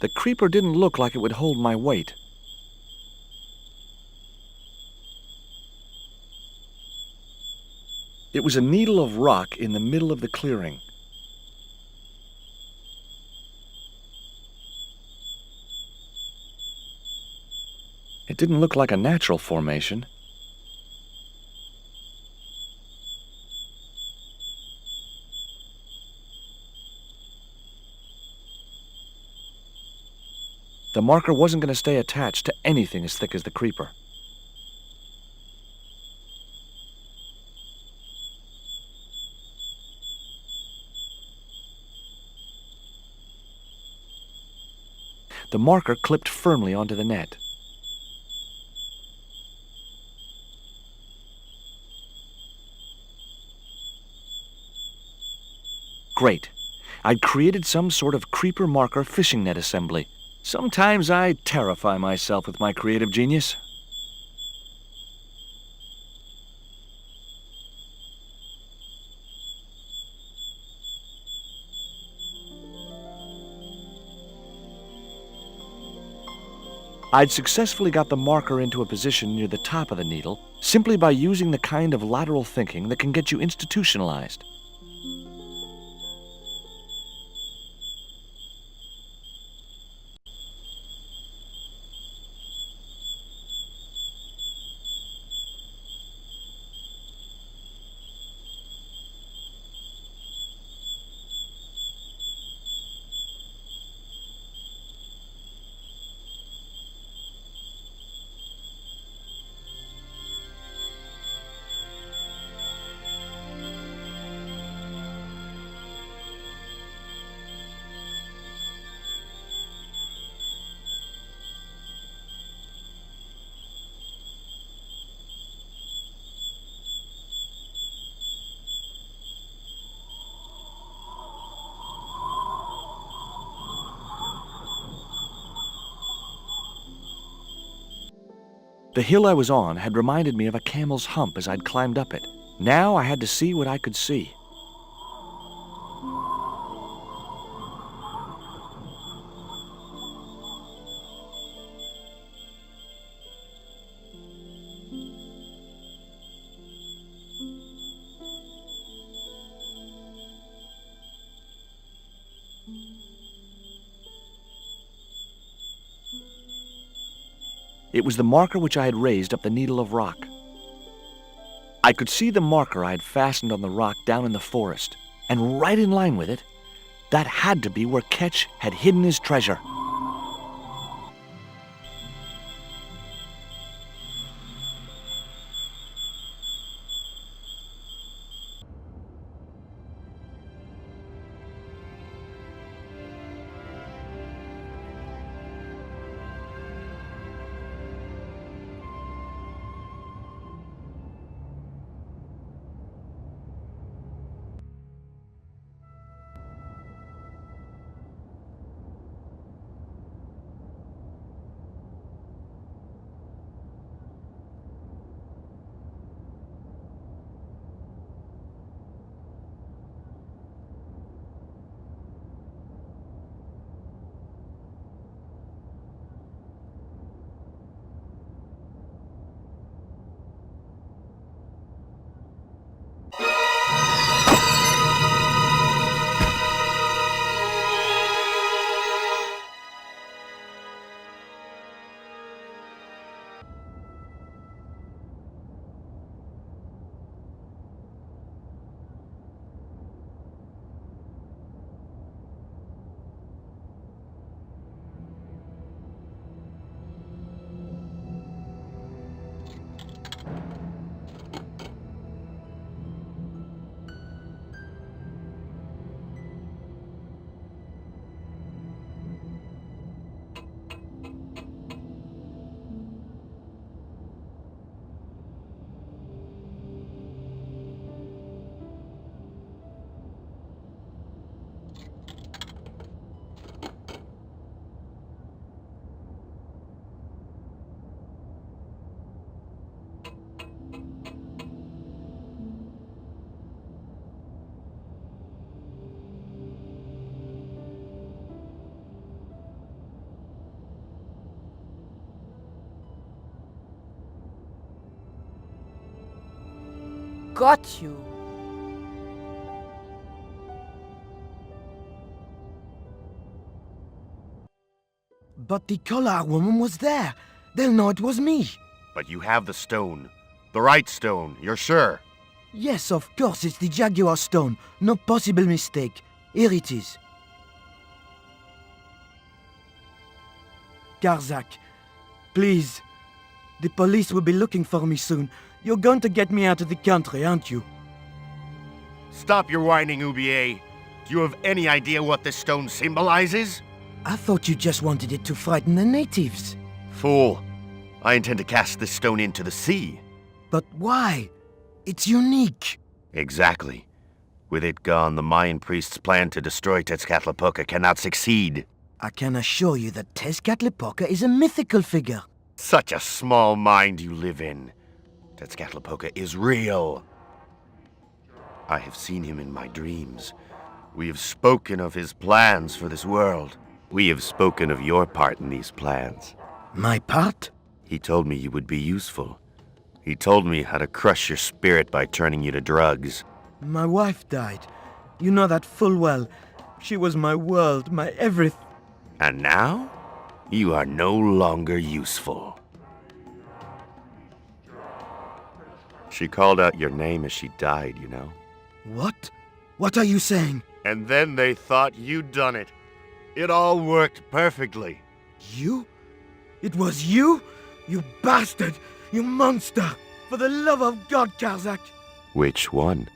The creeper didn't look like it would hold my weight. It was a needle of rock in the middle of the clearing. It didn't look like a natural formation. The marker wasn't going to stay attached to anything as thick as the creeper. The marker clipped firmly onto the net. Great. I'd created some sort of creeper marker fishing net assembly. Sometimes I terrify myself with my creative genius. I'd successfully got the marker into a position near the top of the needle simply by using the kind of lateral thinking that can get you institutionalized. The hill I was on had reminded me of a camel's hump as I'd climbed up it. Now I had to see what I could see. It was the marker which I had raised up the needle of rock. I could see the marker I had fastened on the rock down in the forest, and right in line with it, that had to be where Ketch had hidden his treasure. Got you. But the collar woman was there. They'll know it was me. But you have the stone. The right stone, you're sure? Yes, of course, it's the Jaguar stone. No possible mistake. Here it is. Garzak, please. The police will be looking for me soon. You're going to get me out of the country, aren't you? Stop your whining, Ubier. Do you have any idea what this stone symbolizes? I thought you just wanted it to frighten the natives. Fool. I intend to cast this stone into the sea. But why? It's unique. Exactly. With it gone, the Mayan priest's plan to destroy Tezcatlipoca cannot succeed. I can assure you that Tezcatlipoca is a mythical figure. Such a small mind you live in. Tezcatlipoca is real. I have seen him in my dreams. We have spoken of his plans for this world. We have spoken of your part in these plans. My part? He told me you would be useful. He told me how to crush your spirit by turning you to drugs. My wife died. You know that full well. She was my world, my everything. And now? You are no longer useful. She called out your name as she died, you know. What? What are you saying? And then they thought you'd done it. It all worked perfectly. You? It was you? You bastard! You monster! For the love of God, Garzak! Which one?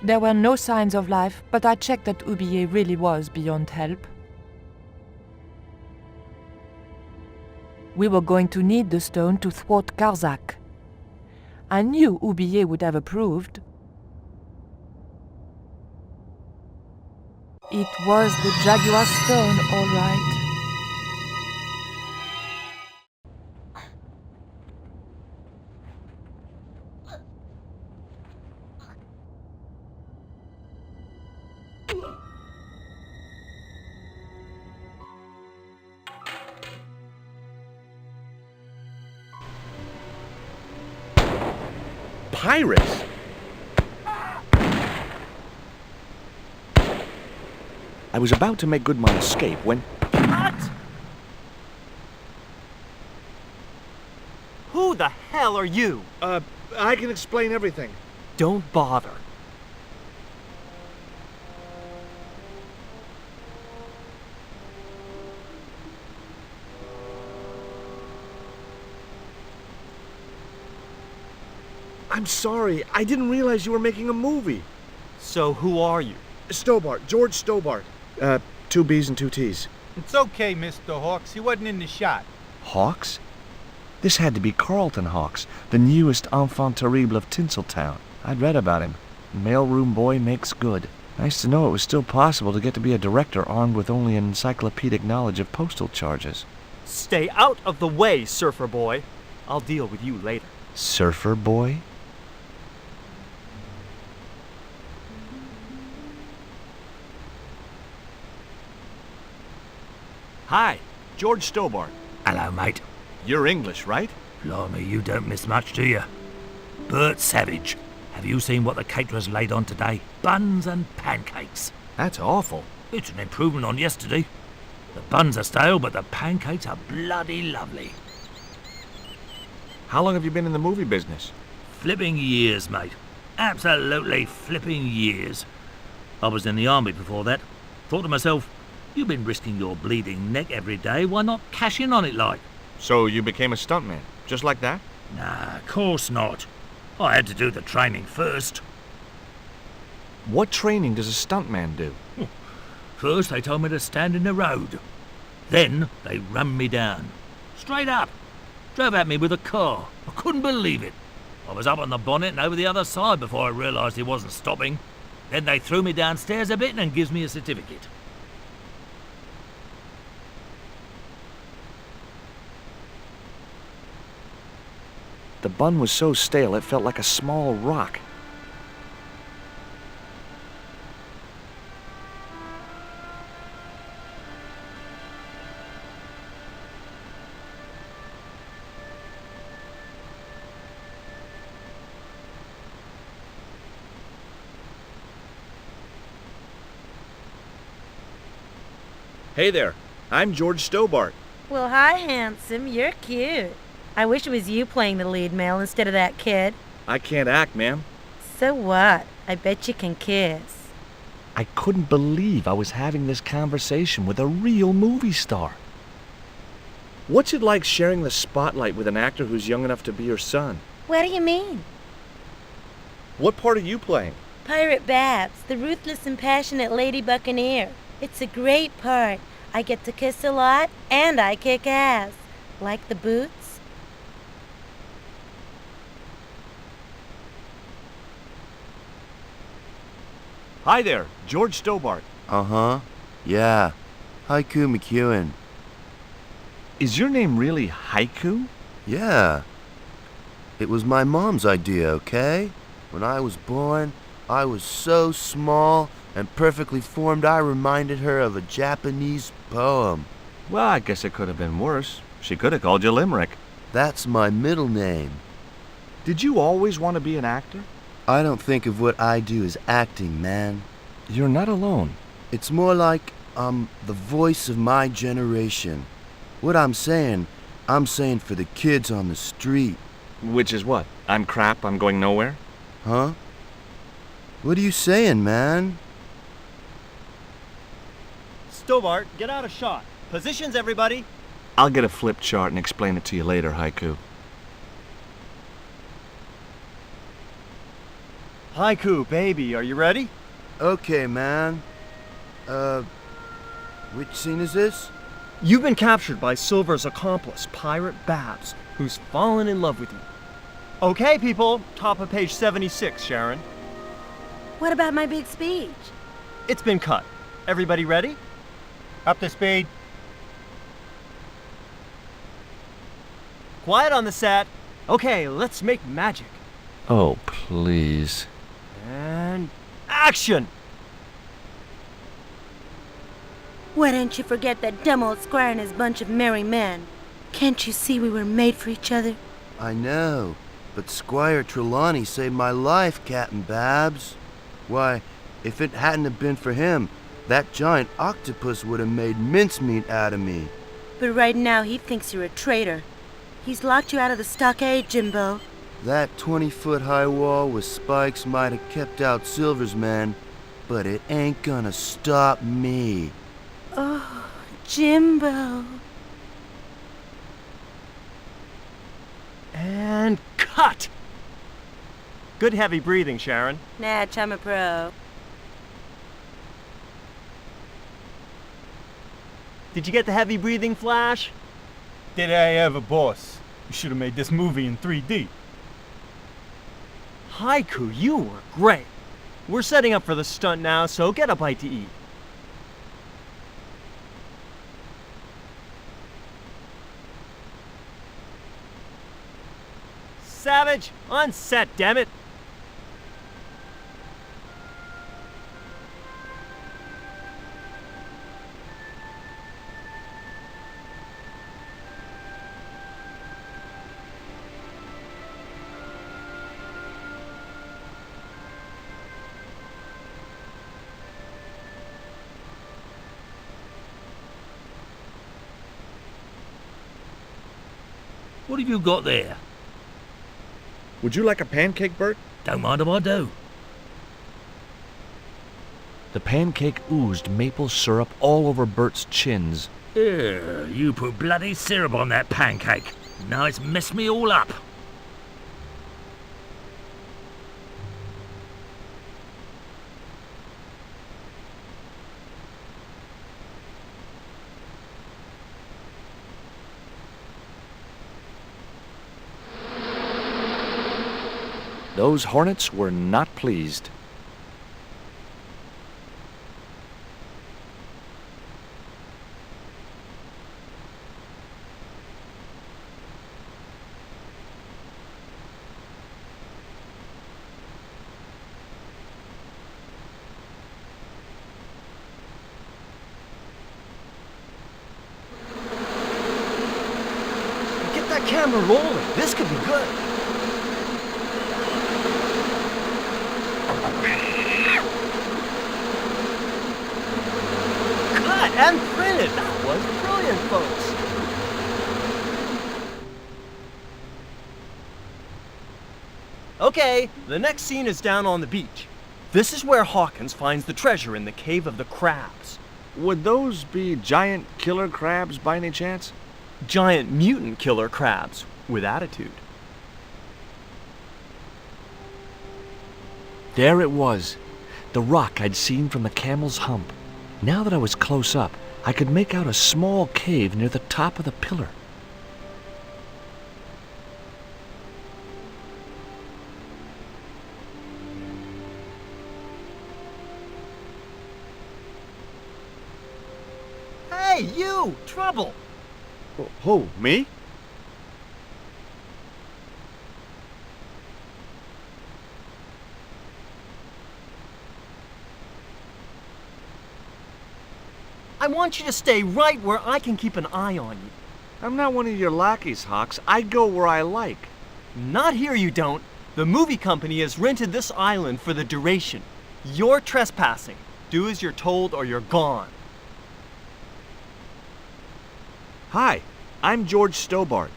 There were no signs of life, but I checked that Ubier really was beyond help. We were going to need the stone to thwart Garzak. I knew Ubier would have approved. It was the Jaguar stone, all right. Pirates? I was about to make good my escape when... What? Who the hell are you? I can explain everything. Don't bother. I'm sorry. I didn't realize you were making a movie. So who are you? Stobart. George Stobart. 2 B's and 2 T's. It's okay, Mr. Hawks. He wasn't in the shot. Hawks? This had to be Carlton Hawks, the newest enfant terrible of Tinseltown. I'd read about him. Mailroom boy makes good. Nice to know it was still possible to get to be a director armed with only an encyclopedic knowledge of postal charges. Stay out of the way, surfer boy. I'll deal with you later. Surfer boy? Hi, George Stobart. Hello, mate. You're English, right? Blimey, you don't miss much, do you? Bert Savage. Have you seen what the caterers laid on today? Buns and pancakes. That's awful. It's an improvement on yesterday. The buns are stale, but the pancakes are bloody lovely. How long have you been in the movie business? Flipping years, mate. Absolutely flipping years. I was in the army before that. Thought to myself, you've been risking your bleeding neck every day, why not cash in on it like? So you became a stuntman, just like that? Nah, of course not. I had to do the training first. What training does a stuntman do? First they told me to stand in the road. Then they run me down. Straight up. Drove at me with a car. I couldn't believe it. I was up on the bonnet and over the other side before I realised he wasn't stopping. Then they threw me downstairs a bit and gives me a certificate. The bun was so stale it felt like a small rock. Hey there, I'm George Stobart. Well, hi, handsome. You're cute. I wish it was you playing the lead male instead of that kid. I can't act, ma'am. So what? I bet you can kiss. I couldn't believe I was having this conversation with a real movie star. What's it like sharing the spotlight with an actor who's young enough to be your son? What do you mean? What part are you playing? Pirate Babs, the ruthless and passionate lady buccaneer. It's a great part. I get to kiss a lot, and I kick ass. Like the boots? Hi there, George Stobart. Uh-huh. Yeah. Haiku McEwen. Is your name really Haiku? Yeah. It was my mom's idea, okay? When I was born, I was so small and perfectly formed I reminded her of a Japanese poem. Well, I guess it could have been worse. She could have called you Limerick. That's my middle name. Did you always want to be an actor? I don't think of what I do as acting, man. You're not alone. It's more like I'm the voice of my generation. What I'm saying for the kids on the street. Which is what? I'm crap, I'm going nowhere? Huh? What are you saying, man? Stobart, get out of shot. Positions, everybody. I'll get a flip chart and explain it to you later, Haiku. Haiku, baby, are you ready? Okay, man. Which scene is this? You've been captured by Silver's accomplice, Pirate Babs, who's fallen in love with you. Okay, people, top of page 76, Sharon. What about my big speech? It's been cut. Everybody ready? Up to speed. Quiet on the set. Okay, let's make magic. Oh, please. And action! Why don't you forget that dumb old squire and his bunch of merry men? Can't you see we were made for each other? I know, but Squire Trelawney saved my life, Captain Babs. Why, if it hadn't have been for him, that giant octopus would have made mincemeat out of me. But right now he thinks you're a traitor. He's locked you out of the stockade, Jimbo. That 20-foot high wall with spikes might have kept out Silver's men, but it ain't gonna stop me. Oh, Jimbo. And cut! Good heavy breathing, Sharon. Natch, I'm a pro. Did you get the heavy breathing, Flash? Did I ever, boss? You should have made this movie in 3D. Haiku, you were great. We're setting up for the stunt now, so get a bite to eat. Savage, on set, damn it! What have you got there? Would you like a pancake, Bert? Don't mind if I do. The pancake oozed maple syrup all over Bert's chins. Here, you put bloody syrup on that pancake. Now it's messed me all up. Those hornets were not pleased. Get that camera rolling. This could be good. Cut! And printed! That was brilliant, folks! Okay, the next scene is down on the beach. This is where Hawkins finds the treasure in the Cave of the Crabs. Would those be giant killer crabs by any chance? Giant mutant killer crabs with attitude. There it was, the rock I'd seen from the camel's hump. Now that I was close up, I could make out a small cave near the top of the pillar. Hey, you! Trouble! Who, me? I want you to stay right where I can keep an eye on you. I'm not one of your lackeys, Hawks. I go where I like. Not here, you don't. The movie company has rented this island for the duration. You're trespassing. Do as you're told or you're gone. Hi, I'm George Stobart.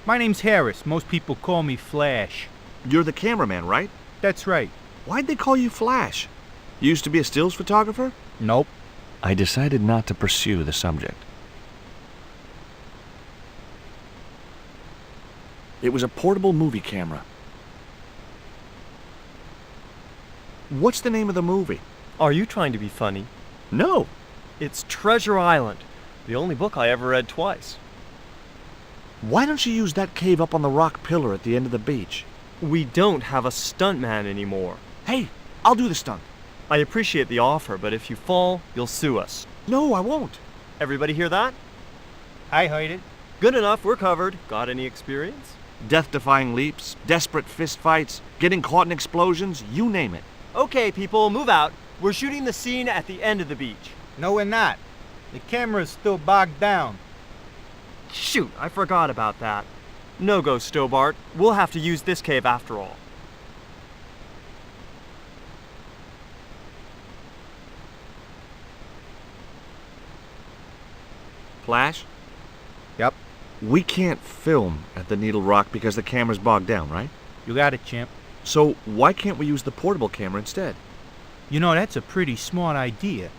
My name's Harris. Most people call me Flash. You're the cameraman, right? That's right. Why'd they call you Flash? You used to be a stills photographer? Nope. I decided not to pursue the subject. It was a portable movie camera. What's the name of the movie? Are you trying to be funny? No. It's Treasure Island, the only book I ever read twice. Why don't you use that cave up on the rock pillar at the end of the beach? We don't have a stuntman anymore. Hey, I'll do the stunt. I appreciate the offer, but if you fall, you'll sue us. No, I won't. Everybody hear that? I heard it. Good enough, we're covered. Got any experience? Death-defying leaps, desperate fistfights, getting caught in explosions, you name it. Okay, people, move out. We're shooting the scene at the end of the beach. No, we're not. The camera's still bogged down. Shoot, I forgot about that. No go, Stobart. We'll have to use this cave after all. Flash? Yep. We can't film at the Needle Rock because the camera's bogged down, right? You got it, chimp. So why can't we use the portable camera instead? You know, that's a pretty smart idea.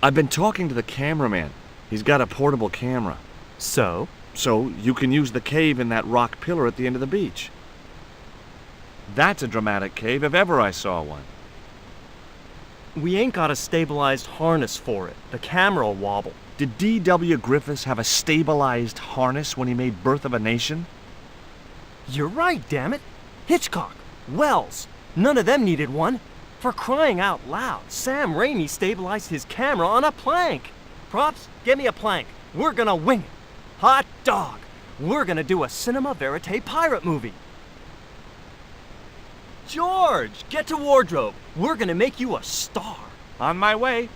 I've been talking to the cameraman. He's got a portable camera. So? So you can use the cave in that rock pillar at the end of the beach. That's a dramatic cave if ever I saw one. We ain't got a stabilized harness for it. The camera'll wobble. Did D.W. Griffiths have a stabilized harness when he made Birth of a Nation? You're right, damn it. Hitchcock, Wells, none of them needed one. For crying out loud, Sam Raimi stabilized his camera on a plank. Props, get me a plank. We're gonna wing it. Hot dog! We're gonna do a cinema verite pirate movie. George, get to wardrobe. We're gonna make you a star. On my way.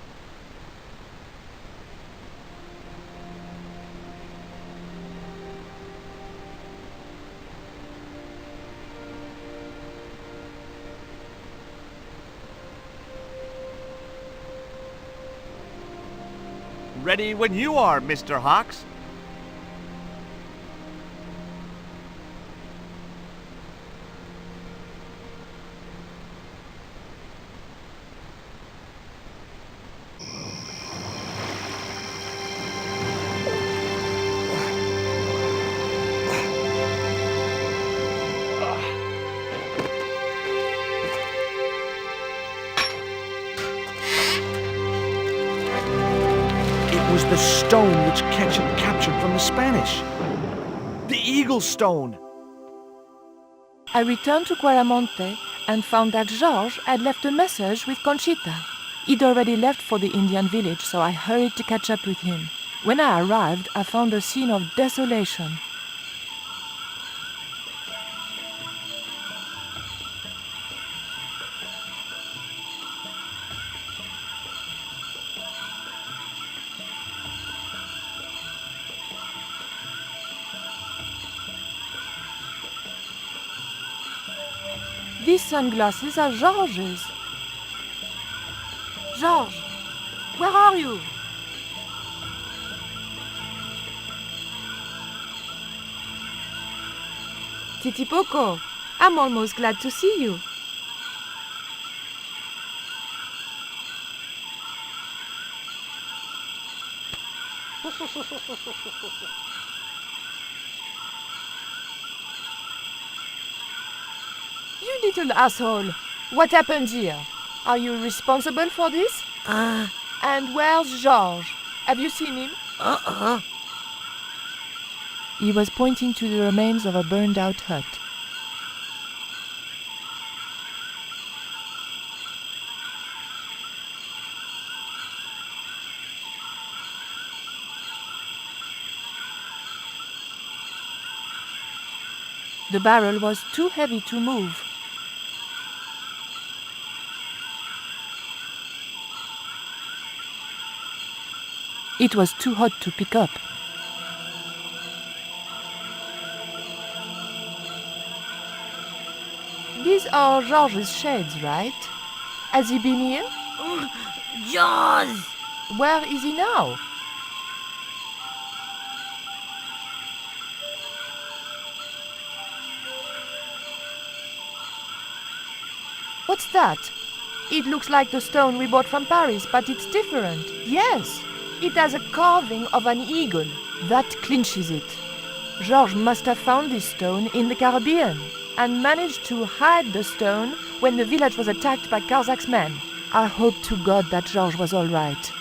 Ready when you are, Mr. Hawks. It was the stone which Ketchum captured from the Spanish. The Eagle Stone. I returned to Quaramonte and found that Georges had left a message with Conchita. He'd already left for the Indian village, so I hurried to catch up with him. When I arrived, I found a scene of desolation. These sunglasses are George's. George, where are you? Titipoco, I'm almost glad to see you. You little asshole! What happened here? Are you responsible for this? And where's George? Have you seen him? He was pointing to the remains of a burned-out hut. The barrel was too heavy to move. It was too hot to pick up. These are George's shades, right? Has he been here? Jaws! Where is he now? What's that? It looks like the stone we bought from Paris, but it's different. Yes, it has a carving of an eagle. That clinches it. Georges must have found this stone in the Caribbean and managed to hide the stone when the village was attacked by Carzac's men. I hope to God that Georges was all right.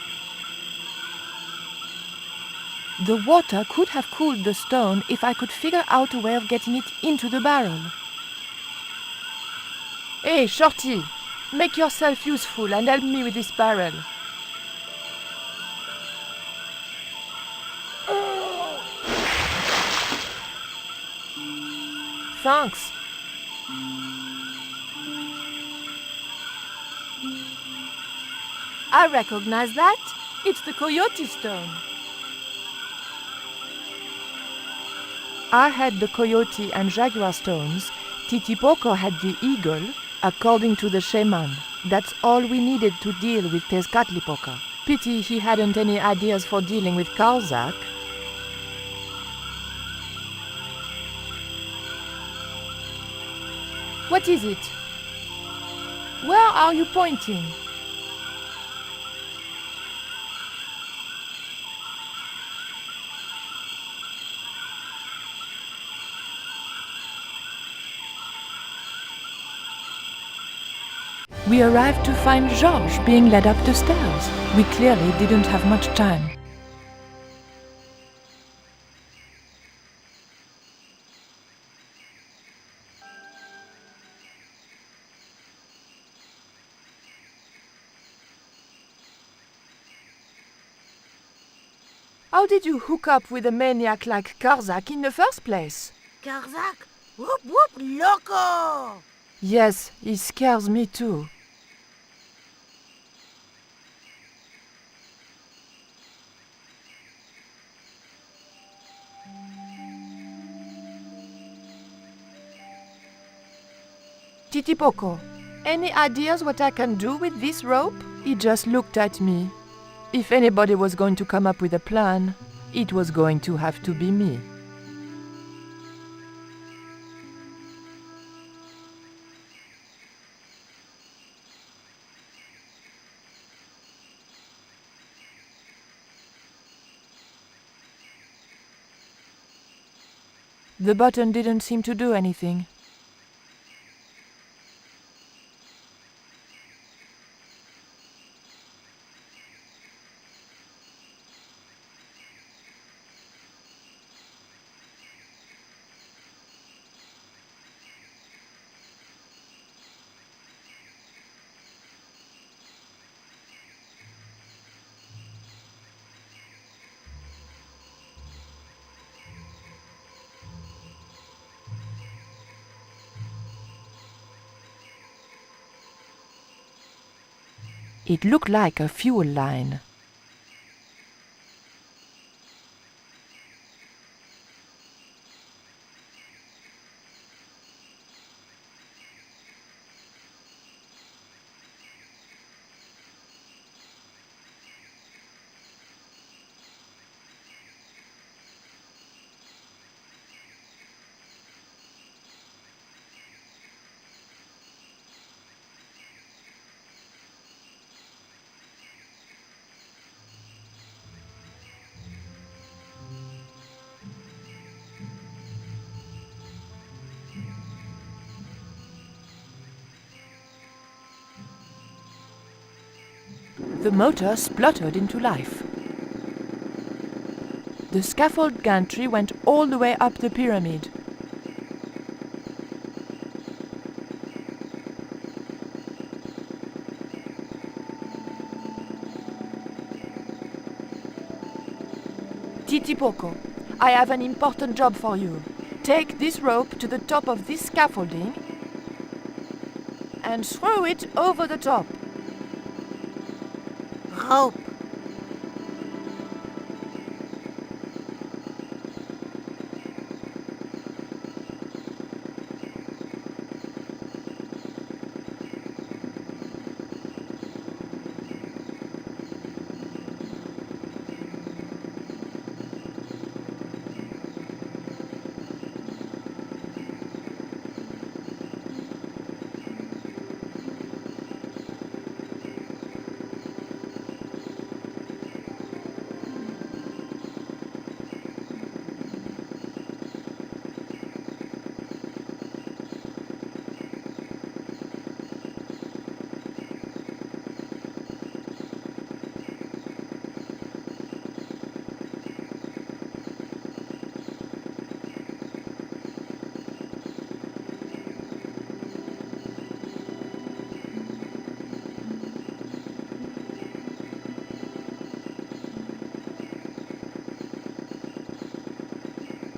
The water could have cooled the stone if I could figure out a way of getting it into the barrel. Hey, Shorty, make yourself useful and help me with this barrel. Thanks. I recognize that. It's the Coyote Stone. I had the Coyote and Jaguar stones. Titipoco had the Eagle. According to the shaman, that's all we needed to deal with Tezcatlipoca. Pity he hadn't any ideas for dealing with Carzak. What is it? Where are you pointing? We arrived to find Georges being led up the stairs. We clearly didn't have much time. How did you hook up with a maniac like Carzak in the first place? Carzak? Whoop whoop loco! Yes, he scares me too. Titipoco, any ideas what I can do with this rope? He just looked at me. If anybody was going to come up with a plan, it was going to have to be me. The button didn't seem to do anything. It looked like a fuel line. The motor spluttered into life. The scaffold gantry went all the way up the pyramid. Titipoco, I have an important job for you. Take this rope to the top of this scaffolding and throw it over the top. Rope.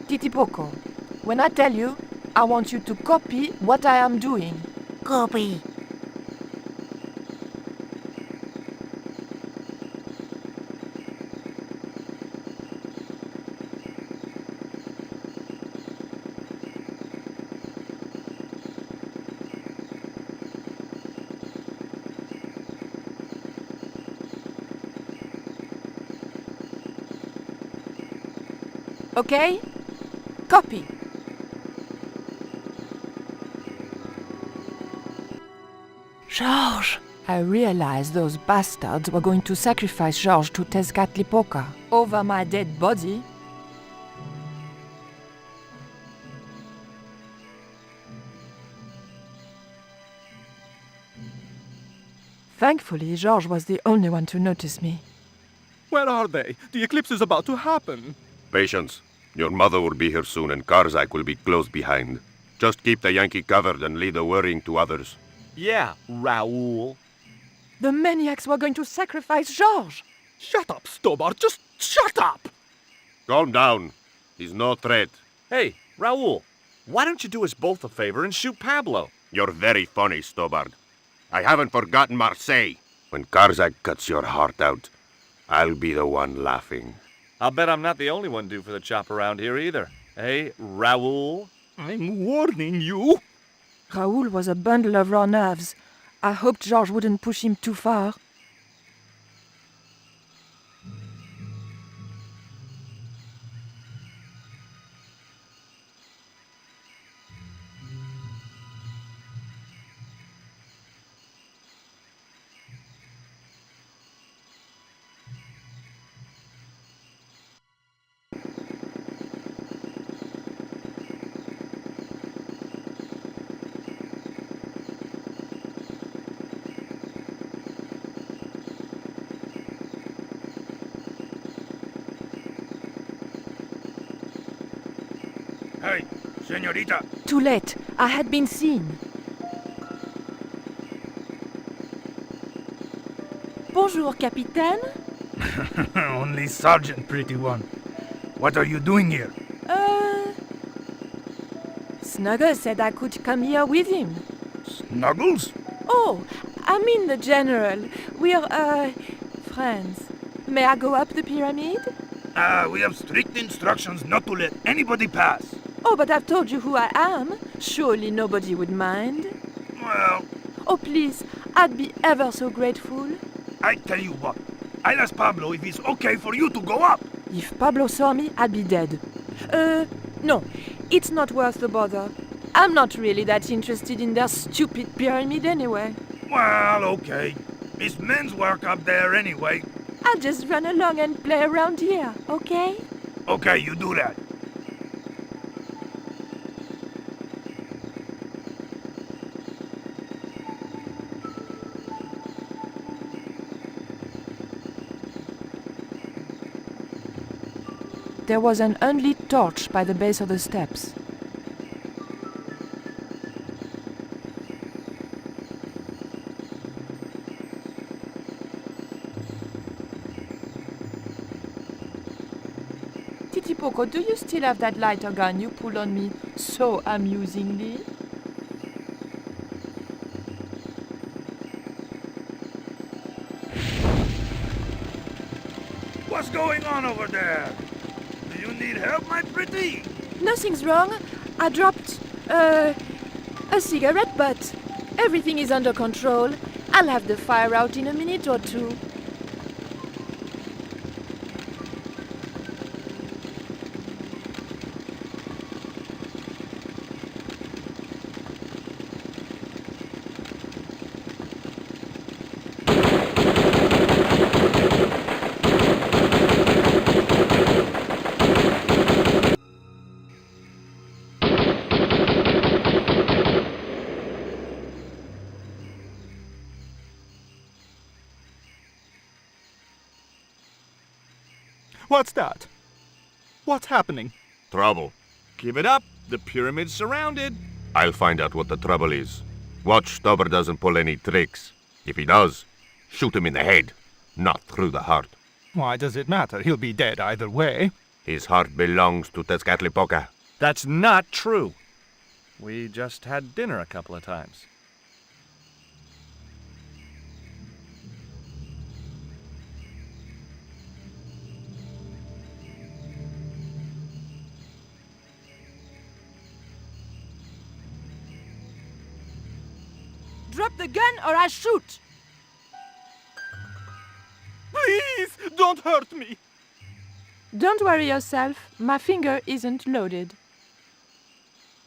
Titipoco, when I tell you, I want you to copy what I am doing. Copy. Okay? Copy. Georges! I realized those bastards were going to sacrifice Georges to Tezcatlipoca over my dead body. Thankfully, Georges was the only one to notice me. Where are they? The eclipse is about to happen. Patience. Your mother will be here soon, and Karzak will be close behind. Just keep the Yankee covered and leave the worrying to others. Yeah, Raoul. The maniacs were going to sacrifice Georges! Shut up, Stobart! Just shut up! Calm down. He's no threat. Hey, Raoul, why don't you do us both a favor and shoot Pablo? You're very funny, Stobart. I haven't forgotten Marseille. When Karzak cuts your heart out, I'll be the one laughing. I'll bet I'm not the only one due for the chop around here either. Hey, Raoul? I'm warning you. Raoul was a bundle of raw nerves. I hoped Georges wouldn't push him too far. Hey, señorita. Too late. I had been seen. Bonjour, Capitaine. Only Sergeant, pretty one. What are you doing here? Snuggles said I could come here with him. Snuggles? Oh, I mean the General. We're, friends. May I go up the pyramid? We have strict instructions not to let anybody pass. Oh, but I've told you who I am. Surely nobody would mind. Well... Oh, please, I'd be ever so grateful. I tell you what, I'll ask Pablo if it's okay for you to go up. If Pablo saw me, I'd be dead. No, it's not worth the bother. I'm not really that interested in their stupid pyramid anyway. Well, okay. It's men's work up there anyway. I'll just run along and play around here, okay? Okay, you do that. there was an unlit torch by the base of the steps. Titipoco, do you still have that lighter gun you pulled on me so amusingly? What's going on over there? Do you need help, my pretty? Nothing's wrong. I dropped, a cigarette butt. Everything is under control. I'll have the fire out in a minute or two. What's that? What's happening? Trouble. Give it up. The pyramid's surrounded. I'll find out what the trouble is. Watch Stubber doesn't pull any tricks. If he does, shoot him in the head, not through the heart. Why does it matter? He'll be dead either way. His heart belongs to Tezcatlipoca. That's not true. We just had dinner a couple of times. Drop the gun or I shoot! Please, don't hurt me! Don't worry yourself, my finger isn't loaded.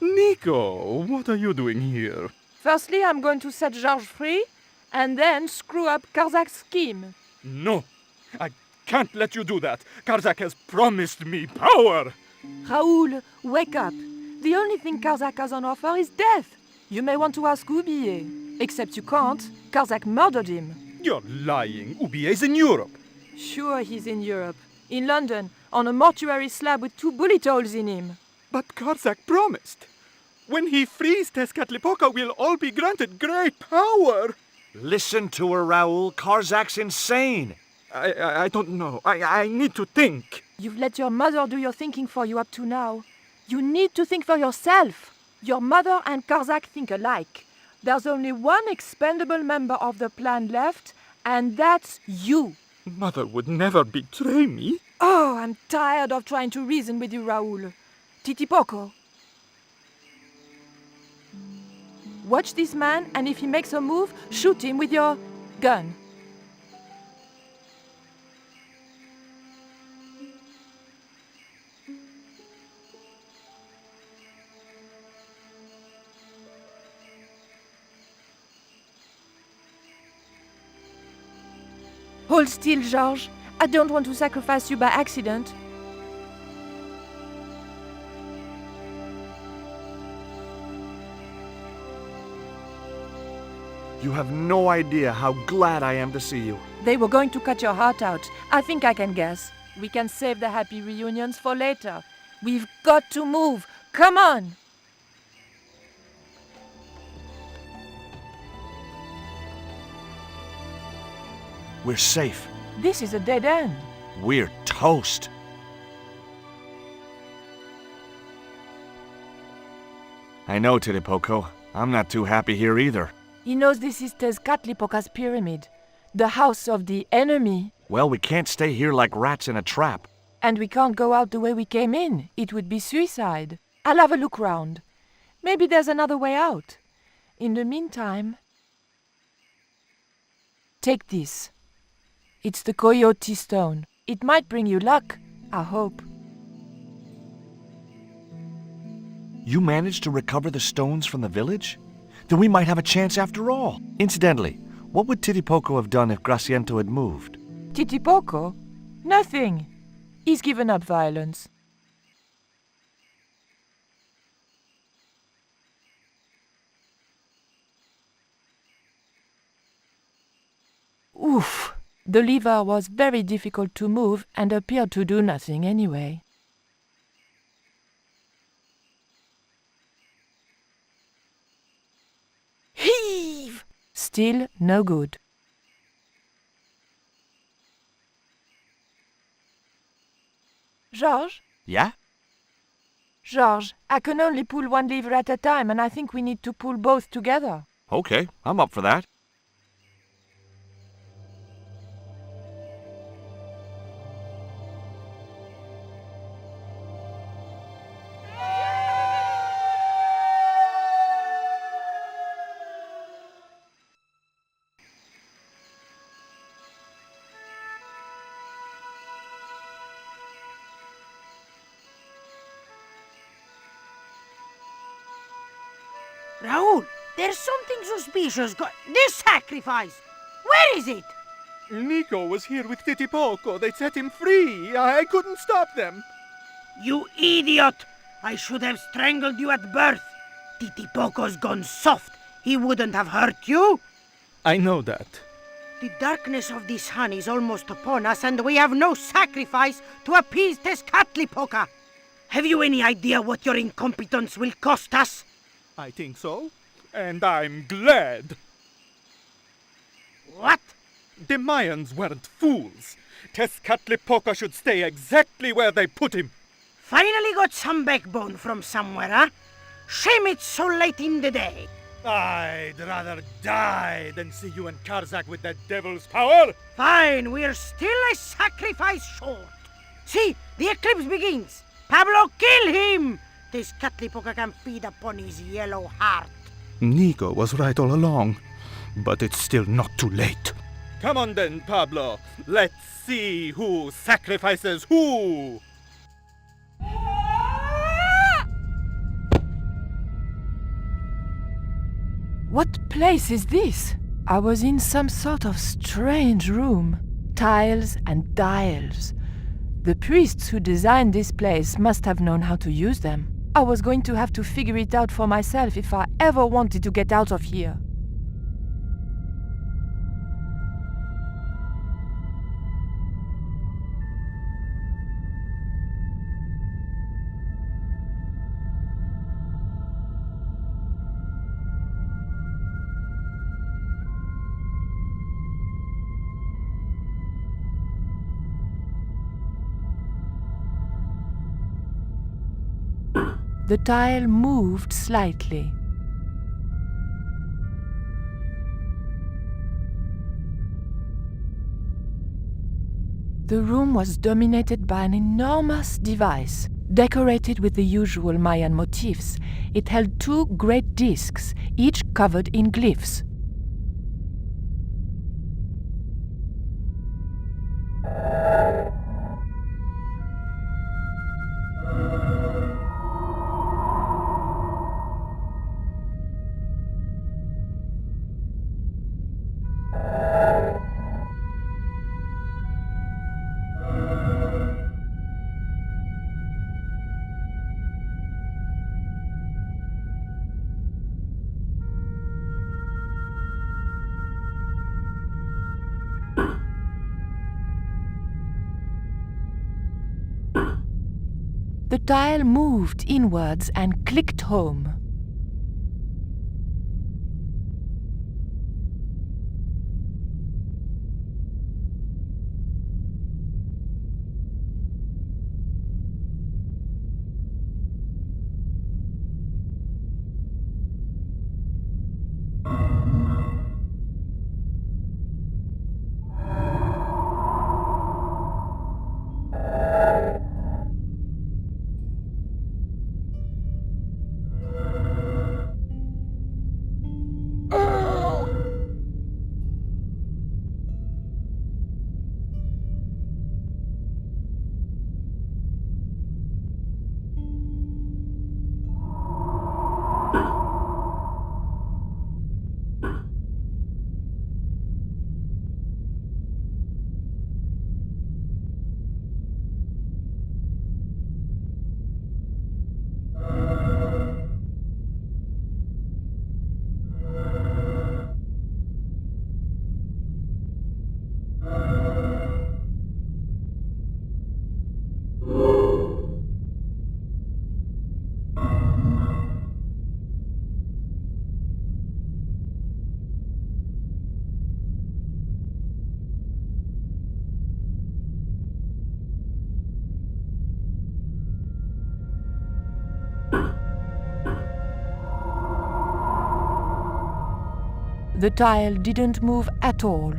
Nico, what are you doing here? Firstly, I'm going to set Georges free, and then screw up Karzak's scheme. No, I can't let you do that. Karzak has promised me power! Raoul, wake up. The only thing Karzak has on offer is death. You may want to ask Oubier. Except you can't. Karzak murdered him. You're lying. Oubier's in Europe. Sure, he's in Europe. In London, on a mortuary slab with 2 bullet holes in him. But Karzak promised. When he frees Tezcatlipoca, we'll all be granted great power. Listen to her, Raoul. Karzak's insane. I don't know. I need to think. You've let your mother do your thinking for you up to now. You need to think for yourself. Your mother and Karzak think alike. There's only one expendable member of the plan left, and that's you. Mother would never betray me. Oh, I'm tired of trying to reason with you, Raoul. Titipoco. Watch this man, and if he makes a move, shoot him with your gun. Hold still, Georges. I don't want to sacrifice you by accident. You have no idea how glad I am to see you. They were going to cut your heart out. I think I can guess. We can save the happy reunions for later. We've got to move. Come on! We're safe. This is a dead end. We're toast. I know, Titipoco. I'm not too happy here either. He knows this is Tezcatlipoca's pyramid, the house of the enemy. Well, we can't stay here like rats in a trap. And we can't go out the way we came in. It would be suicide. I'll have a look round. Maybe there's another way out. In the meantime... Take this. It's the Coyote Stone. It might bring you luck, I hope. You managed to recover the stones from the village? Then we might have a chance after all. Incidentally, what would Titipoco have done if Graciento had moved? Titipoco? Nothing. He's given up violence. Oof. The lever was very difficult to move and appeared to do nothing anyway. Still no good. Georges? Yeah? Georges, I can only pull one lever at a time, and I think we need to pull both together. Okay, I'm up for that. Raoul, there's something suspicious This sacrifice! Where is it? Nico was here with Titipoco. They set him free. I couldn't stop them. You idiot! I should have strangled you at birth. Titipoco's gone soft. He wouldn't have hurt you. I know that. The darkness of the sun is almost upon us, and we have no sacrifice to appease Tezcatlipoca. Have you any idea what your incompetence will cost us? I think so. And I'm glad. What? The Mayans weren't fools. Tezcatlipoca should stay exactly where they put him. Finally got some backbone from somewhere, huh? Shame it's so late in the day. I'd rather die than see you and Karzak with that devil's power. Fine, we're still a sacrifice short. See, the eclipse begins. Pablo, kill him! Tezcatlipoca can feed upon his yellow heart. Nico was right all along, but it's still not too late. Come on then, Pablo. Let's see who sacrifices who. What place is this? I was in some sort of strange room. Tiles and dials. The priests who designed this place must have known how to use them. I was going to have to figure it out for myself if I ever wanted to get out of here. The tile moved slightly. The room was dominated by an enormous device, decorated with the usual Mayan motifs. It held two great discs, each covered in glyphs. The tile moved inwards and clicked home. The tile didn't move at all.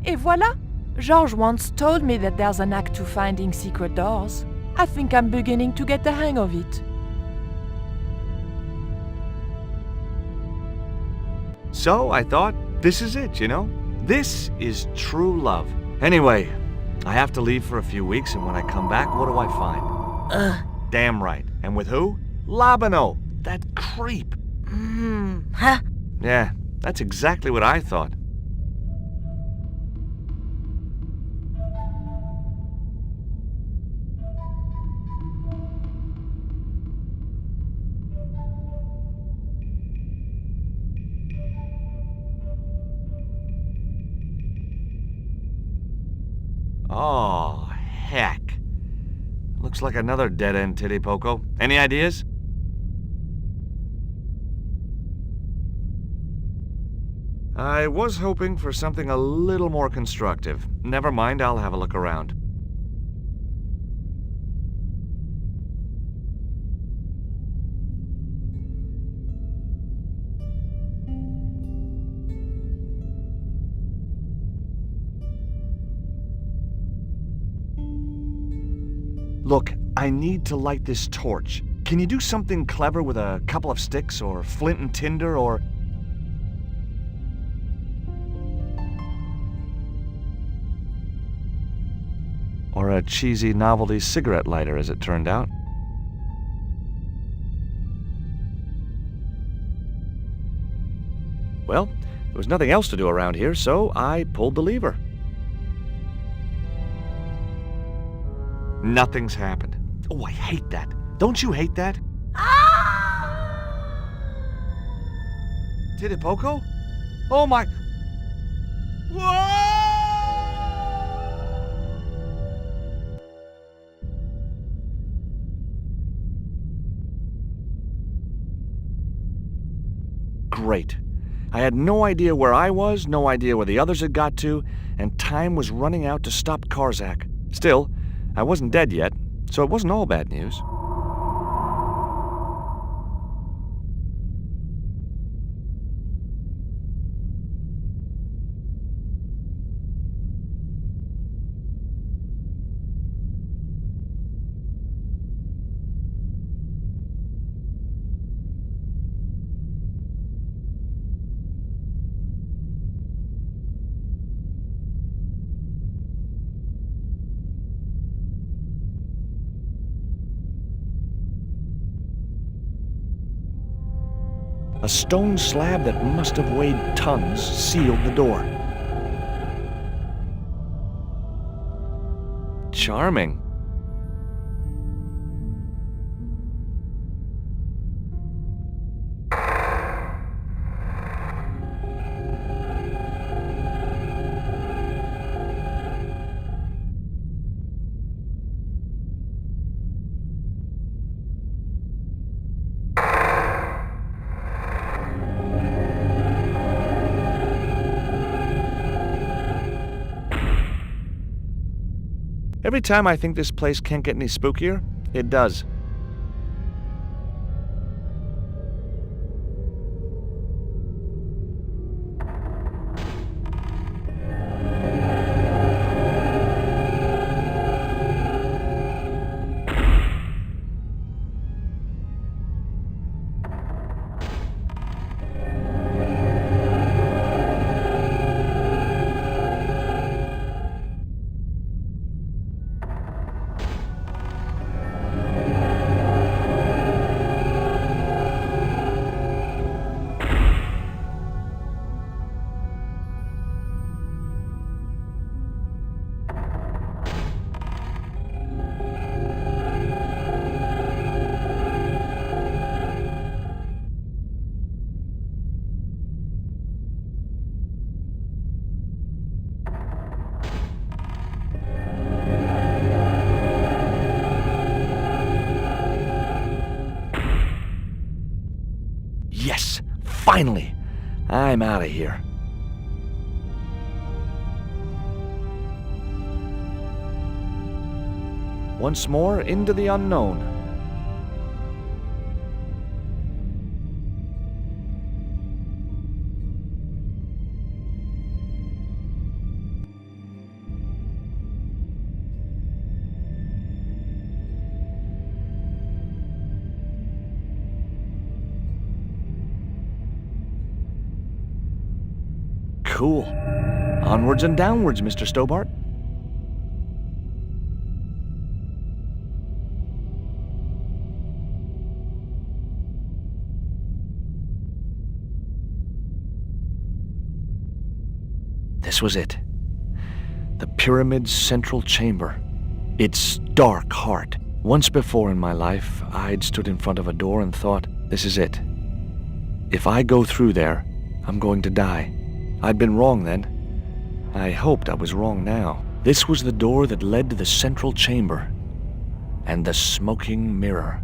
Et voilà! George once told me that there's an act to finding secret doors. I think I'm beginning to get the hang of it. So I thought, this is it, you know? This is true love. Anyway, I have to leave for a few weeks, and when I come back, what do I find? Damn right. And with who? Labano, that creep. Huh? Yeah, that's exactly what I thought. Oh, heck. Looks like another dead-end titty poco. Any ideas? I was hoping for something a little more constructive. Never mind, I'll have a look around. Look, I need to light this torch. Can you do something clever with a couple of sticks, or flint and tinder, or... or a cheesy novelty cigarette lighter, as it turned out. Well, there was nothing else to do around here, so I pulled the lever. Nothing's happened. Oh, I hate that. Don't you hate that? Titty poco? Oh my... Whoa! Great. I had no idea where I was, no idea where the others had got to, and time was running out to stop Karzak. Still, I wasn't dead yet, so it wasn't all bad news. A stone slab that must have weighed tons sealed the door. Charming. Every time I think this place can't get any spookier, it does. Yes! Finally! I'm out of here. Once more into the unknown. Cool. Onwards and downwards, Mr. Stobart. This was it. The pyramid's central chamber. Its dark heart. Once before in my life, I'd stood in front of a door and thought, this is it. If I go through there, I'm going to die. I'd been wrong then. I hoped I was wrong now. This was the door that led to the central chamber and the smoking mirror.